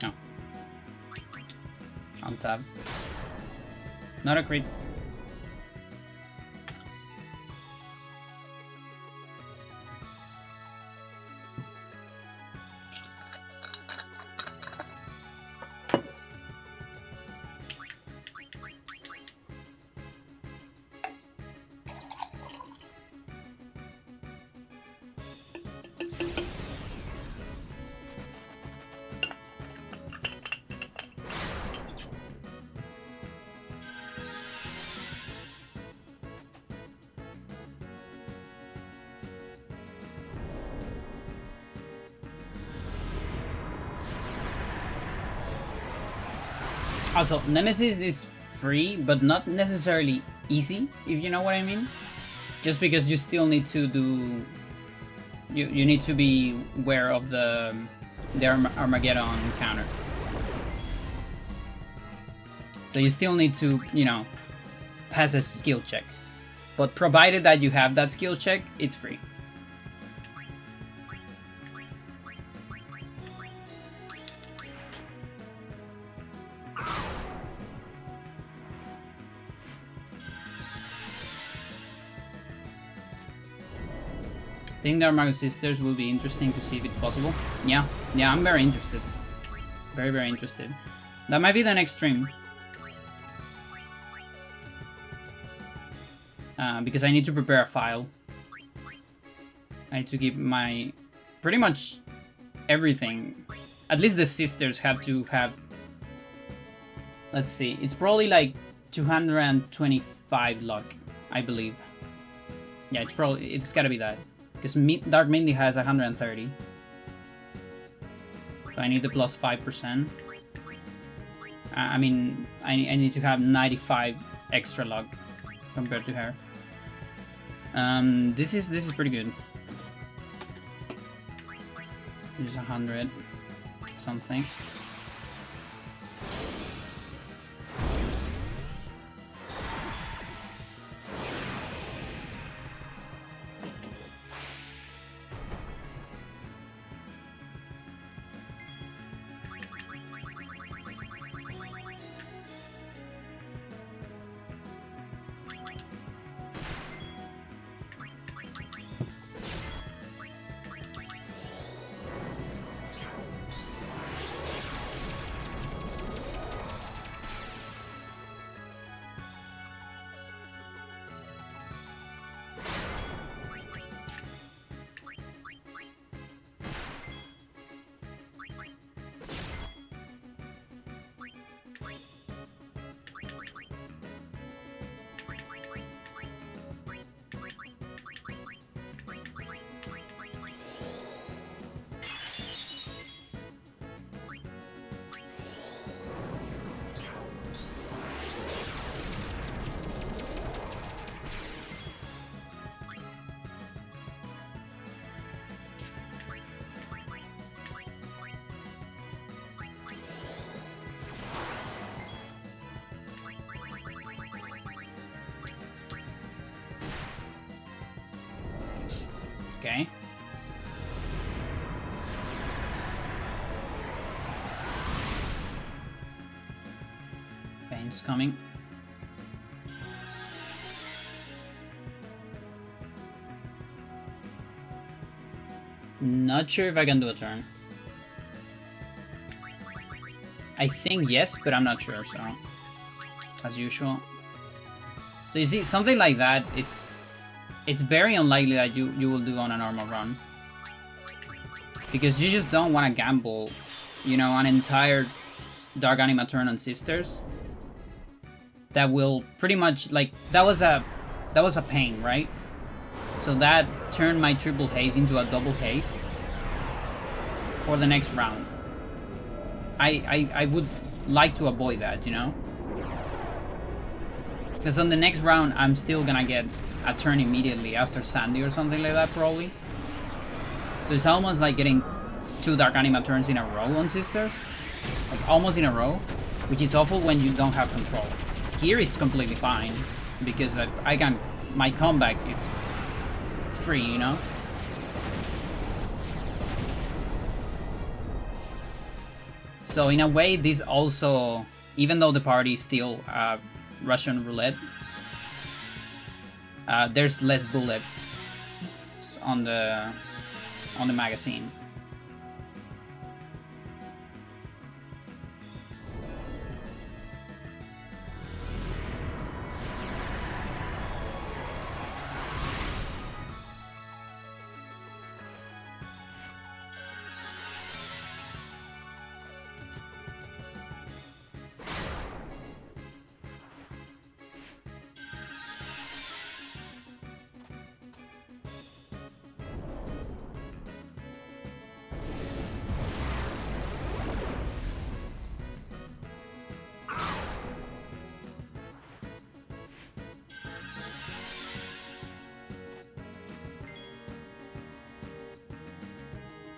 S1: Oh. On tab. Not a crit. Also, Nemesis is free, but not necessarily easy, if you know what I mean. Just because you still need to do... You need to be aware of the Armageddon counter. So you still need to, you know, pass a skill check. But provided that you have that skill check, it's free. I think the Armageddon Sisters will be interesting to see if it's possible. Yeah, I'm very interested. Very interested. That might be the next stream. Because I need to prepare a file. I need to keep my... pretty much everything. At least the sisters have to have... Let's see, it's probably like 225 luck, I believe. Yeah, it's gotta be that. Because Dark Mindy has 130. So I need the plus 5%. I mean, I need to have 95 extra luck compared to her. This is pretty good. This is 100 something. Okay. Pain's coming. Not sure if I can do a turn. I think yes, but I'm not sure, so... As usual. So you see, something like that, it's very unlikely that you will do on a normal run. Because you just don't want to gamble, you know, an entire Dark Anima turn on Sisters. That will pretty much, like, that was a pain, right? So that turned my triple haste into a double haste for the next round. I would like to avoid that, you know? Because on the next round, I'm still gonna get a turn immediately after Sandy or something like that, probably. So it's almost like getting 2 Dark Anima turns in a row on Sisters. Like, almost in a row. Which is awful when you don't have control. Here it's completely fine. Because I can... My comeback, it's free, you know? So in a way, this also... Even though the party is still Russian roulette, there's less bullets on the magazine.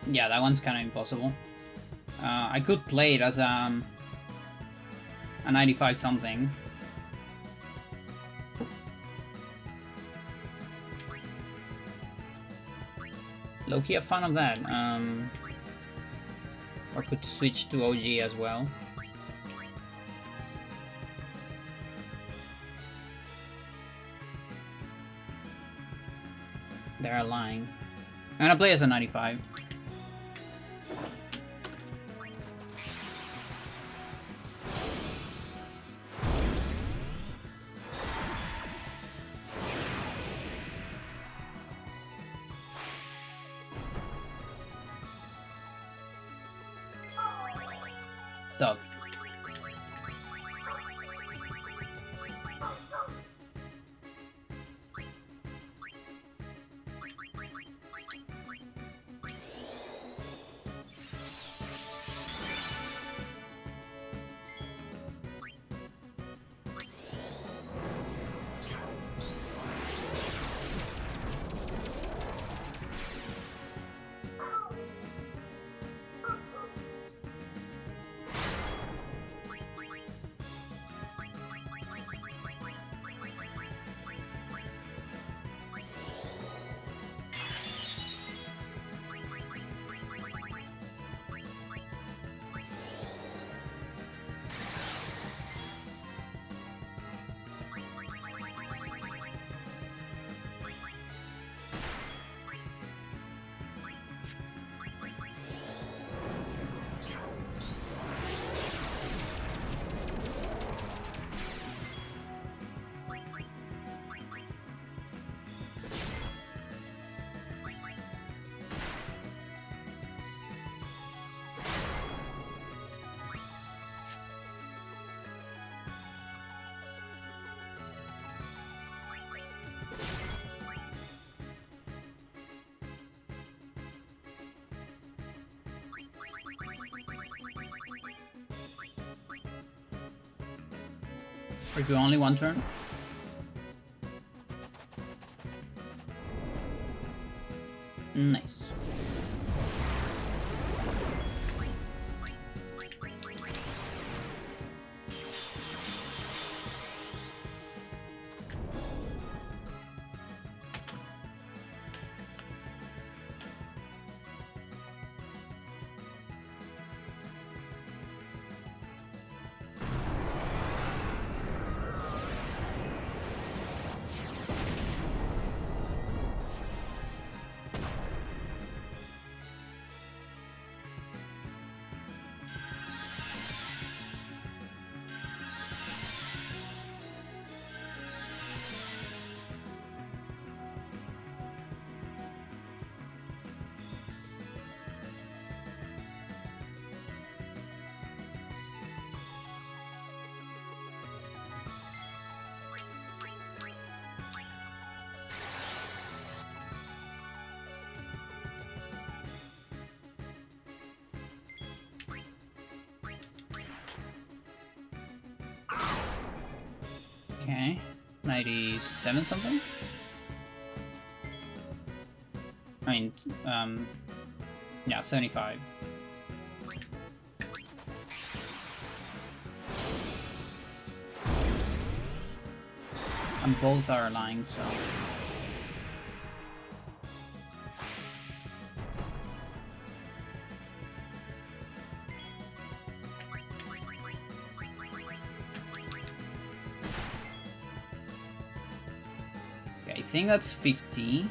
S1: Yeah, that one's kind of impossible. I could play it as a 95 something. Low-key a fan of that. Or could switch to OG as well. They're lying. I'm gonna play as a 95. Dog. Or do only one turn? Nice. Okay, 97 something? I mean, yeah, 75. And both are lying, so... I think that's 50.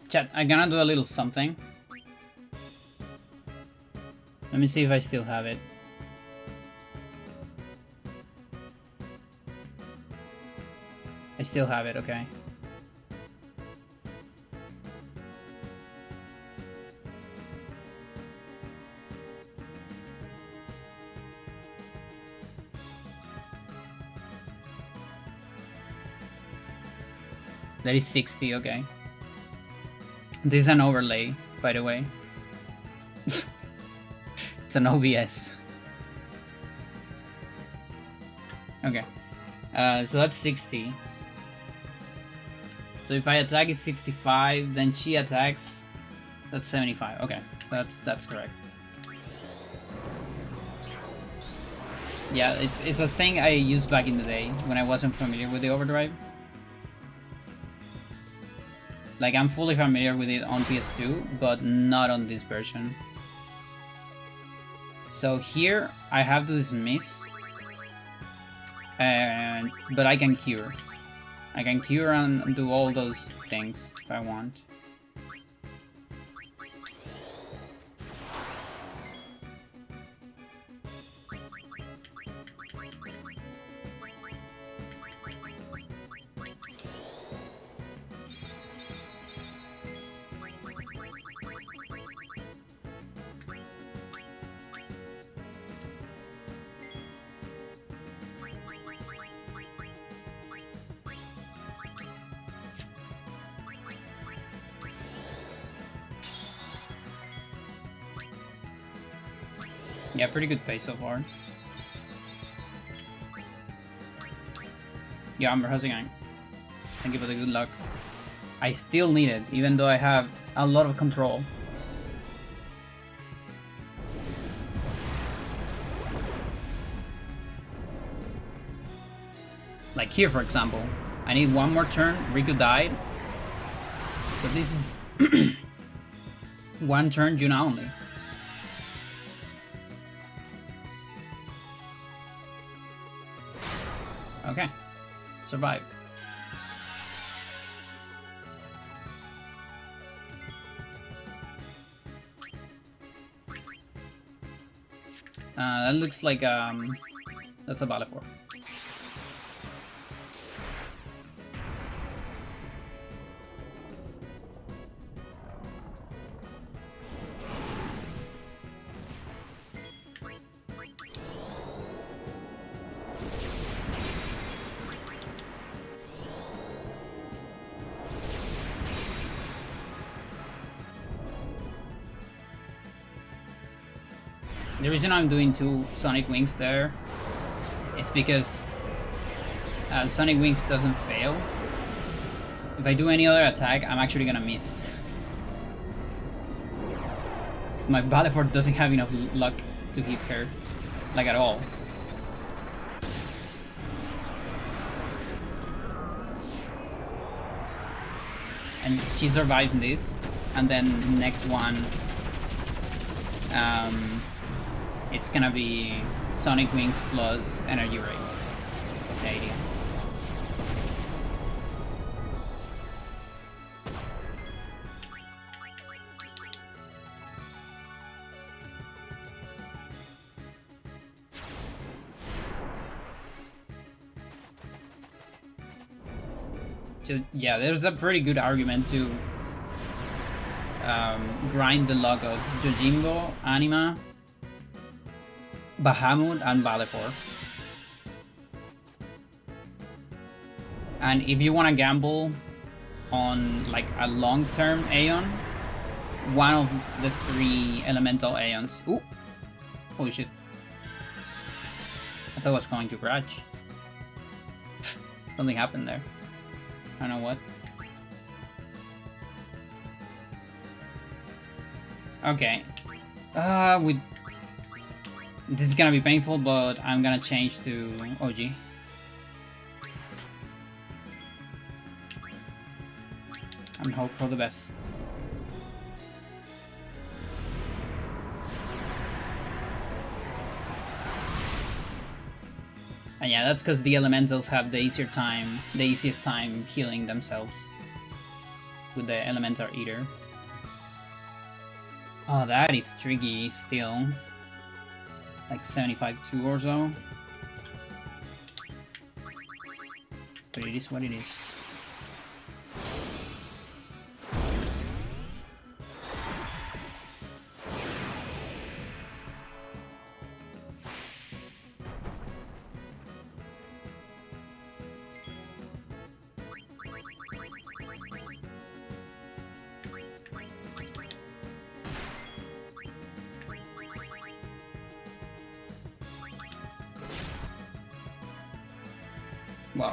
S1: Chat, I'm gonna do a little something. Let me see if I still have it. still have it, okay. That is 60, okay. This is an overlay, by the way. It's an OBS. Okay. So that's 60. So if I attack, it's 65. Then she attacks. That's 75. Okay, that's correct. Yeah, it's a thing I used back in the day when I wasn't familiar with the overdrive. Like, I'm fully familiar with it on PS2, but not on this version. So here, I have to dismiss. But I can cure. I can cure and do all those things if I want. Yeah, pretty good pace so far. Yeah, Amber, how's it going? Thank you for the good luck. I still need it, even though I have a lot of control. Like here, for example. I need one more turn, Riku died. So this is one turn, Juna only. Okay, survive. That looks like that's a Balifor. The reason I'm doing 2 Sonic Wings there is because Sonic Wings doesn't fail. If I do any other attack, I'm actually gonna miss. So my Balifor doesn't have enough luck to hit her, like at all. And she survived this, and then the next one, it's gonna be Sonic Wings plus Energy Ray. That's the idea. So, yeah, there's a pretty good argument to grind the luck of Yojimbo, Anima, Bahamut, and Balifor. And if you want to gamble on like a long-term Aeon, one of the 3 elemental Aeons. Ooh! Holy shit. I thought I was going to Grudge. Something happened there. I don't know what. Okay. This is gonna be painful, but I'm gonna change to OG. And hope for the best. And yeah, that's because the elementals have the easiest time healing themselves with the Elemental Eater. Oh, that is tricky still. Like 75-2 or so. But it is what it is. Wow.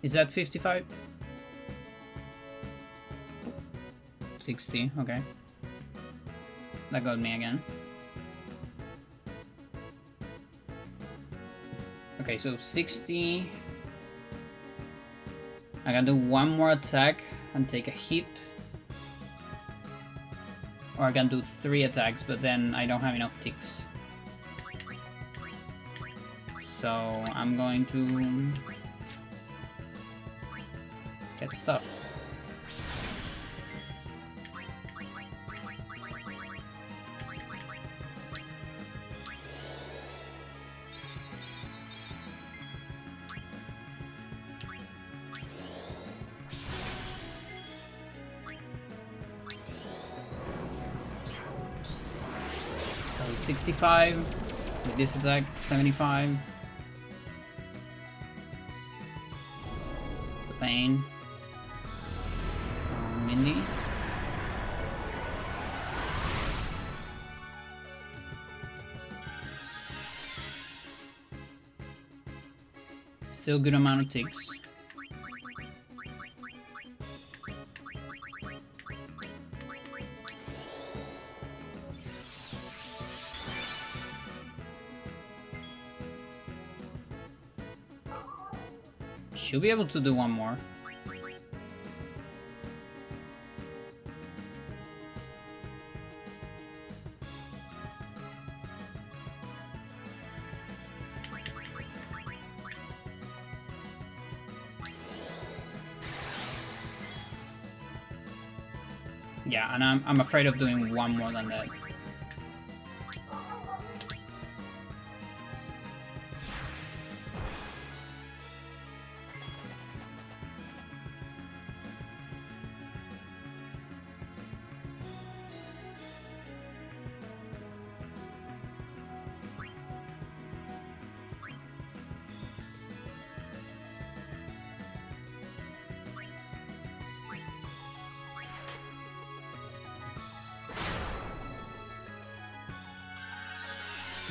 S1: Is that 55? 60, okay. That got me again. Okay, so 60. I can do one more attack and take a hit. Or I can do 3 attacks, but then I don't have enough ticks. So I'm going to get stuff. So 65 with this attack, 75. The pain. Mindy. Still good amount of ticks. Should be able to do one more. Yeah, and I'm afraid of doing one more than that.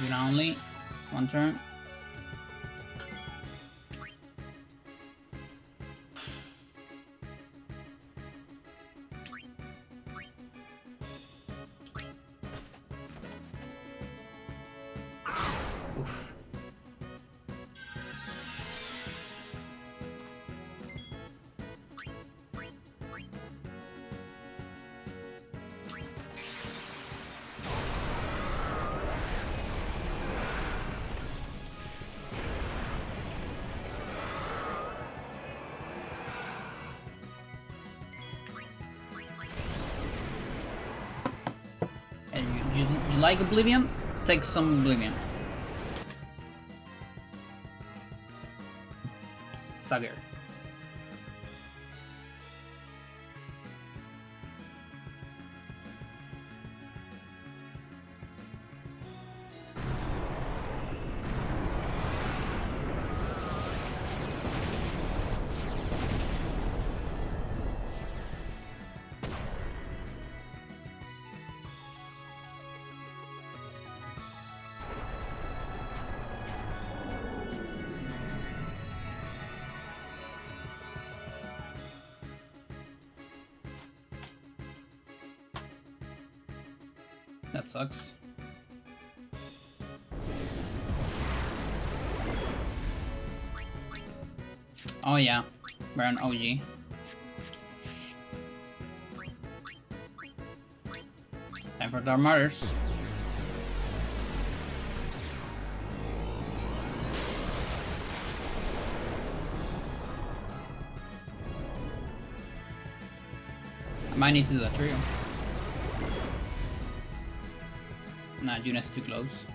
S1: Unit only, one turn. Oof. You like Oblivion? Take some Oblivion. Sucker. That sucks. Oh yeah, we're an OG. Time for Dark Matters. I might need to do that trio. Nah, Juna's too close.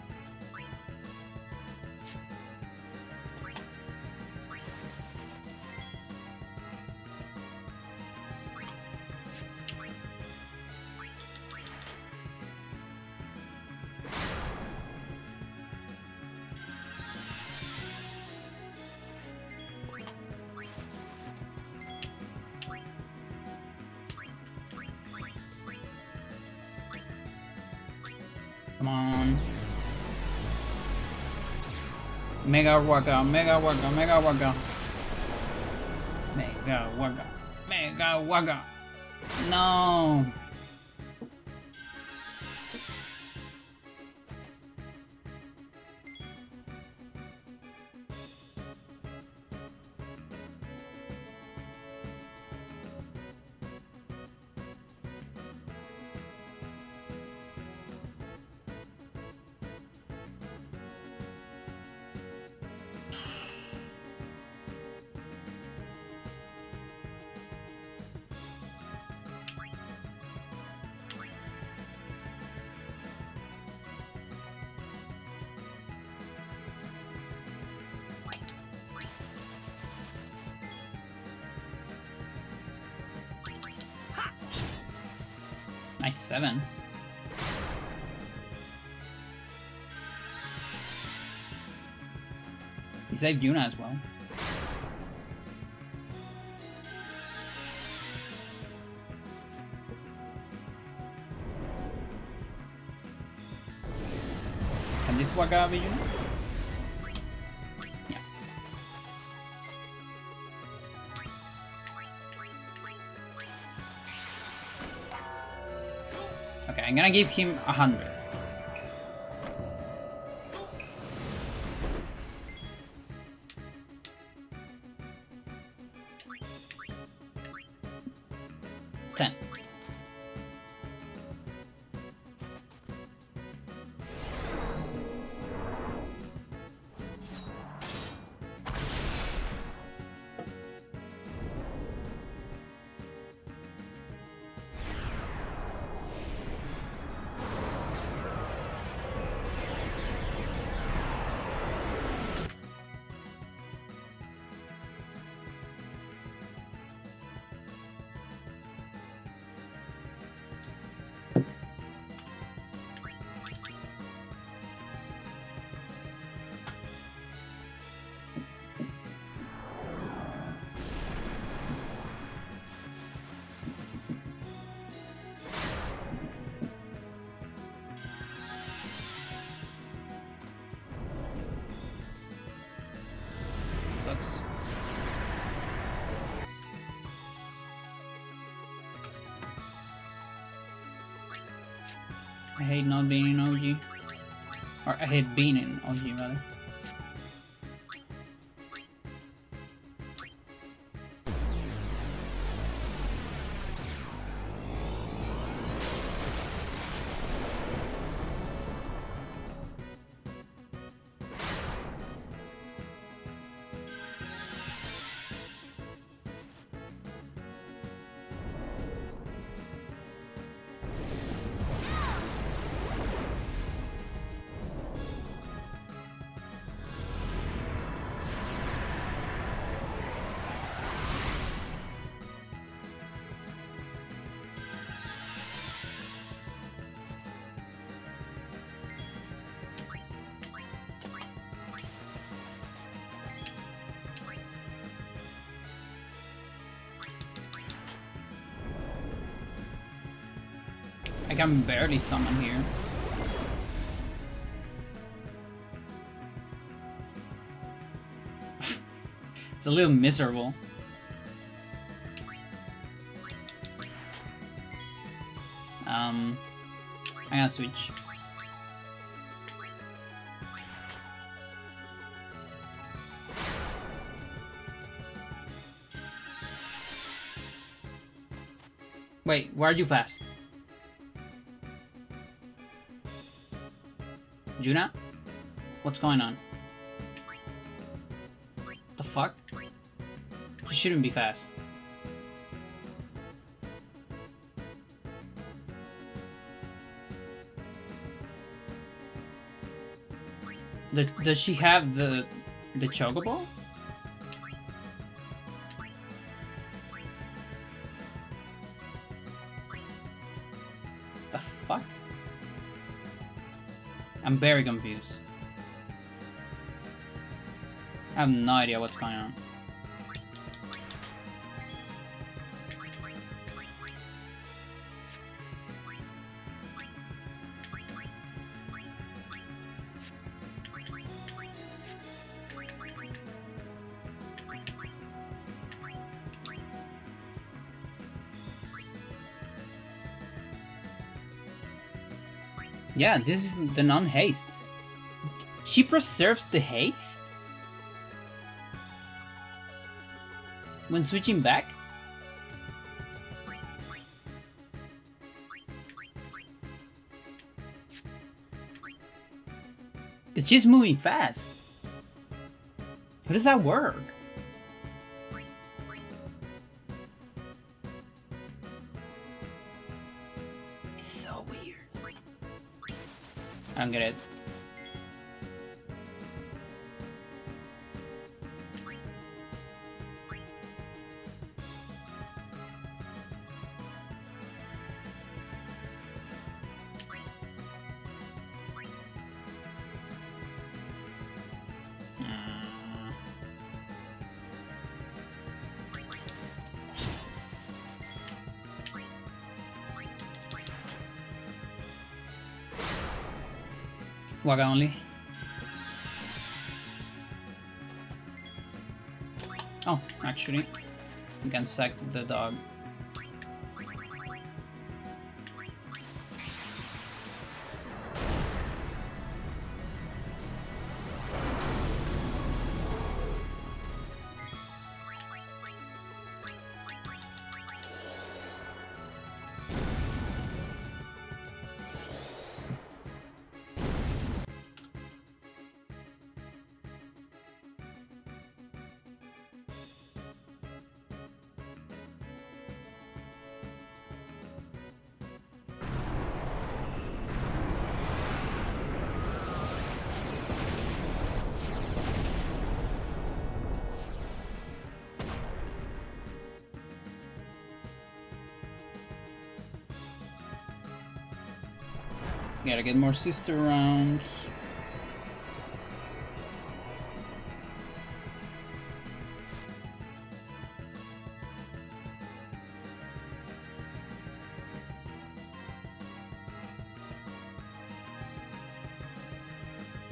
S1: Come on. Mega Waka, Mega Waka, Mega Waka. Mega Waka, Mega Waka. No. Nice 7. He saved Yuna as well. Can this Waka be Yuna? Yeah. Okay, I'm gonna give him 100. Sucks. I hate not being in OG. Or I hate being in OG rather. I can barely summon here. It's a little miserable. I'm I gotta switch. Wait, why are you fast? Juna? What's going on? The fuck? You shouldn't be fast. Does she have the chocobo? The fuck? I'm very confused. I have no idea what's going on. Yeah, this is the non-haste. She preserves the haste? When switching back? It's just moving fast. How does that work? It's so weird. I don't get it. Waka only. Oh, actually, you can sack the dog. Gotta get more sister rounds.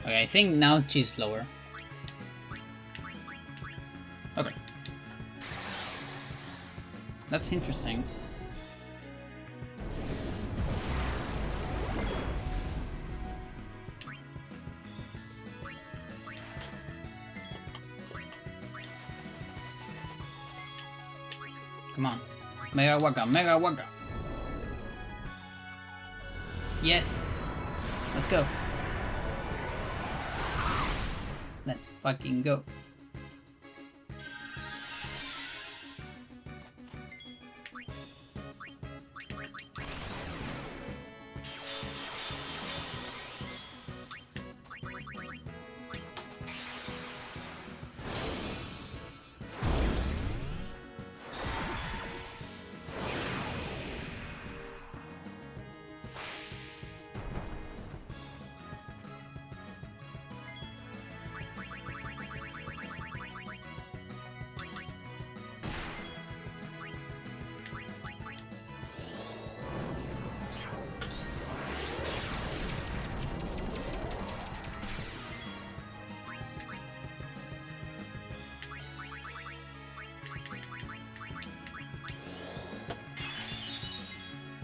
S1: Okay, I think now she's lower. Okay. That's interesting. Come on. Mega Waka, Mega Waka. Yes! Let's go. Let's fucking go.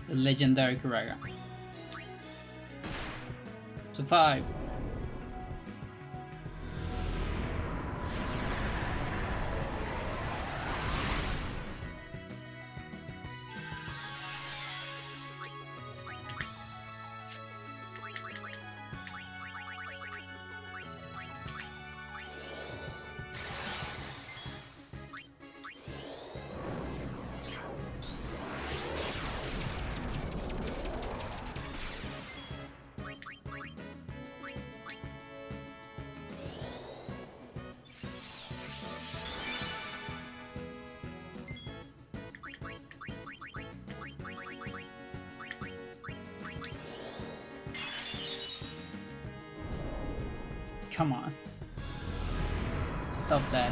S1: The legendary Kuraga. So 5. Come on. Stop that.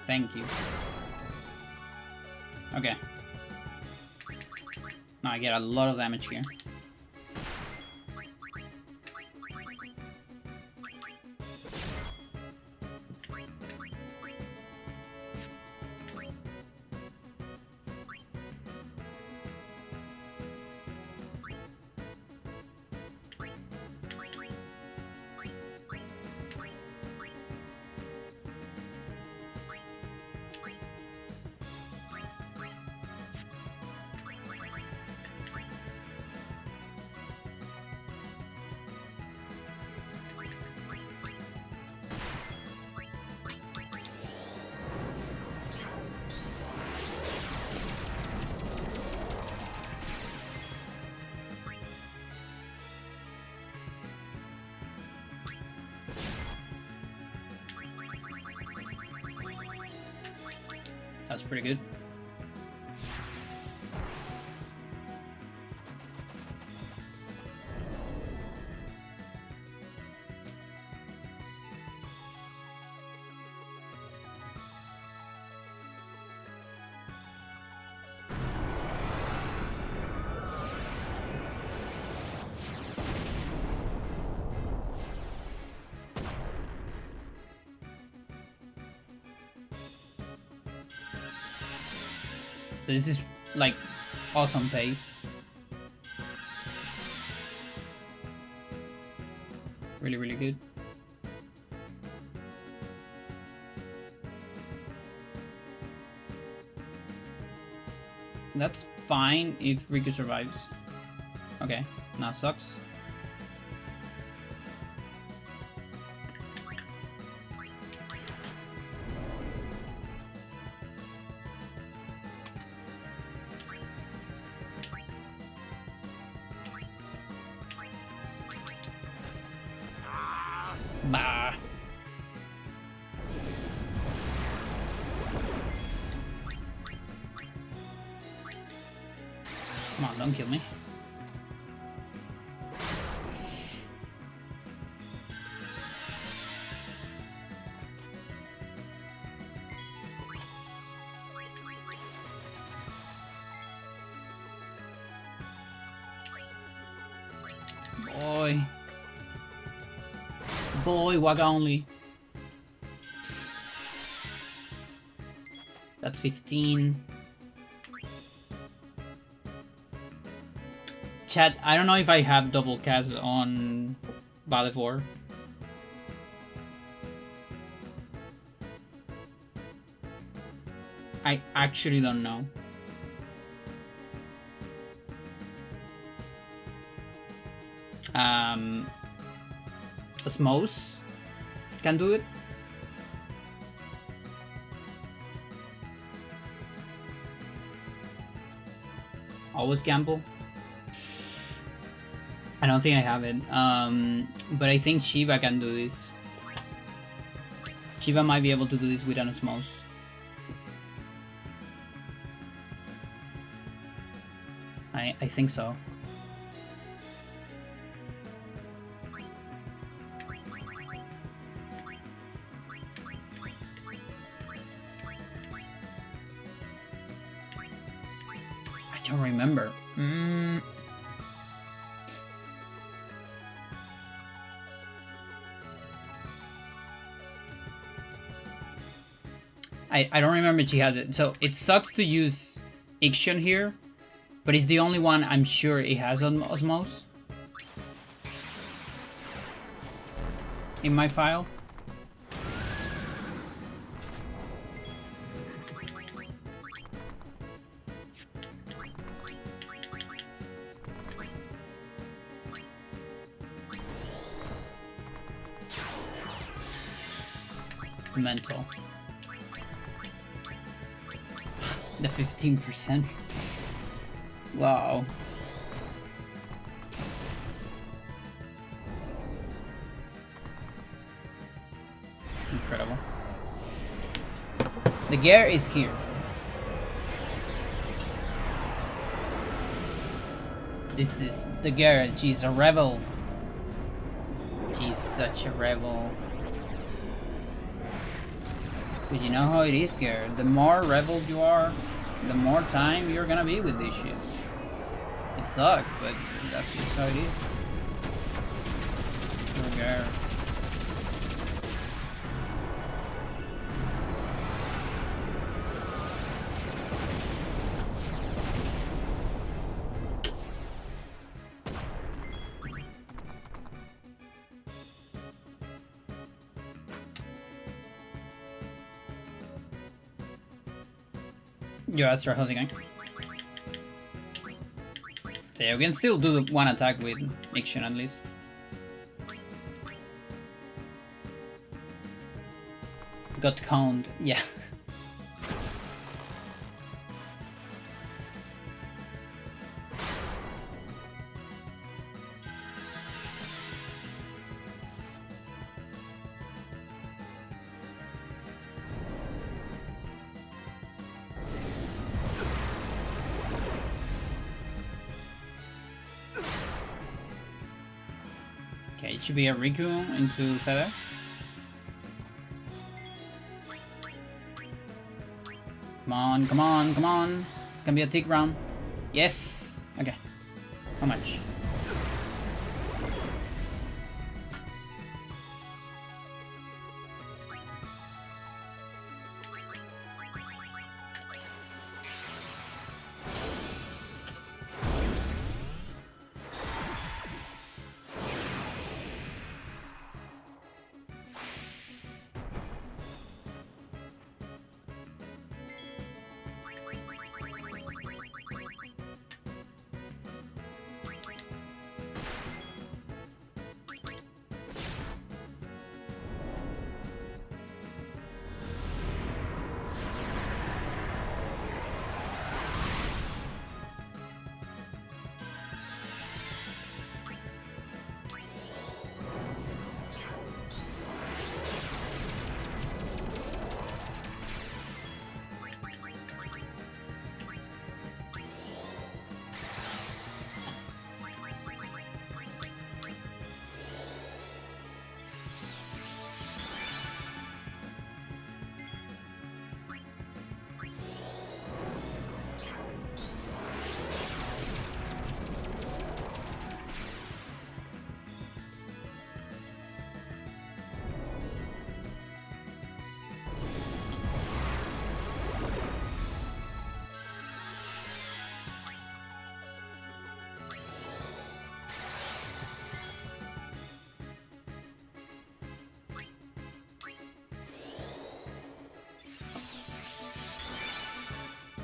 S1: Thank you. Okay. Now I get a lot of damage here. That's pretty good. This is like awesome pace. Really, really good. That's fine if Riku survives. Okay, now sucks. Bah. Come on, don't kill me. Boy, Waga only. That's 15. Chat, I don't know if I have double cast on Balivore. I actually don't know. Osmose can do it. Always gamble. I don't think I have it. But I think Shiva can do this. Shiva might be able to do this with an Osmose. I think so. I don't remember. I don't remember if she has it. So it sucks to use Ixion here, but it's the only one I'm sure it has on Osmose in my file. Mental. The 15%. Wow. Incredible. The gear is here. This is the gear. She's a rebel. She's such a rebel. But you know how it is, Garrett. The more rebel you are, the more time you're gonna be with this shit. It sucks, but that's just how it is. Poor Garrett. Yo, Astra, how's it going? So yeah, we can still do the one attack with Ixion at least. Got count, yeah. Okay, it should be a Riku into Feather. Come on, come on, come on. Can be a tick round. Yes! Okay. How much?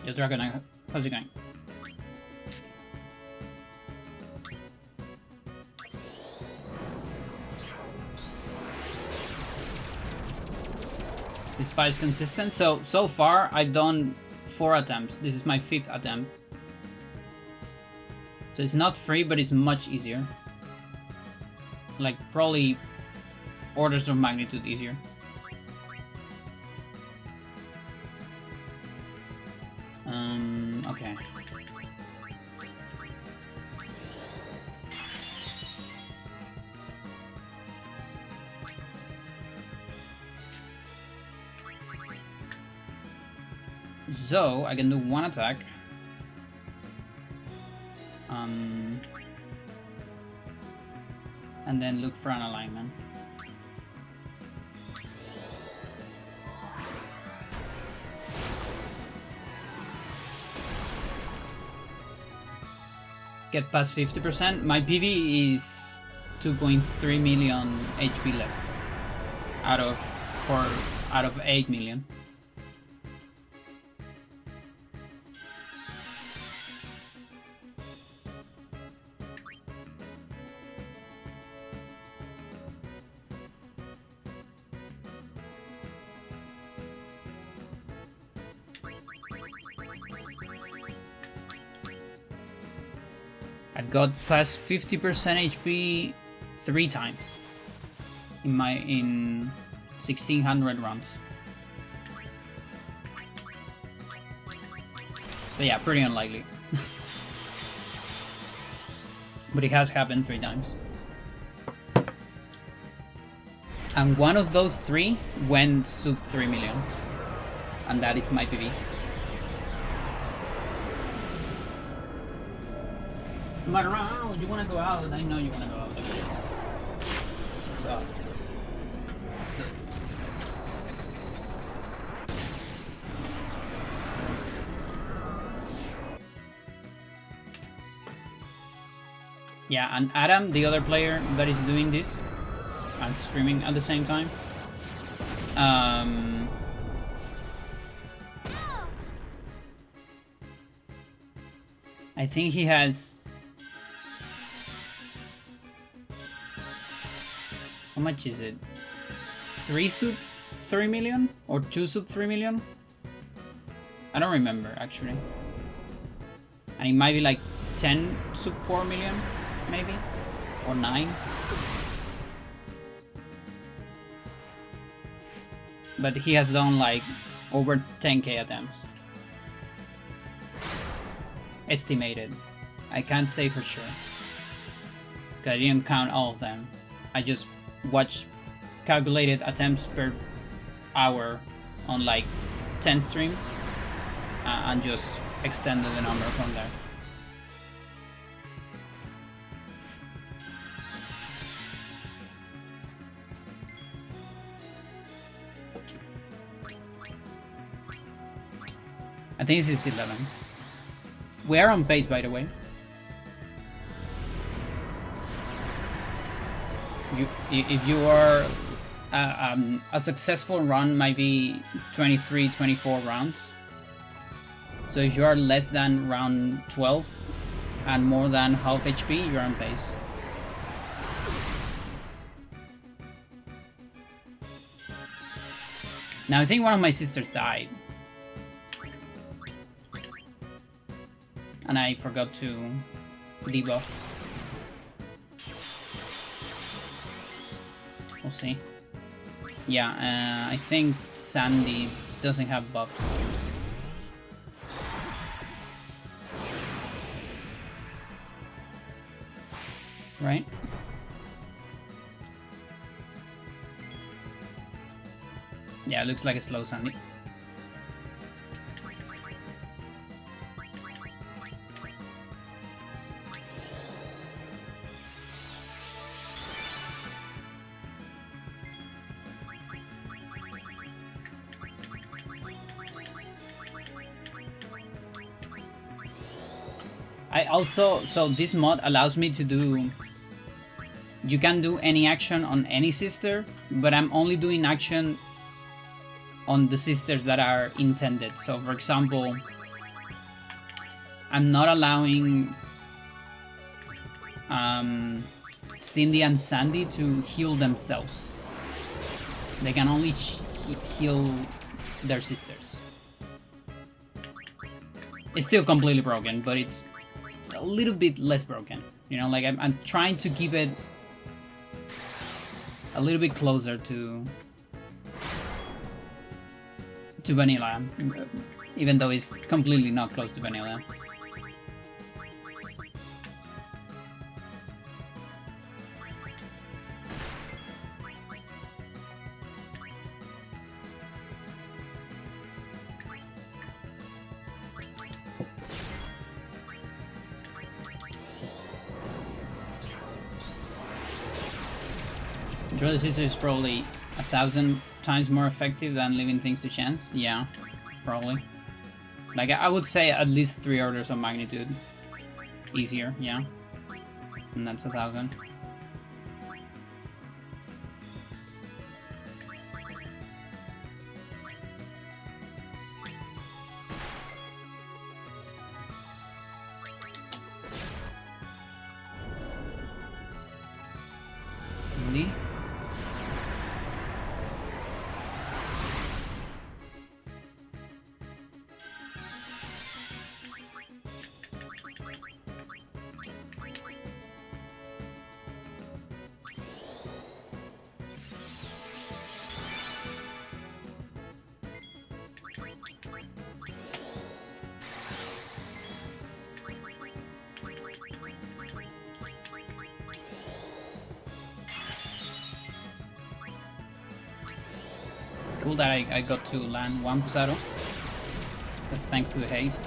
S1: Yo, Dragon, how's it going? This fight is consistent. So far, I've done 4 attempts. This is my 5th attempt. So it's not free, but it's much easier. Like, probably orders of magnitude easier. Okay. So, I can do one attack. And then look for an alignment. Get past 50%. My PV is 2.3 million HP left out of 8 million. I've got past 50% HP 3 times in 1600 rounds. So yeah, pretty unlikely. But it has happened 3 times. And one of those 3 went sub 3 million. And that is my PV. Marao, you wanna go out? I know you wanna go out. Go out. Yeah, and Adam, the other player that is doing this and streaming at the same time, I think he has... How much is it? 3 sub 3 million? Or 2 sub 3 million? I don't remember, actually. And it might be like 10 sub 4 million, maybe? Or 9? But he has done like over 10k attempts. Estimated. I can't say for sure. Because I didn't count all of them. I just watched calculated attempts per hour on like 10 stream and just extended the number from there. I think this is 11. We are on pace, by the way. If you are a successful run might be 23, 24 rounds. So if you are less than round 12 and more than half HP, you're on pace. Now I think one of my sisters died. And I forgot to debuff. We'll see. Yeah, I think Sandy doesn't have buffs. Right? Yeah, it looks like a slow Sandy. I also, so this mod allows me to do, you can do any action on any sister, but I'm only doing action on the sisters that are intended. So for example, I'm not allowing Cindy and Sandy to heal themselves. They can only heal their sisters. It's still completely broken, but it's a little bit less broken. You know, like I'm trying to keep it a little bit closer to vanilla, even though it's completely not close to vanilla. Draw the Scissor is probably 1,000 times more effective than leaving things to chance. Yeah, probably. Like, I would say at least 3 orders of magnitude easier, yeah. And that's 1,000. Really? Cool that I got to land 1 Pusaro. That's thanks to the haste.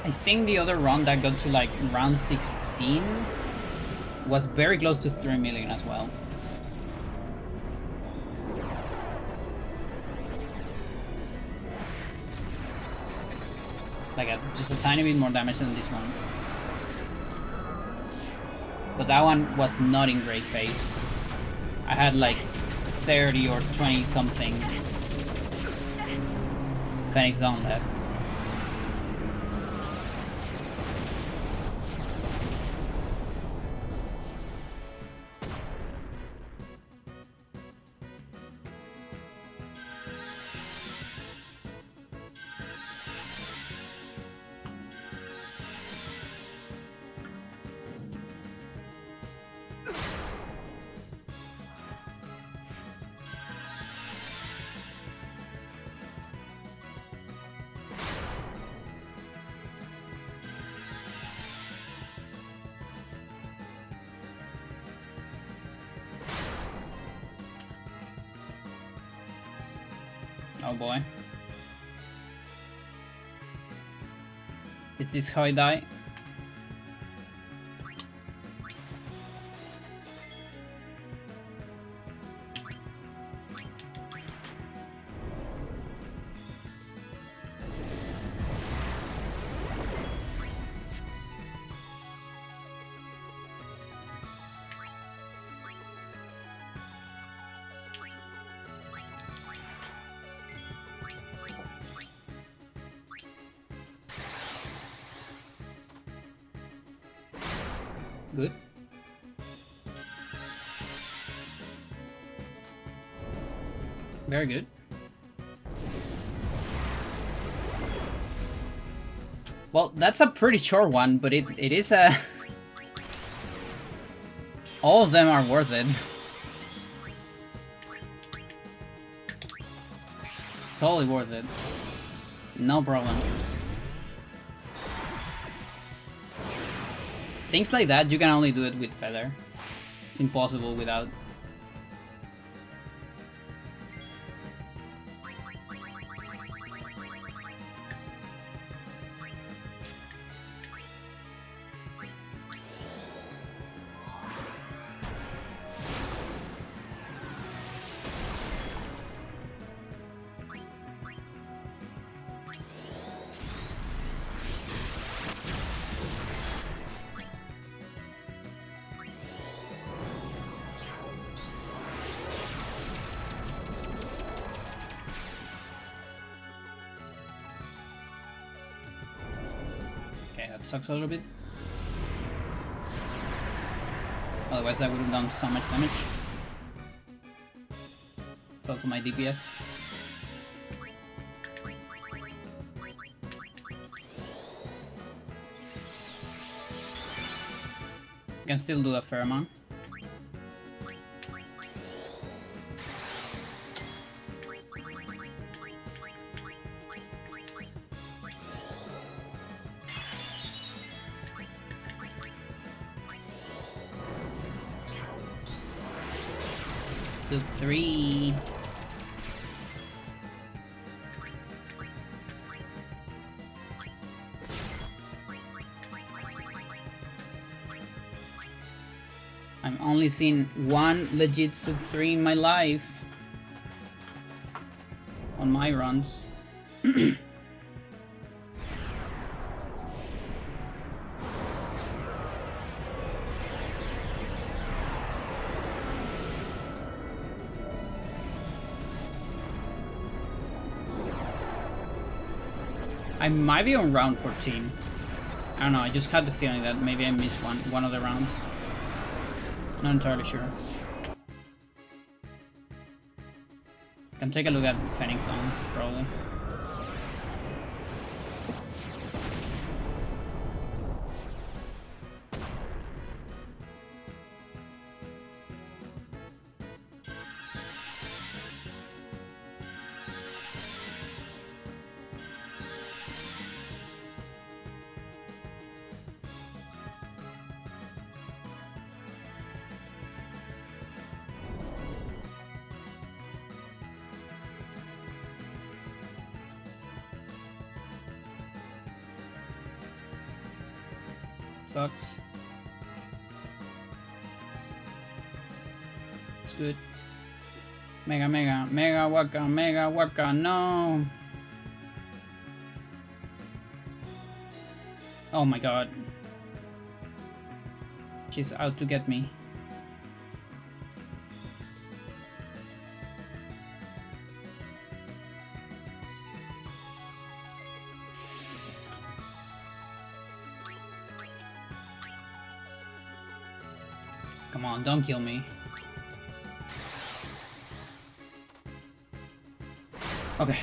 S1: I think the other run that got to like round 16 was very close to 3 million as well. Like just a tiny bit more damage than this one. But that one was not in great pace. I had like 30 or 20 something Phoenix Dawn left. Oh boy. Is this how I die? Good. Very good. Well, that's a pretty short one, but it is a... All of them are worth it. Totally worth it. No problem. Things like that, you can only do it with Feather. It's impossible without. Okay, that sucks a little bit. Otherwise I would have done so much damage. It's also my DPS. Can still do a fair amount. Sub 3. I'm only seen one legit sub 3 in my life on my runs. I might be on round 14. I don't know, I just had the feeling that maybe I missed one of the rounds. Not entirely sure. Can take a look at Phoenix Downs, probably. Sucks. It's good. Mega, mega, mega waka, no! Oh my god. She's out to get me. Come on, don't kill me. Okay.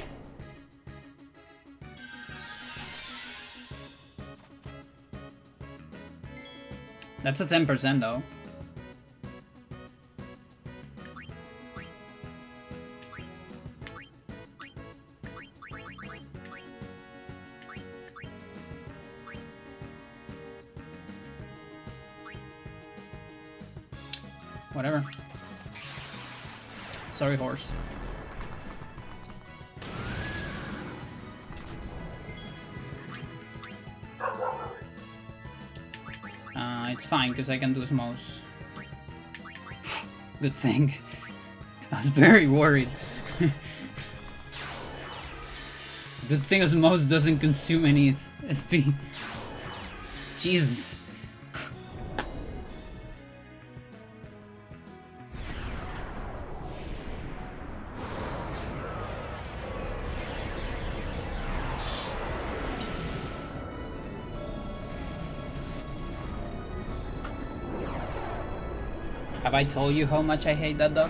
S1: That's a 10% though. Whatever. Sorry, horse. It's fine, because I can do smos. Good thing. I was very worried. Good thing smos doesn't consume any SP. Jesus. Have I told you how much I hate that dog?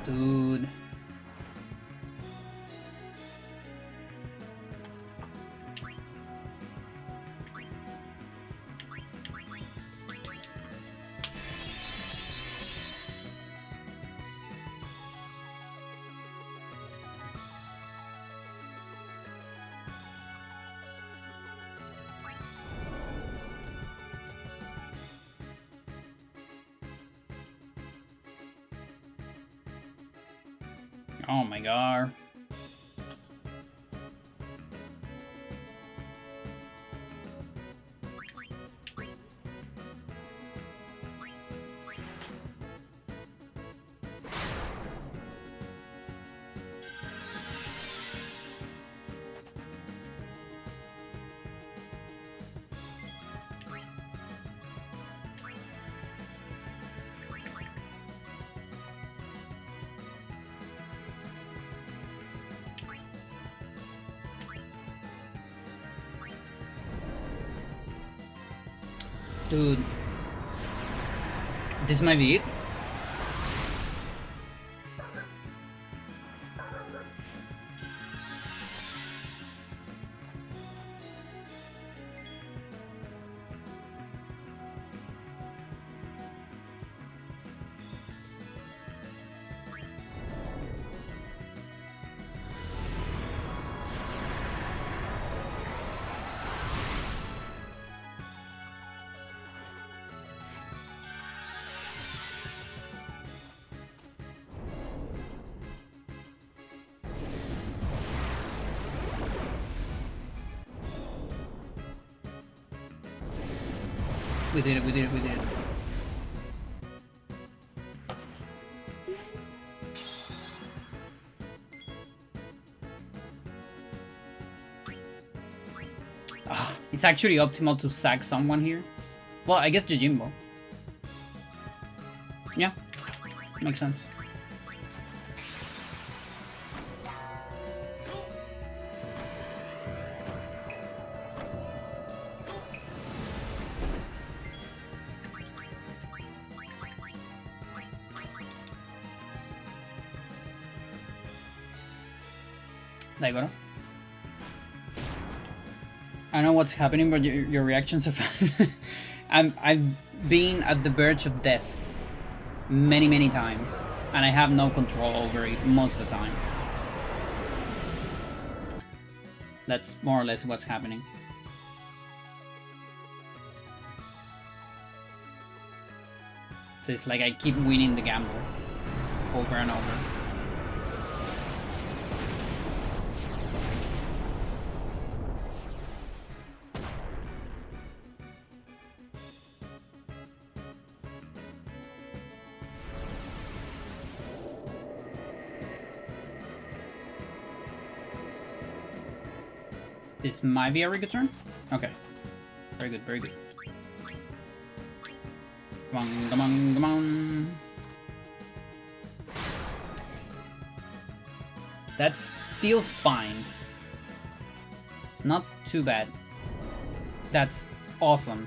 S1: Dude. Oh my god. Dude, this might be it. We did it, we did it, we did it. Oh, it's actually optimal to sack someone here. Well, I guess Jimbo. Yeah, makes sense. Daigoro. I know what's happening, but your reactions are I've been at the verge of death many times, and I have no control over it most of the time. That's more or less what's happening. So it's like I keep winning the gamble over and over. This might be a Rika turn? Okay. Very good, very good. Come on, come on, come on. That's still fine. It's not too bad. That's awesome.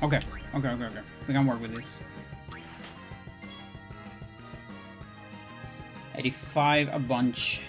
S1: Okay, okay. We can work with this. 85 a bunch.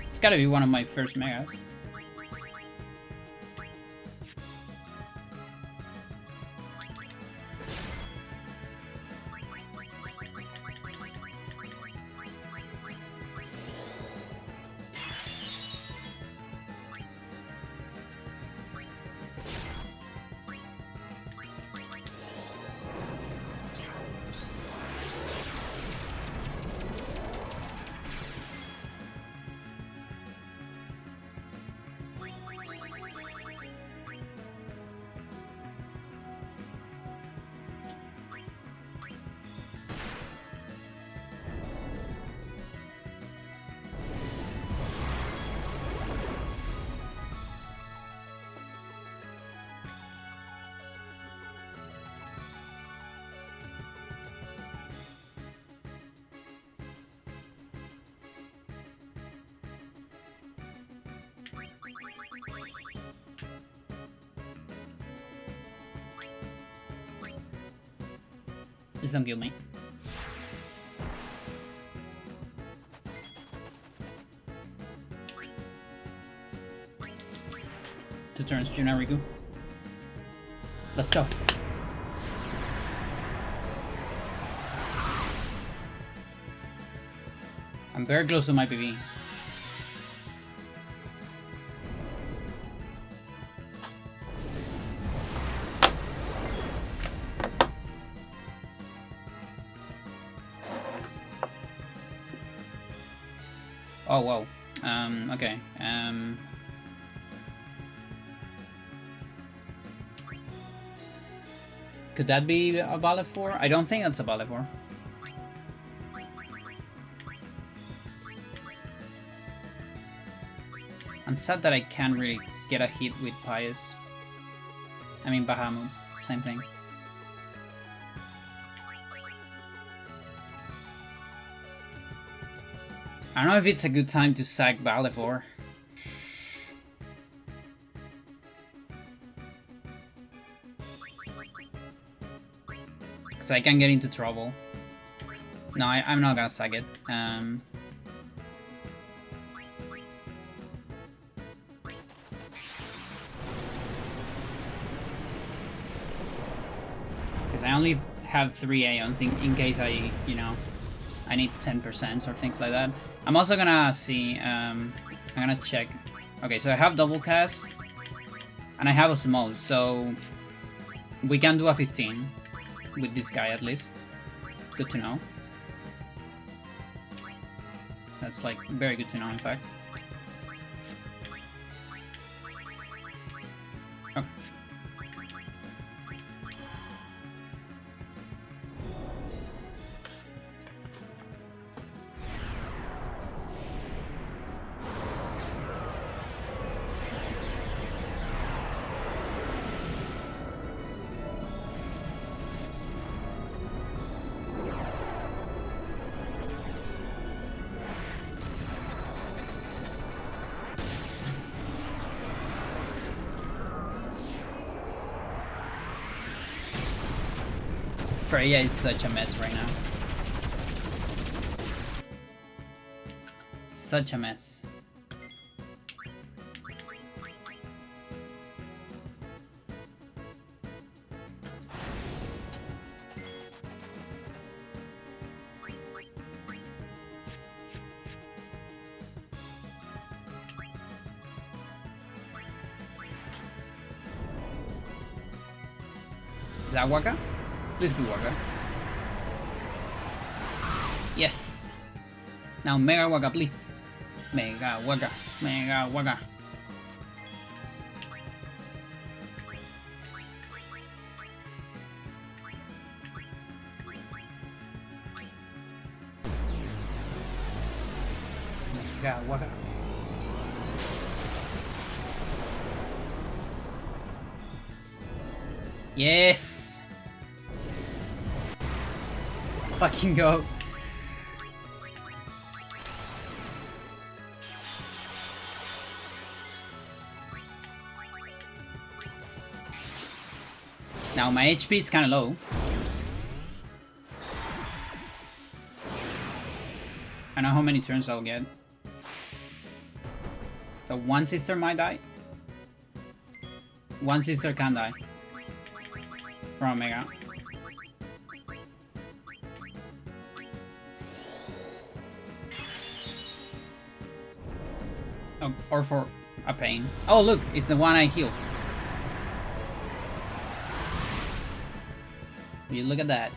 S1: It's gotta be one of my first megas. Just don't kill me. 2 turns, Junariku. Let's go. I'm very close to my PB. Oh, wow. Okay. Could that be a Ballet 4? I don't think that's a Ballet 4. I'm sad that I can't really get a hit with Pious. I mean, Bahamut. Same thing. I don't know if it's a good time to sack Ballet 4. Because I can get into trouble. No, I'm not gonna sack it. Because I only have 3 Aeons in case I, you know, I need 10% or things like that. I'm also gonna see, I'm gonna check. Okay, so I have double cast, and I have a small, so we can do a 15 with this guy at least. Good to know. That's like very good to know, in fact. Okay. Freya is such a mess right now. Such a mess. Is that Waka? Please be Waka. Yes! Now Mega Waka, please. Mega Waka. Mega Waka. Mega Waka. Yes! Let's fucking go. Now my HP is kind of low. I know how many turns I'll get. So one sister might die. One sister can die. From Omega. Oh, or for a pain. Oh look, it's the one I healed. You look at that.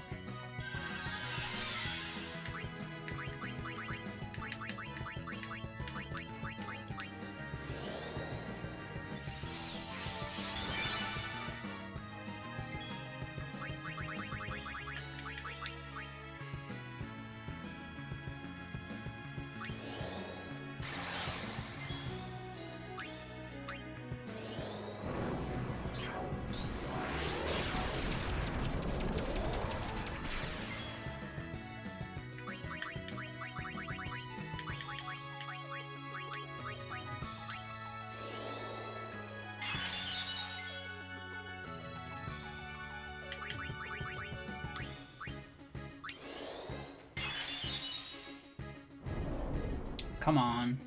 S1: come on.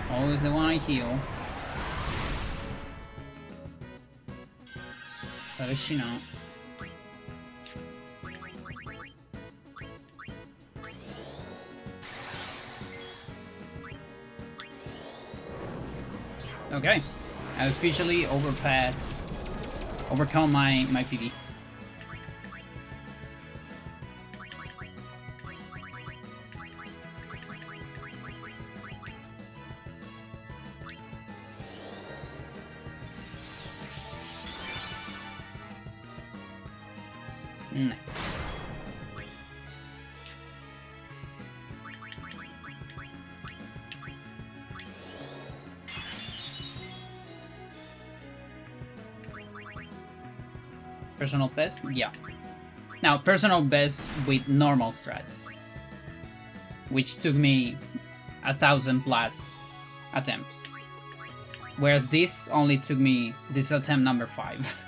S1: Always the one I heal. How does she know? Okay, I officially overcome my PB. Nice. Personal best? Yeah. Now, personal best with normal strats, which took me 1,000+ attempts. Whereas this only took me, this attempt number 5.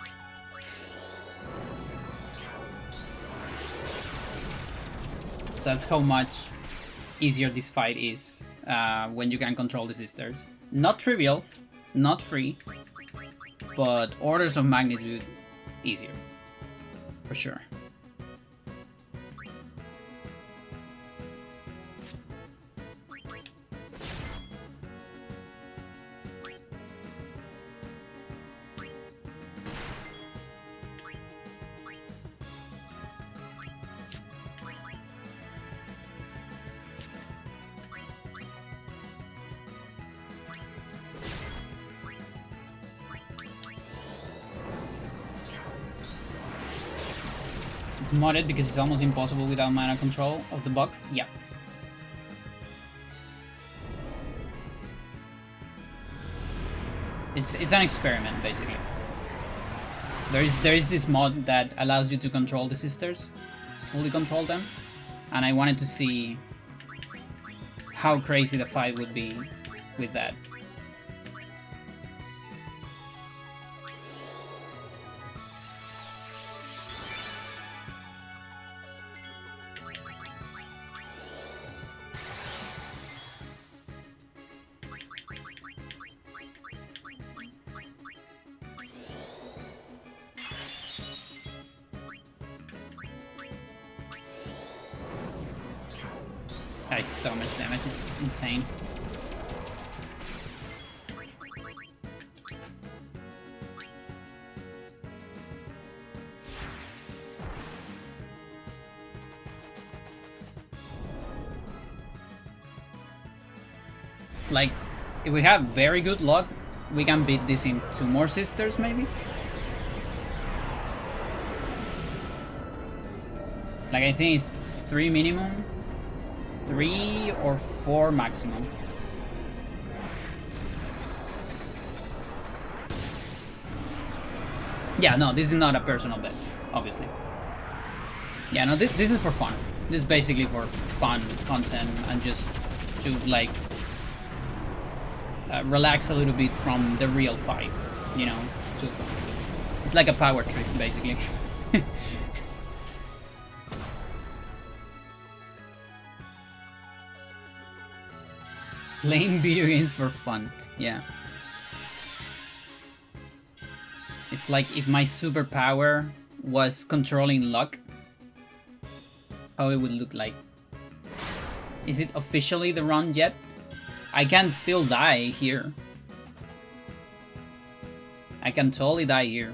S1: That's how much easier this fight is when you can control the sisters. Not trivial, not free, but orders of magnitude easier, for sure. It's modded because it's almost impossible without mana control of the box. Yeah. It's an experiment basically. There is this mod that allows you to control the sisters, fully control them, and I wanted to see how crazy the fight would be with that. That is so much damage, it's insane. Like, if we have very good luck, we can beat this in 2 more sisters, maybe? Like, I think it's 3 minimum. 3 or 4 maximum. Yeah, no, this is not a personal best, obviously. Yeah, no, this is for fun. This is basically for fun content and just to, like, relax a little bit from the real fight, you know? It's like a power trip, basically. Playing video games for fun, yeah. It's like if my superpower was controlling luck, how it would look like. Is it officially the run yet? I can still die here. I can totally die here.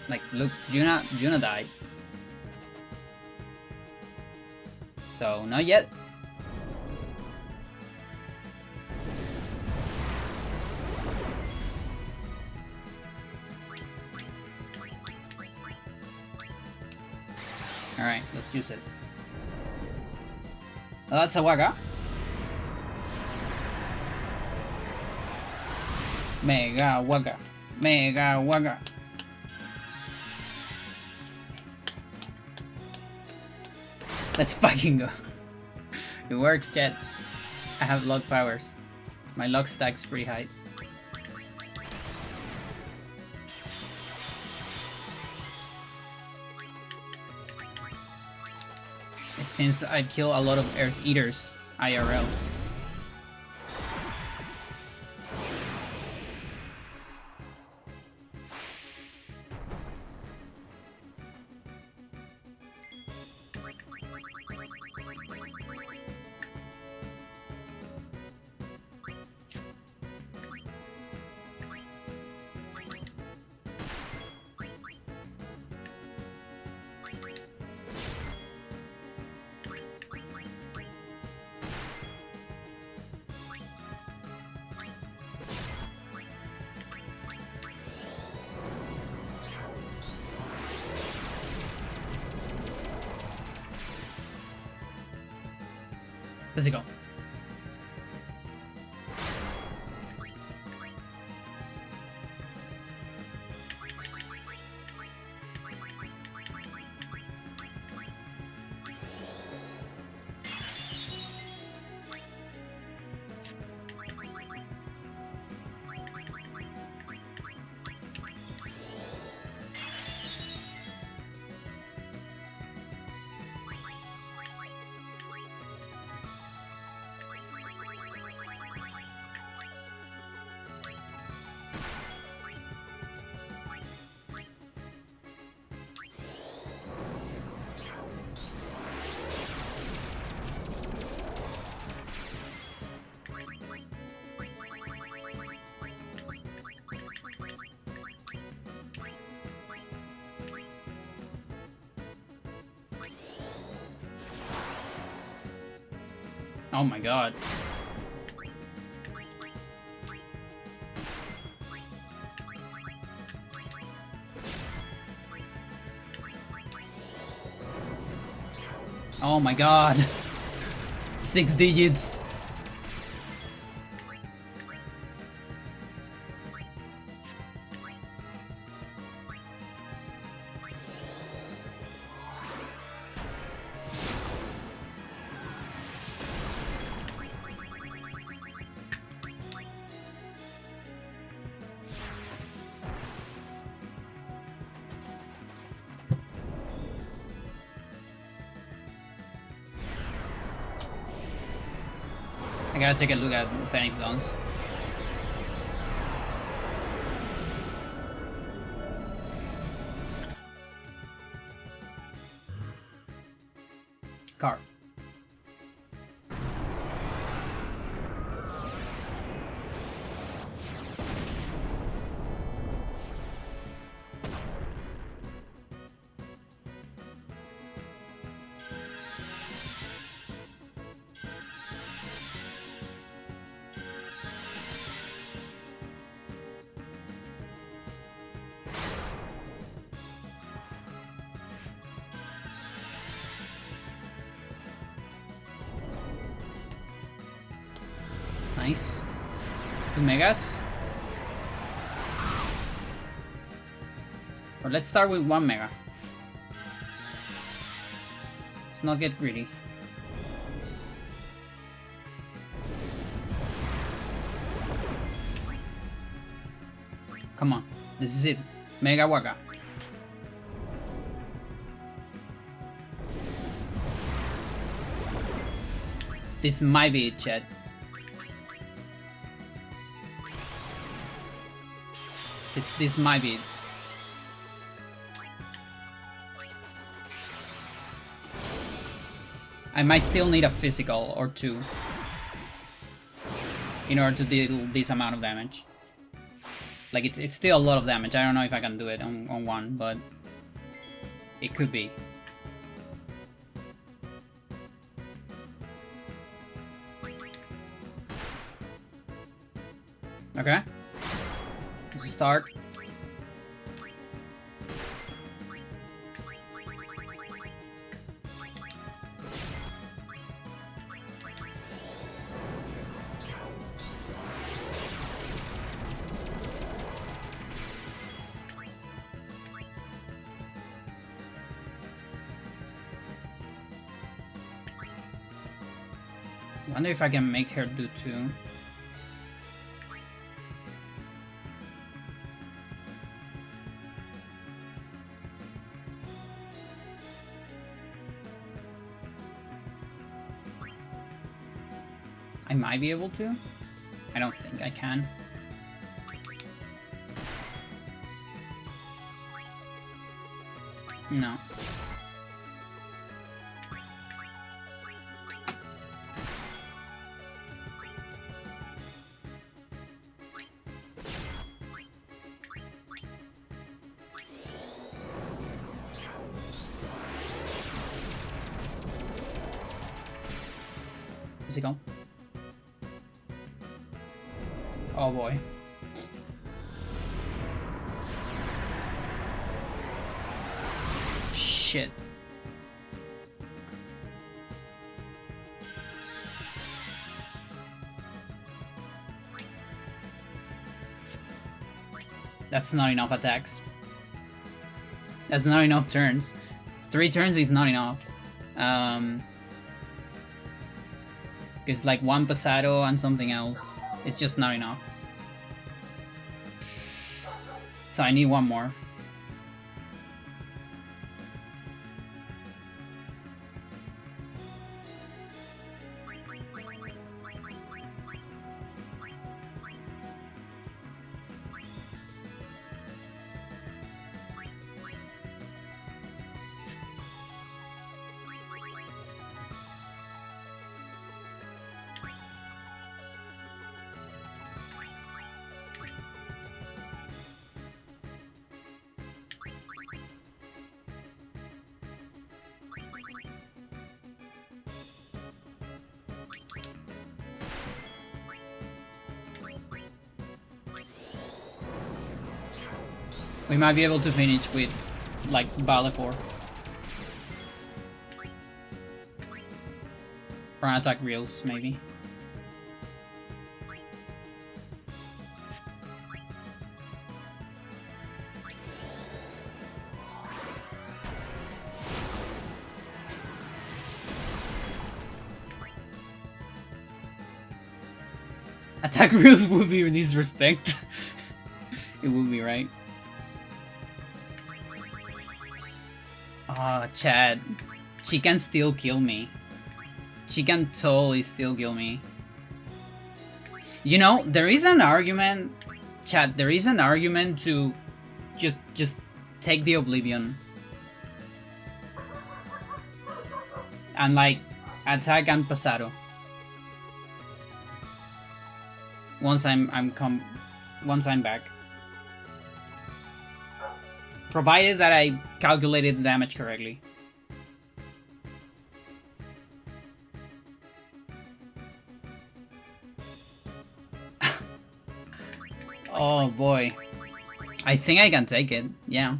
S1: Like, look, Yuna died. So, not yet. Alright, let's use it. Oh, that's a Waga. Mega Waga. Mega Waga. Let's fucking go. It works, chat. I have luck powers. My luck stack's pretty high. seems I kill a lot of Earth Eaters IRL. Physical. Oh my god. Oh my god. 6 digits. I gotta take a look at Phoenix Zones. Car. Nice. 2 megas. Or let's start with 1 mega. Let's not get greedy. Come on. This is it. Mega Waka. This might be it, chat. This might be it. I might still need a physical or 2 in order to deal this amount of damage. Like, it's still a lot of damage. I don't know if I can do it on 1, but it could be. Okay. Let's start. Wonder if I can make her do 2. I might be able to. I don't think I can. No. Is he gone? Oh boy. Shit. That's not enough attacks. That's not enough turns. 3 turns is not enough. It's like 1 pasado and something else. It's just not enough. So I need 1 more. We might be able to finish with, like, Balefort. Or an attack reels, maybe. Attack reels would be disrespect. It would be, right? Oh, Chad. She can still kill me. She can totally still kill me. You know, there is an argument, Chad, there is an argument to just take the Oblivion. And like, attack and pasado. Once I'm back. Provided that I calculated the damage correctly. Oh boy. I think I can take it, yeah.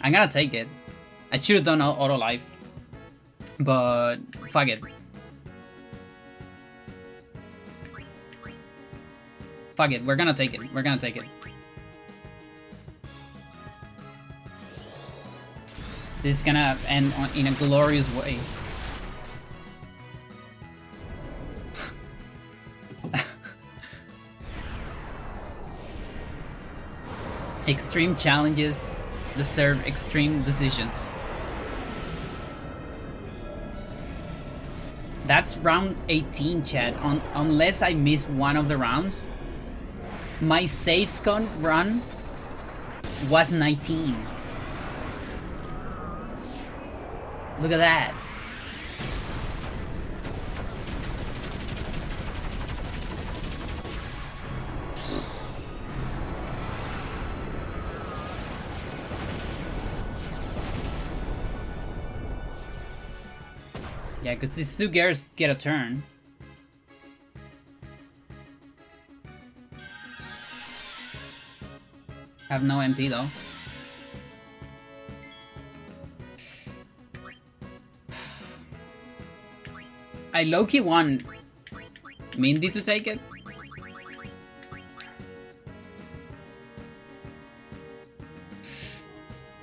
S1: I'm gonna take it. I should have done auto life. But fuck it. Fuck it, we're gonna take it. We're gonna take it. This is gonna end in a glorious way. Extreme challenges deserve extreme decisions. That's round 18, Chad. Unless I miss one of the rounds, my save scan run was 19. Look at that. Yeah, because these 2 gears get a turn. Have no MP though. I low-key want Mindy to take it.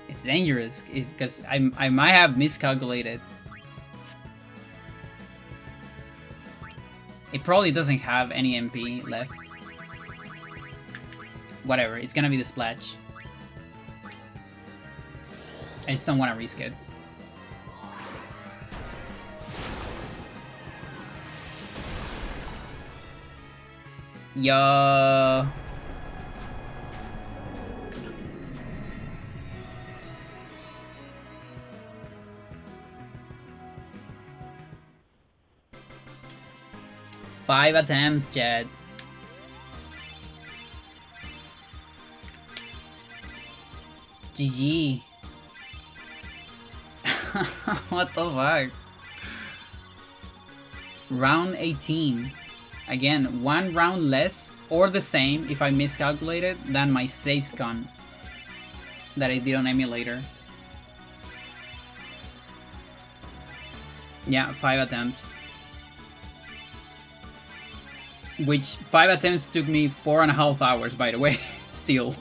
S1: It's dangerous because I might have miscalculated. It probably doesn't have any MP left. Whatever, it's gonna be the splash. I just don't want to risk it. Yo. Five attempts, Jed. GG. What the fuck? Round 18. Again, one round less or the same if I miscalculated than my save scan that I did on emulator. Yeah, 5 attempts. Which 5 attempts took me 4.5 hours, by the way. Still.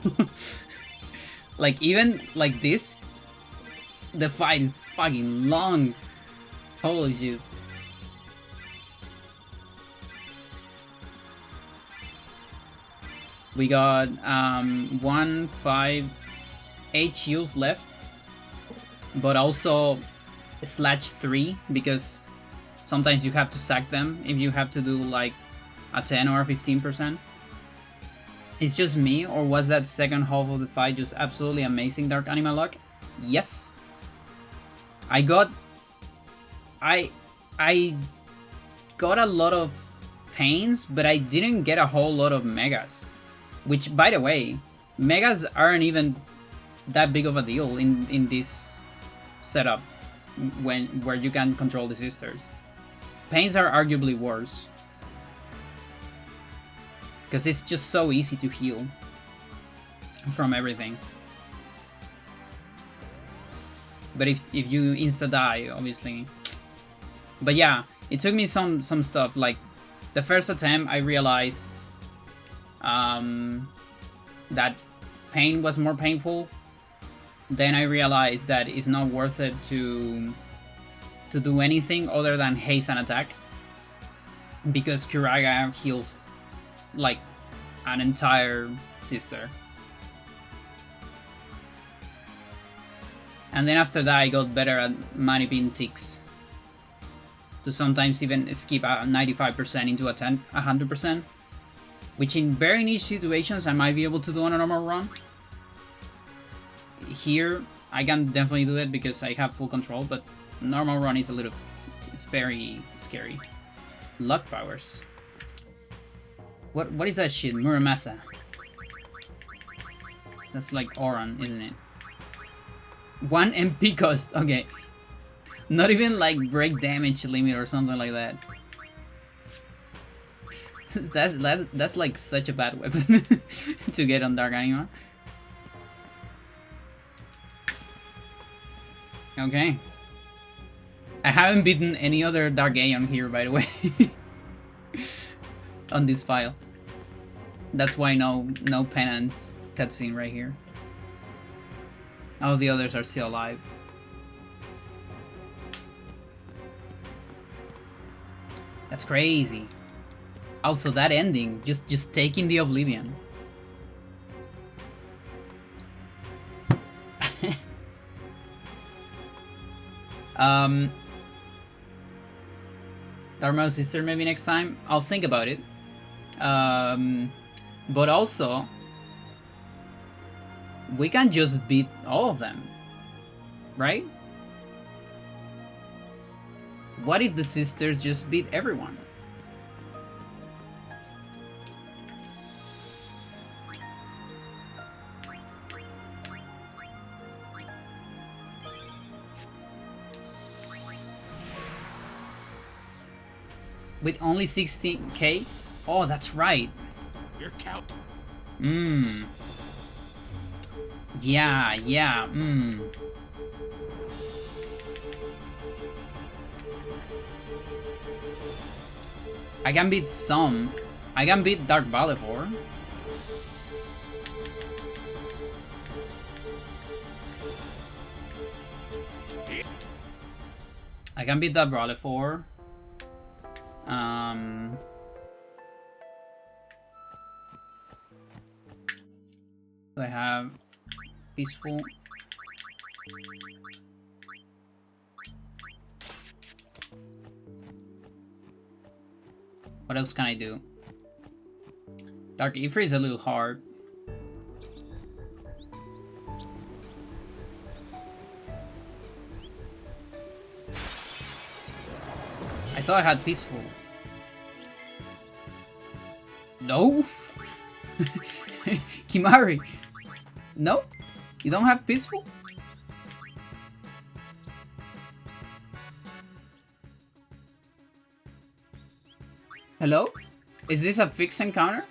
S1: Like, even like this, the fight is fucking long. Holy shit. We got 1, 5, 8 shields left, but also /3 because sometimes you have to sack them if you have to do like a 10 or 15%. It's just me, or was that second half of the fight just absolutely amazing, Dark Animal luck? Yes. I got a lot of pains, but I didn't get a whole lot of megas. Which, by the way, megas aren't even that big of a deal in this setup where you can control the sisters. Pains are arguably worse. Because it's just so easy to heal from everything. But if you insta-die, obviously. But yeah, it took me some stuff. Like, the first attempt, I realized that pain was more painful. Then I realized that it's not worth it to do anything other than haste and attack. Because Kuraga heals like an entire sister. And then after that I got better at manipulating ticks to sometimes even skip a 95% into a 100%, which in very niche situations I might be able to do on a normal run. Here I can definitely do it because I have full control, but normal run is it's very scary. Luck powers. What is that shit? Muramasa. That's like Oran, isn't it? 1 MP cost. Okay. Not even like break damage limit or something like that. That's like such a bad weapon to get on Dark Anima. Okay. I haven't beaten any other Dark Aeon here, by the way. On this file. That's why no penance cutscene right here. All the others are still alive. That's crazy. Also, that ending, just taking the Oblivion. Dharma's sister maybe next time. I'll think about it. But also, we can just beat all of them, right? What if the sisters just beat everyone? With only 16k? Oh, that's right.
S2: Your count.
S1: Yeah. I can beat some. I can beat Dark Balefort. I can beat Dark Balefort. Do I have peaceful? What else can I do? Dark Ifrit is a little hard. I thought I had peaceful. No? Kimari. No? You don't have peaceful? Hello? Is this a fixed encounter?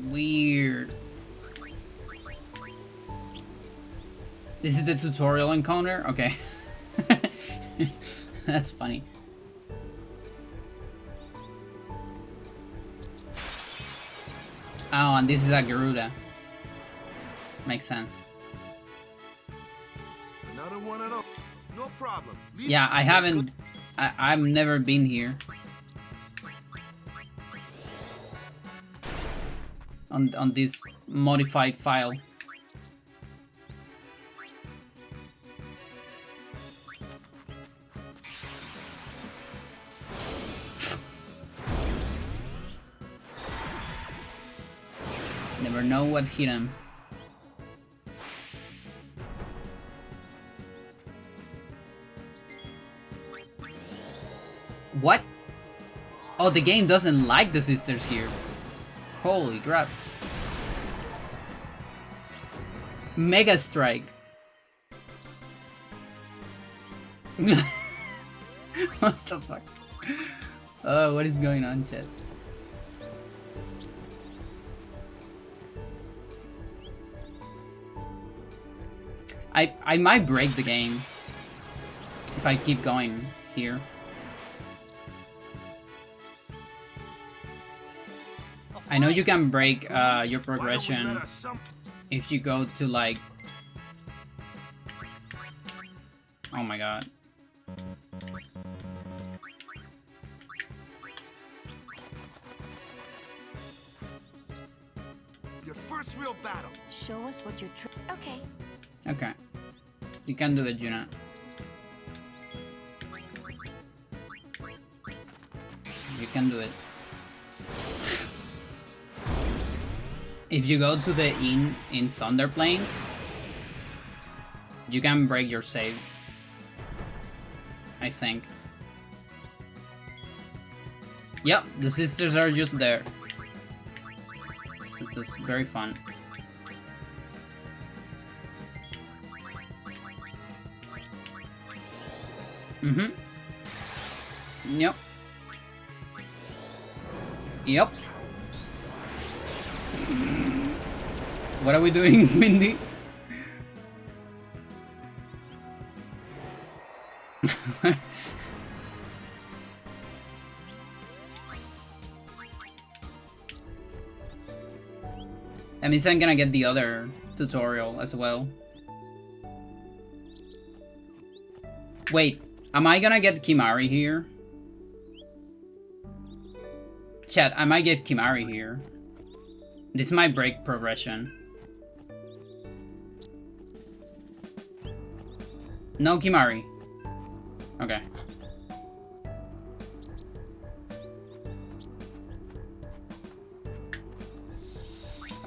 S1: Weird. This is the tutorial encounter? Okay. That's funny. Oh, and this is a Garuda. Makes sense.
S2: Another one at all. No problem.
S1: Yeah, I haven't... I've never been here. On this modified file. Never know what hit him. What? Oh, the game doesn't like the sisters here. Holy crap. Mega Strike. What the fuck? Oh, what is going on, chat? I might break the game if I keep going here. I know you can break your progression if you go to like... Oh my god.
S2: Your first real battle.
S3: Show us what you're okay.
S1: Okay. You can do it, Juna. You can do it. If you go to the inn in Thunder Plains, you can break your save. I think. Yep, the sisters are just there. It's very fun. Mm-hmm. Yep. Yep. What are we doing, Mindy? That means I'm gonna get the other tutorial as well. Wait, am I gonna get Kimari here? Chat, I might get Kimari here. This might break progression. No Kimari. Okay.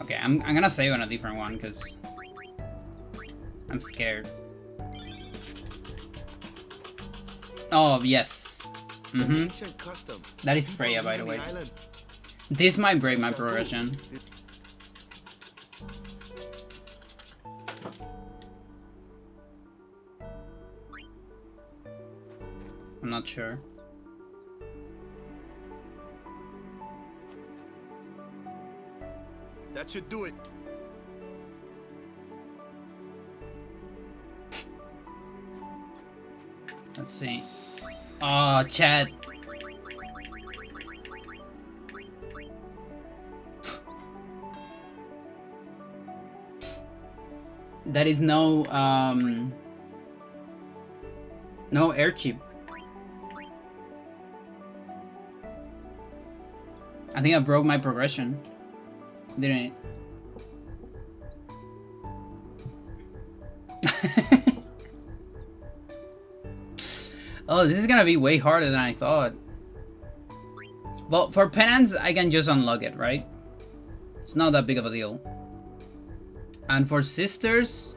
S1: Okay, I'm gonna save on a different one because I'm scared. Oh yes. That is Freya, by the way. This might break my progression. I'm not sure.
S2: That should do it.
S1: Let's see. Oh, chat. That is no no air chip. I think I broke my progression. Didn't it? Oh, this is gonna be way harder than I thought. Well, for penance, I can just unlock it, right? It's not that big of a deal. And for sisters,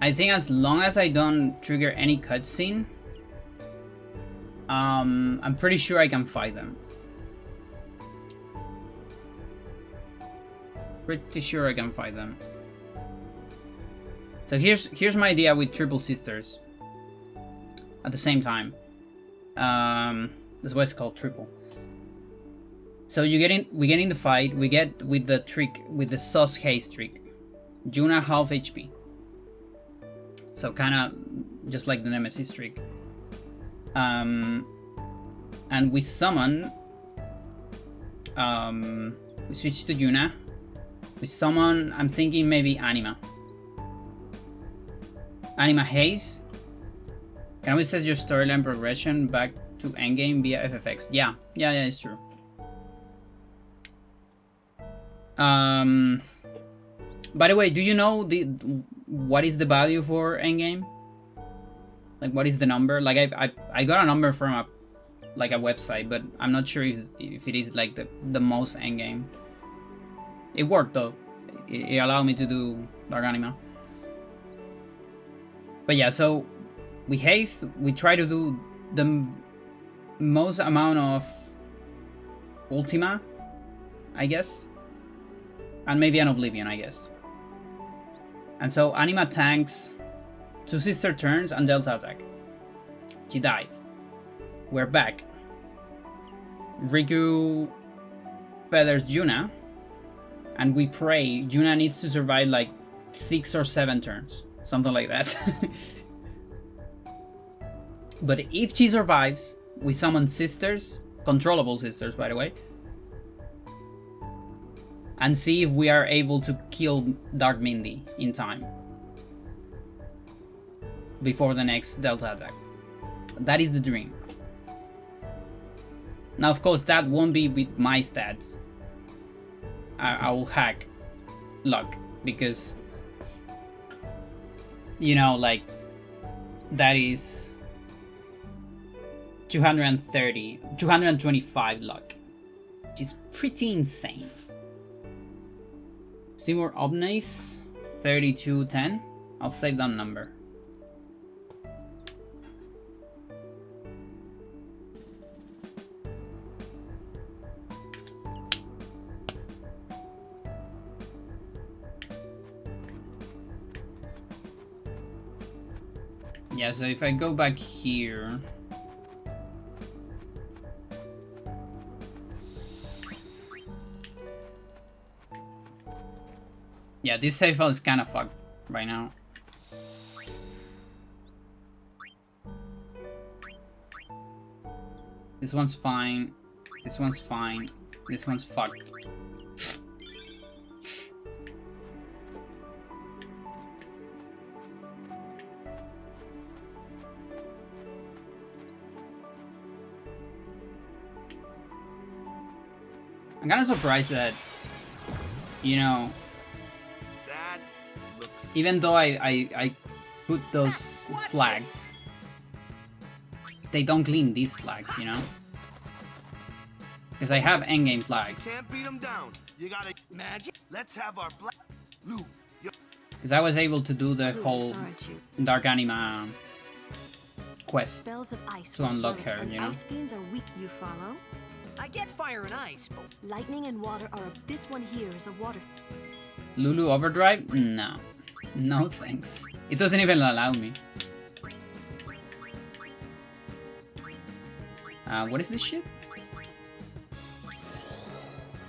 S1: I think as long as I don't trigger any cutscene, I'm pretty sure I can fight them. Pretty sure I can fight them. So here's my idea with triple sisters. At the same time, that's why it's called triple. So we get in the fight. We get with the trick, with the sus haste trick. Yuna half HP. So kind of just like the Nemesis trick. And we summon. We switch to Yuna. We summon. I'm thinking maybe Anima. Anima haste. Can we set your storyline progression back to endgame via FFX? Yeah, it's true. By the way, do you know what is the value for endgame? Like, what is the number? Like, I got a number from a website, but I'm not sure if it is like the most endgame. It worked though. It allowed me to do Dark Anima. But yeah, so we haste. We try to do the most amount of Ultima, I guess. And maybe an Oblivion, I guess. And so Anima tanks 2 sister turns and Delta attack. She dies. We're back. Riku feathers Yuna. And we pray Yuna needs to survive like 6 or 7 turns. Something like that. But if she survives, we summon sisters. Controllable sisters, by the way. And see if we are able to kill Dark Mindy in time. Before the next Delta attack. That is the dream. Now, of course, that won't be with my stats. I will hack luck. Because, you know, like, that is 225 luck. Which is pretty insane. Seymour Obnice, 3210. I'll save that number. Yeah, so if I go back here. Yeah, this save file is kind of fucked right now. This one's fine. This one's fine. This one's fucked. I'm kind of surprised that, you know, even though I put those flags, they don't clean these flags, you know? Because I have endgame flags.
S2: Can't beat them down. You gotta magic. Let's have our black Lou.
S1: Because I was able to do the whole Dark Anima quest
S3: Spells of ice
S1: to unlock her, you know?
S3: Ice fiends are weak. You follow?
S4: I get fire and ice, but
S3: Lightning and water are this one here is a water.
S1: Lulu Overdrive? No. No thanks. It doesn't even allow me. What is this shit?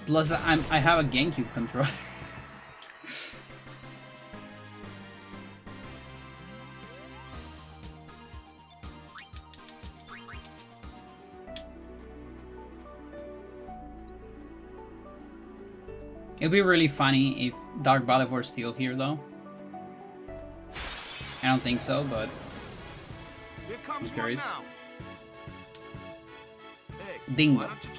S1: Plus, I have a GameCube controller. It'd be really funny if Dark Valley were still here, though. I don't think so, but
S2: Here comes
S1: I'm curious.
S2: one now. Hey,
S1: Dingo.
S2: why don't you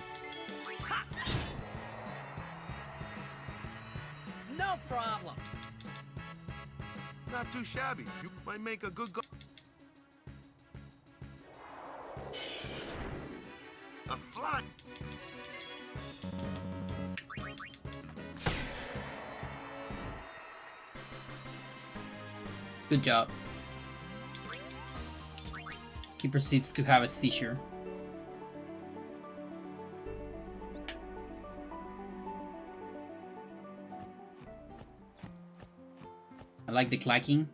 S4: No problem.
S2: Not too shabby. You might make a good go. A fly.
S1: Good job. He proceeds to have a seizure. I like the clacking.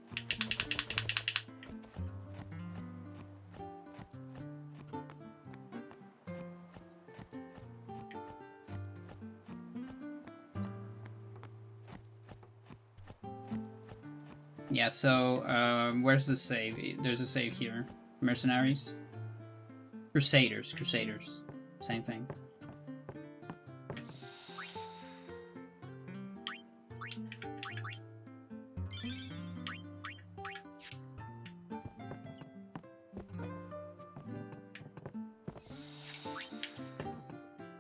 S1: Yeah, so, where's the save? There's a save here. Mercenaries? Crusaders, Crusaders. Same thing.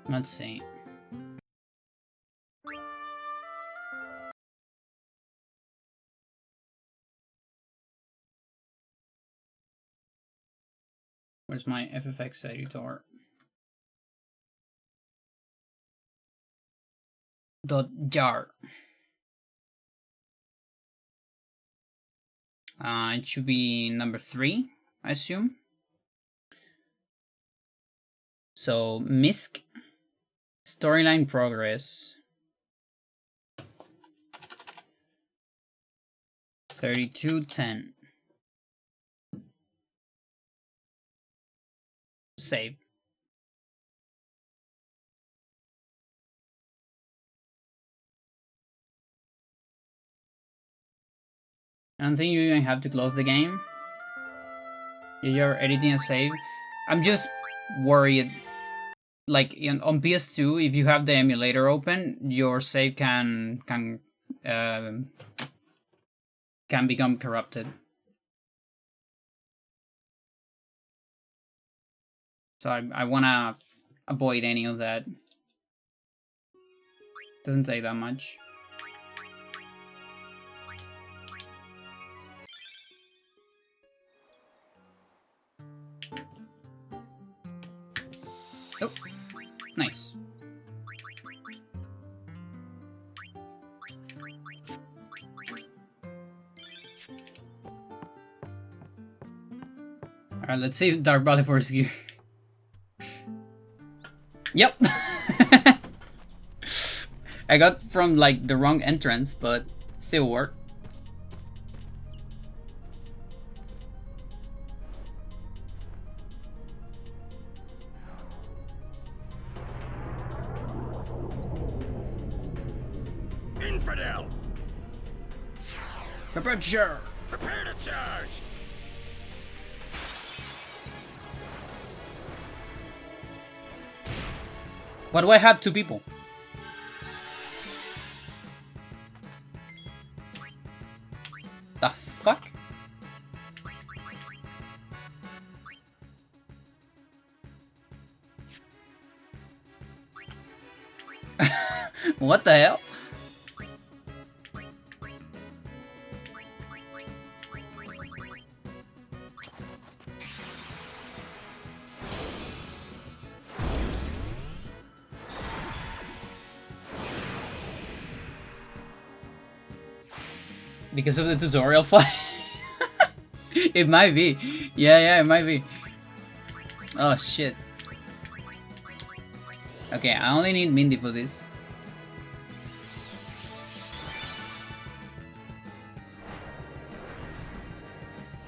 S1: Let's see. Where's my FFX editor? .jar. It should be number 3, I assume. So, MISC. Storyline progress. 3210. Save. I don't think you even have to close the game. You're editing a save. I'm just worried. Like on PS2, if you have the emulator open, your save can become corrupted. So I wanna avoid any of that. Doesn't take that much. Oh, nice. Alright, let's see Dark Valley Force gear. Yep. I got from like the wrong entrance, but still worked.
S5: Infidel!
S1: Prepare to charge.
S5: Prepare to charge!
S1: Why do I have 2 people? The fuck? What the hell? Because of the tutorial fight? It might be. Yeah, it might be. Oh shit. Okay, I only need Mindy for this.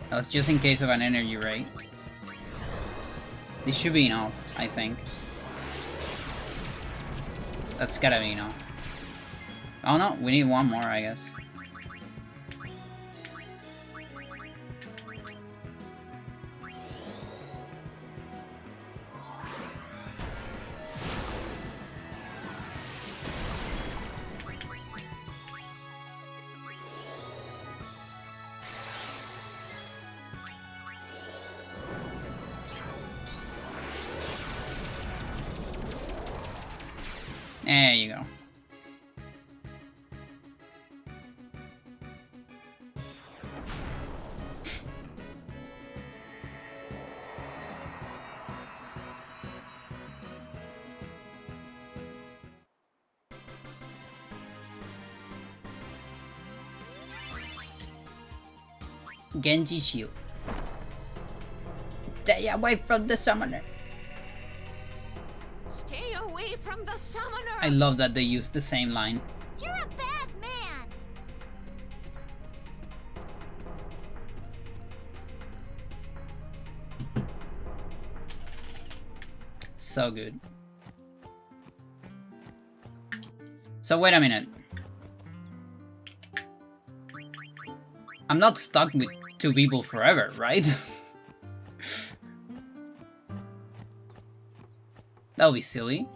S1: That was just in case of an energy ray. This should be enough, I think. That's gotta be enough. Oh no, we need one more, I guess. There you go. Genji shield. Stay away from the summoner.
S6: Stay away from the summoner.
S1: I love that they use the same line.
S6: You're a bad man.
S1: So good. So wait a minute. I'm not stuck with two people forever, right? That would be silly.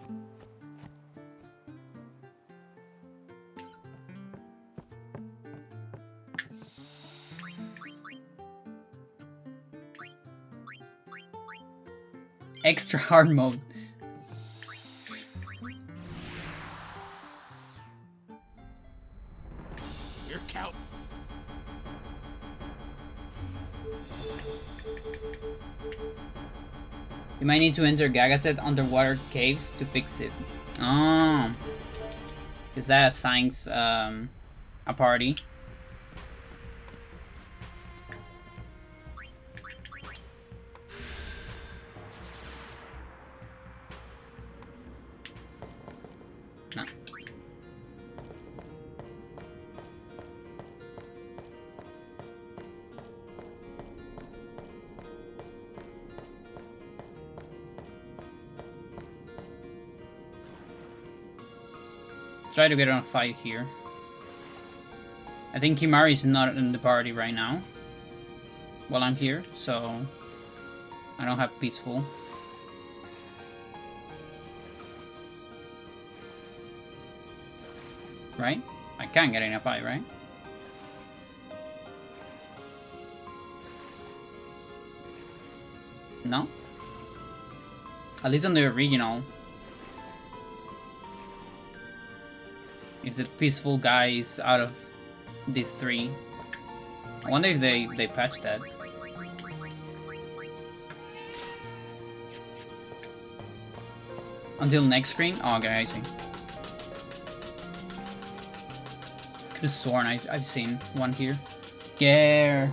S1: Extra hard mode.
S5: You're cow.
S1: You might need to enter Gagaset underwater caves to fix it. Oh. Is that assigns a party? No. Try to get on a fight here. I think Kimari is not in the party right now. While I'm here, so I don't have peaceful. Right? I can get in a fight, right? No? At least on the original. If the peaceful guy is out of these three. I wonder if they patched that. Until next screen? Oh, okay, I see. Could've sworn I've seen one here. Yeah.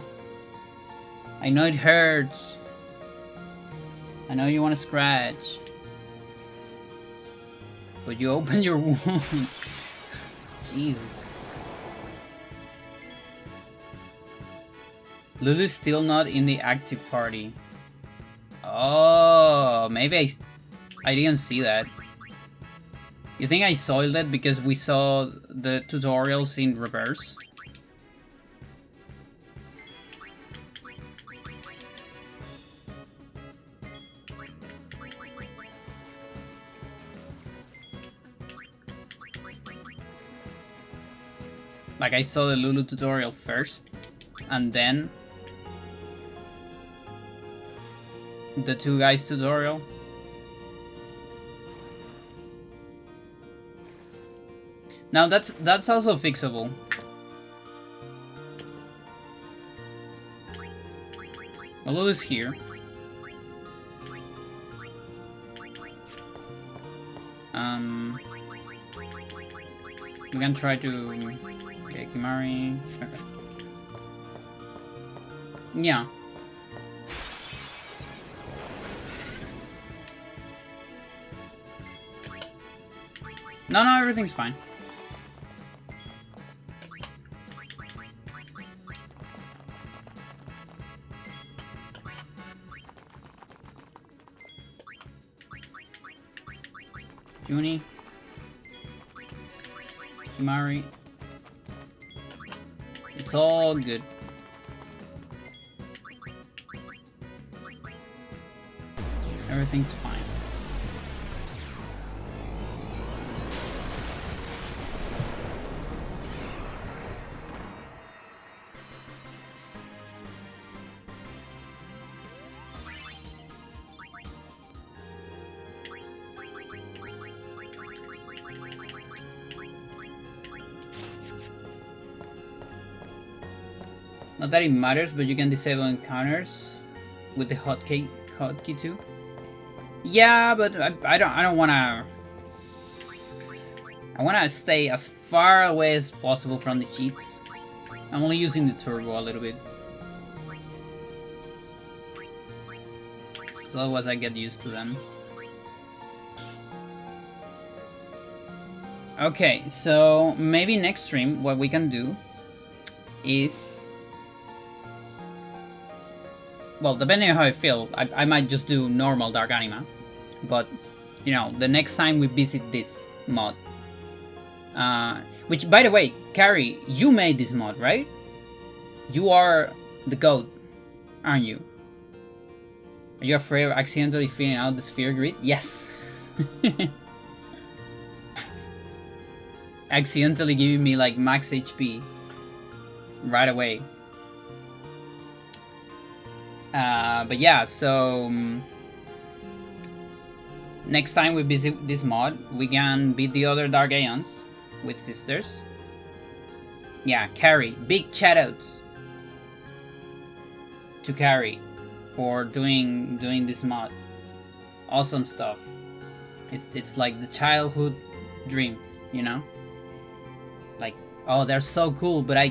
S1: I know it hurts. I know you want to scratch. But you open your wound. Jeez. Lulu's still not in the active party. Oh, maybe I didn't see that. You think I soiled it because we saw the tutorials in reverse? Like I saw the Lulu tutorial first, and then the two guys tutorial. Now that's also fixable. Lulu's here. We can try to. Okay, Kimari. Okay. Yeah. No, everything's fine. Junie. Kimari. It's all good. Everything's fine. Not that it matters, but you can disable encounters with the hotkey too. Yeah, but I don't wanna. I wanna stay as far away as possible from the cheats. I'm only using the turbo a little bit. So otherwise I get used to them. Okay, so maybe next stream what we can do is... Well, depending on how I feel, I might just do normal Dark Anima. But, you know, the next time we visit this mod. Which, by the way, Carrie, you made this mod, right? You are the goat, aren't you? Are you afraid of accidentally filling out the sphere grid? Yes! Accidentally giving me like max HP right away. But yeah, so next time we visit this mod, we can beat the other Dark Aeons with sisters. Yeah, Carrie, big shoutouts to Carrie for doing this mod. Awesome stuff. It's like the childhood dream, you know? Like, oh, they're so cool, but I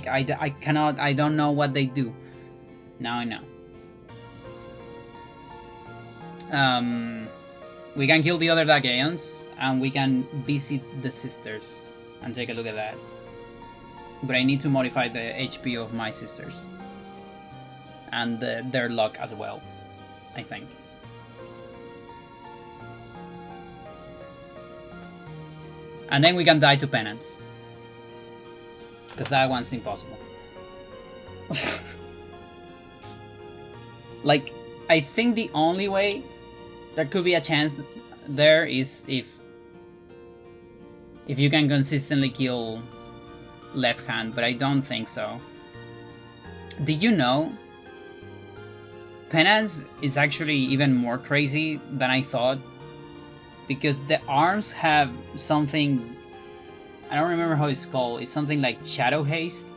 S1: cannot, I don't know what they do. Now I know. We can kill the other Dark Aeons, and we can visit the sisters and take a look at that. But I need to modify the HP of my sisters. And their luck as well, I think. And then we can die to Penance. Because that one's impossible. Like, I think the only way there could be a chance there is if you can consistently kill left hand, but I don't think so. Did you know Penance is actually even more crazy than I thought? Because the arms have something, I don't remember how it's called. It's something like Shadow Haste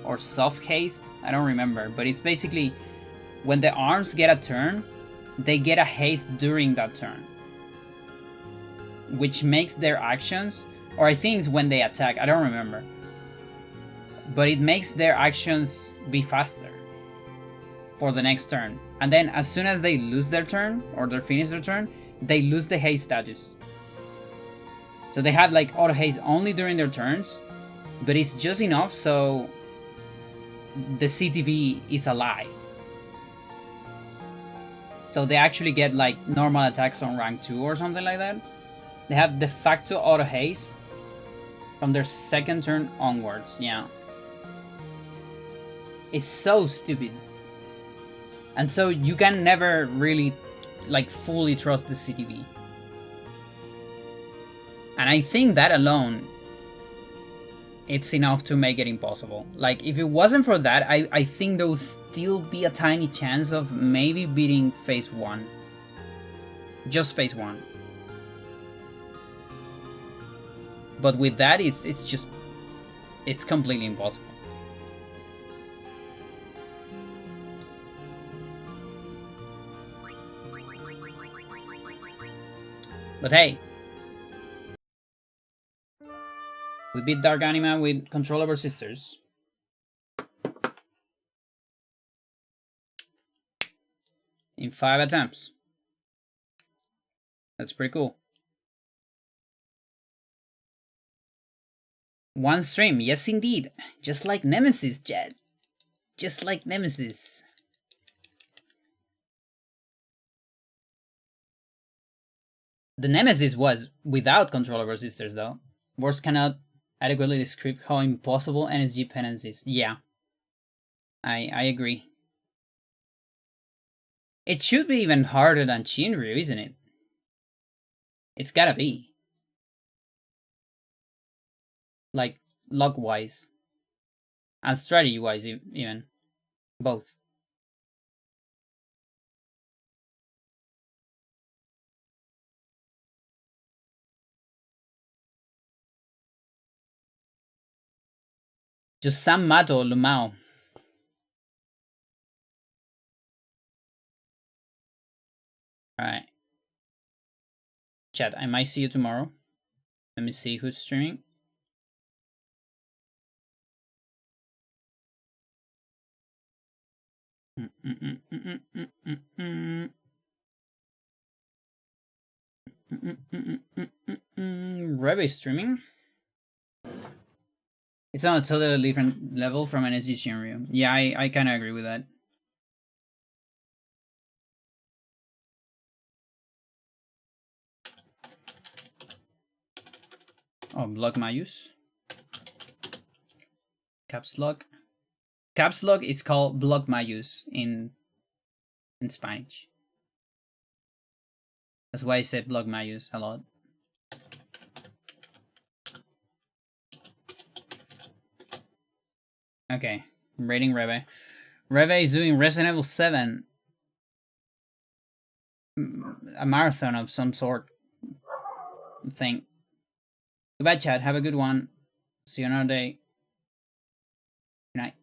S1: or Soft Haste. I don't remember, but it's basically when the arms get a turn, they get a haste during that turn, which makes their actions, or I think it's when they attack, I don't remember, but it makes their actions be faster for the next turn. And then as soon as they lose their turn, or they finish their turn, they lose the haste status. So they have like auto haste only during their turns, but it's just enough so the CTV is a lie. So they actually get like normal attacks on rank 2 or something like that. They have de facto auto haste from their second turn onwards, yeah. It's so stupid. And so you can never really like fully trust the CTV. And I think that alone, it's enough to make it impossible. Like, if it wasn't for that, I think there would still be a tiny chance of maybe beating phase 1. Just phase 1. But with that, it's completely impossible. But hey, we beat Dark Anima with Control Over Sisters. In 5 attempts. That's pretty cool. One stream, yes indeed. Just like Nemesis, Jed. Just like Nemesis. The Nemesis was without Control Over Sisters, though. Words cannot adequately describe how impossible NSG penance is. Yeah. I agree. It should be even harder than Shinryu, isn't it? It's gotta be. Like, luck-wise. And strategy-wise, even. Both. Just Sam Mato Lumao. Alright. Chat, I might see you tomorrow. Let me see who's streaming. Rebe streaming. It's on a totally different level from NSG Shinryu. Yeah, I kind of agree with that. Oh, block Mayus. Caps lock. Caps lock is called block Mayus in Spanish. That's why I said block Mayus a lot. Okay, rating Rebe. Rebe is doing Resident Evil 7. A marathon of some sort. Thing. Goodbye, chat. Have a good one. See you another day. Good night.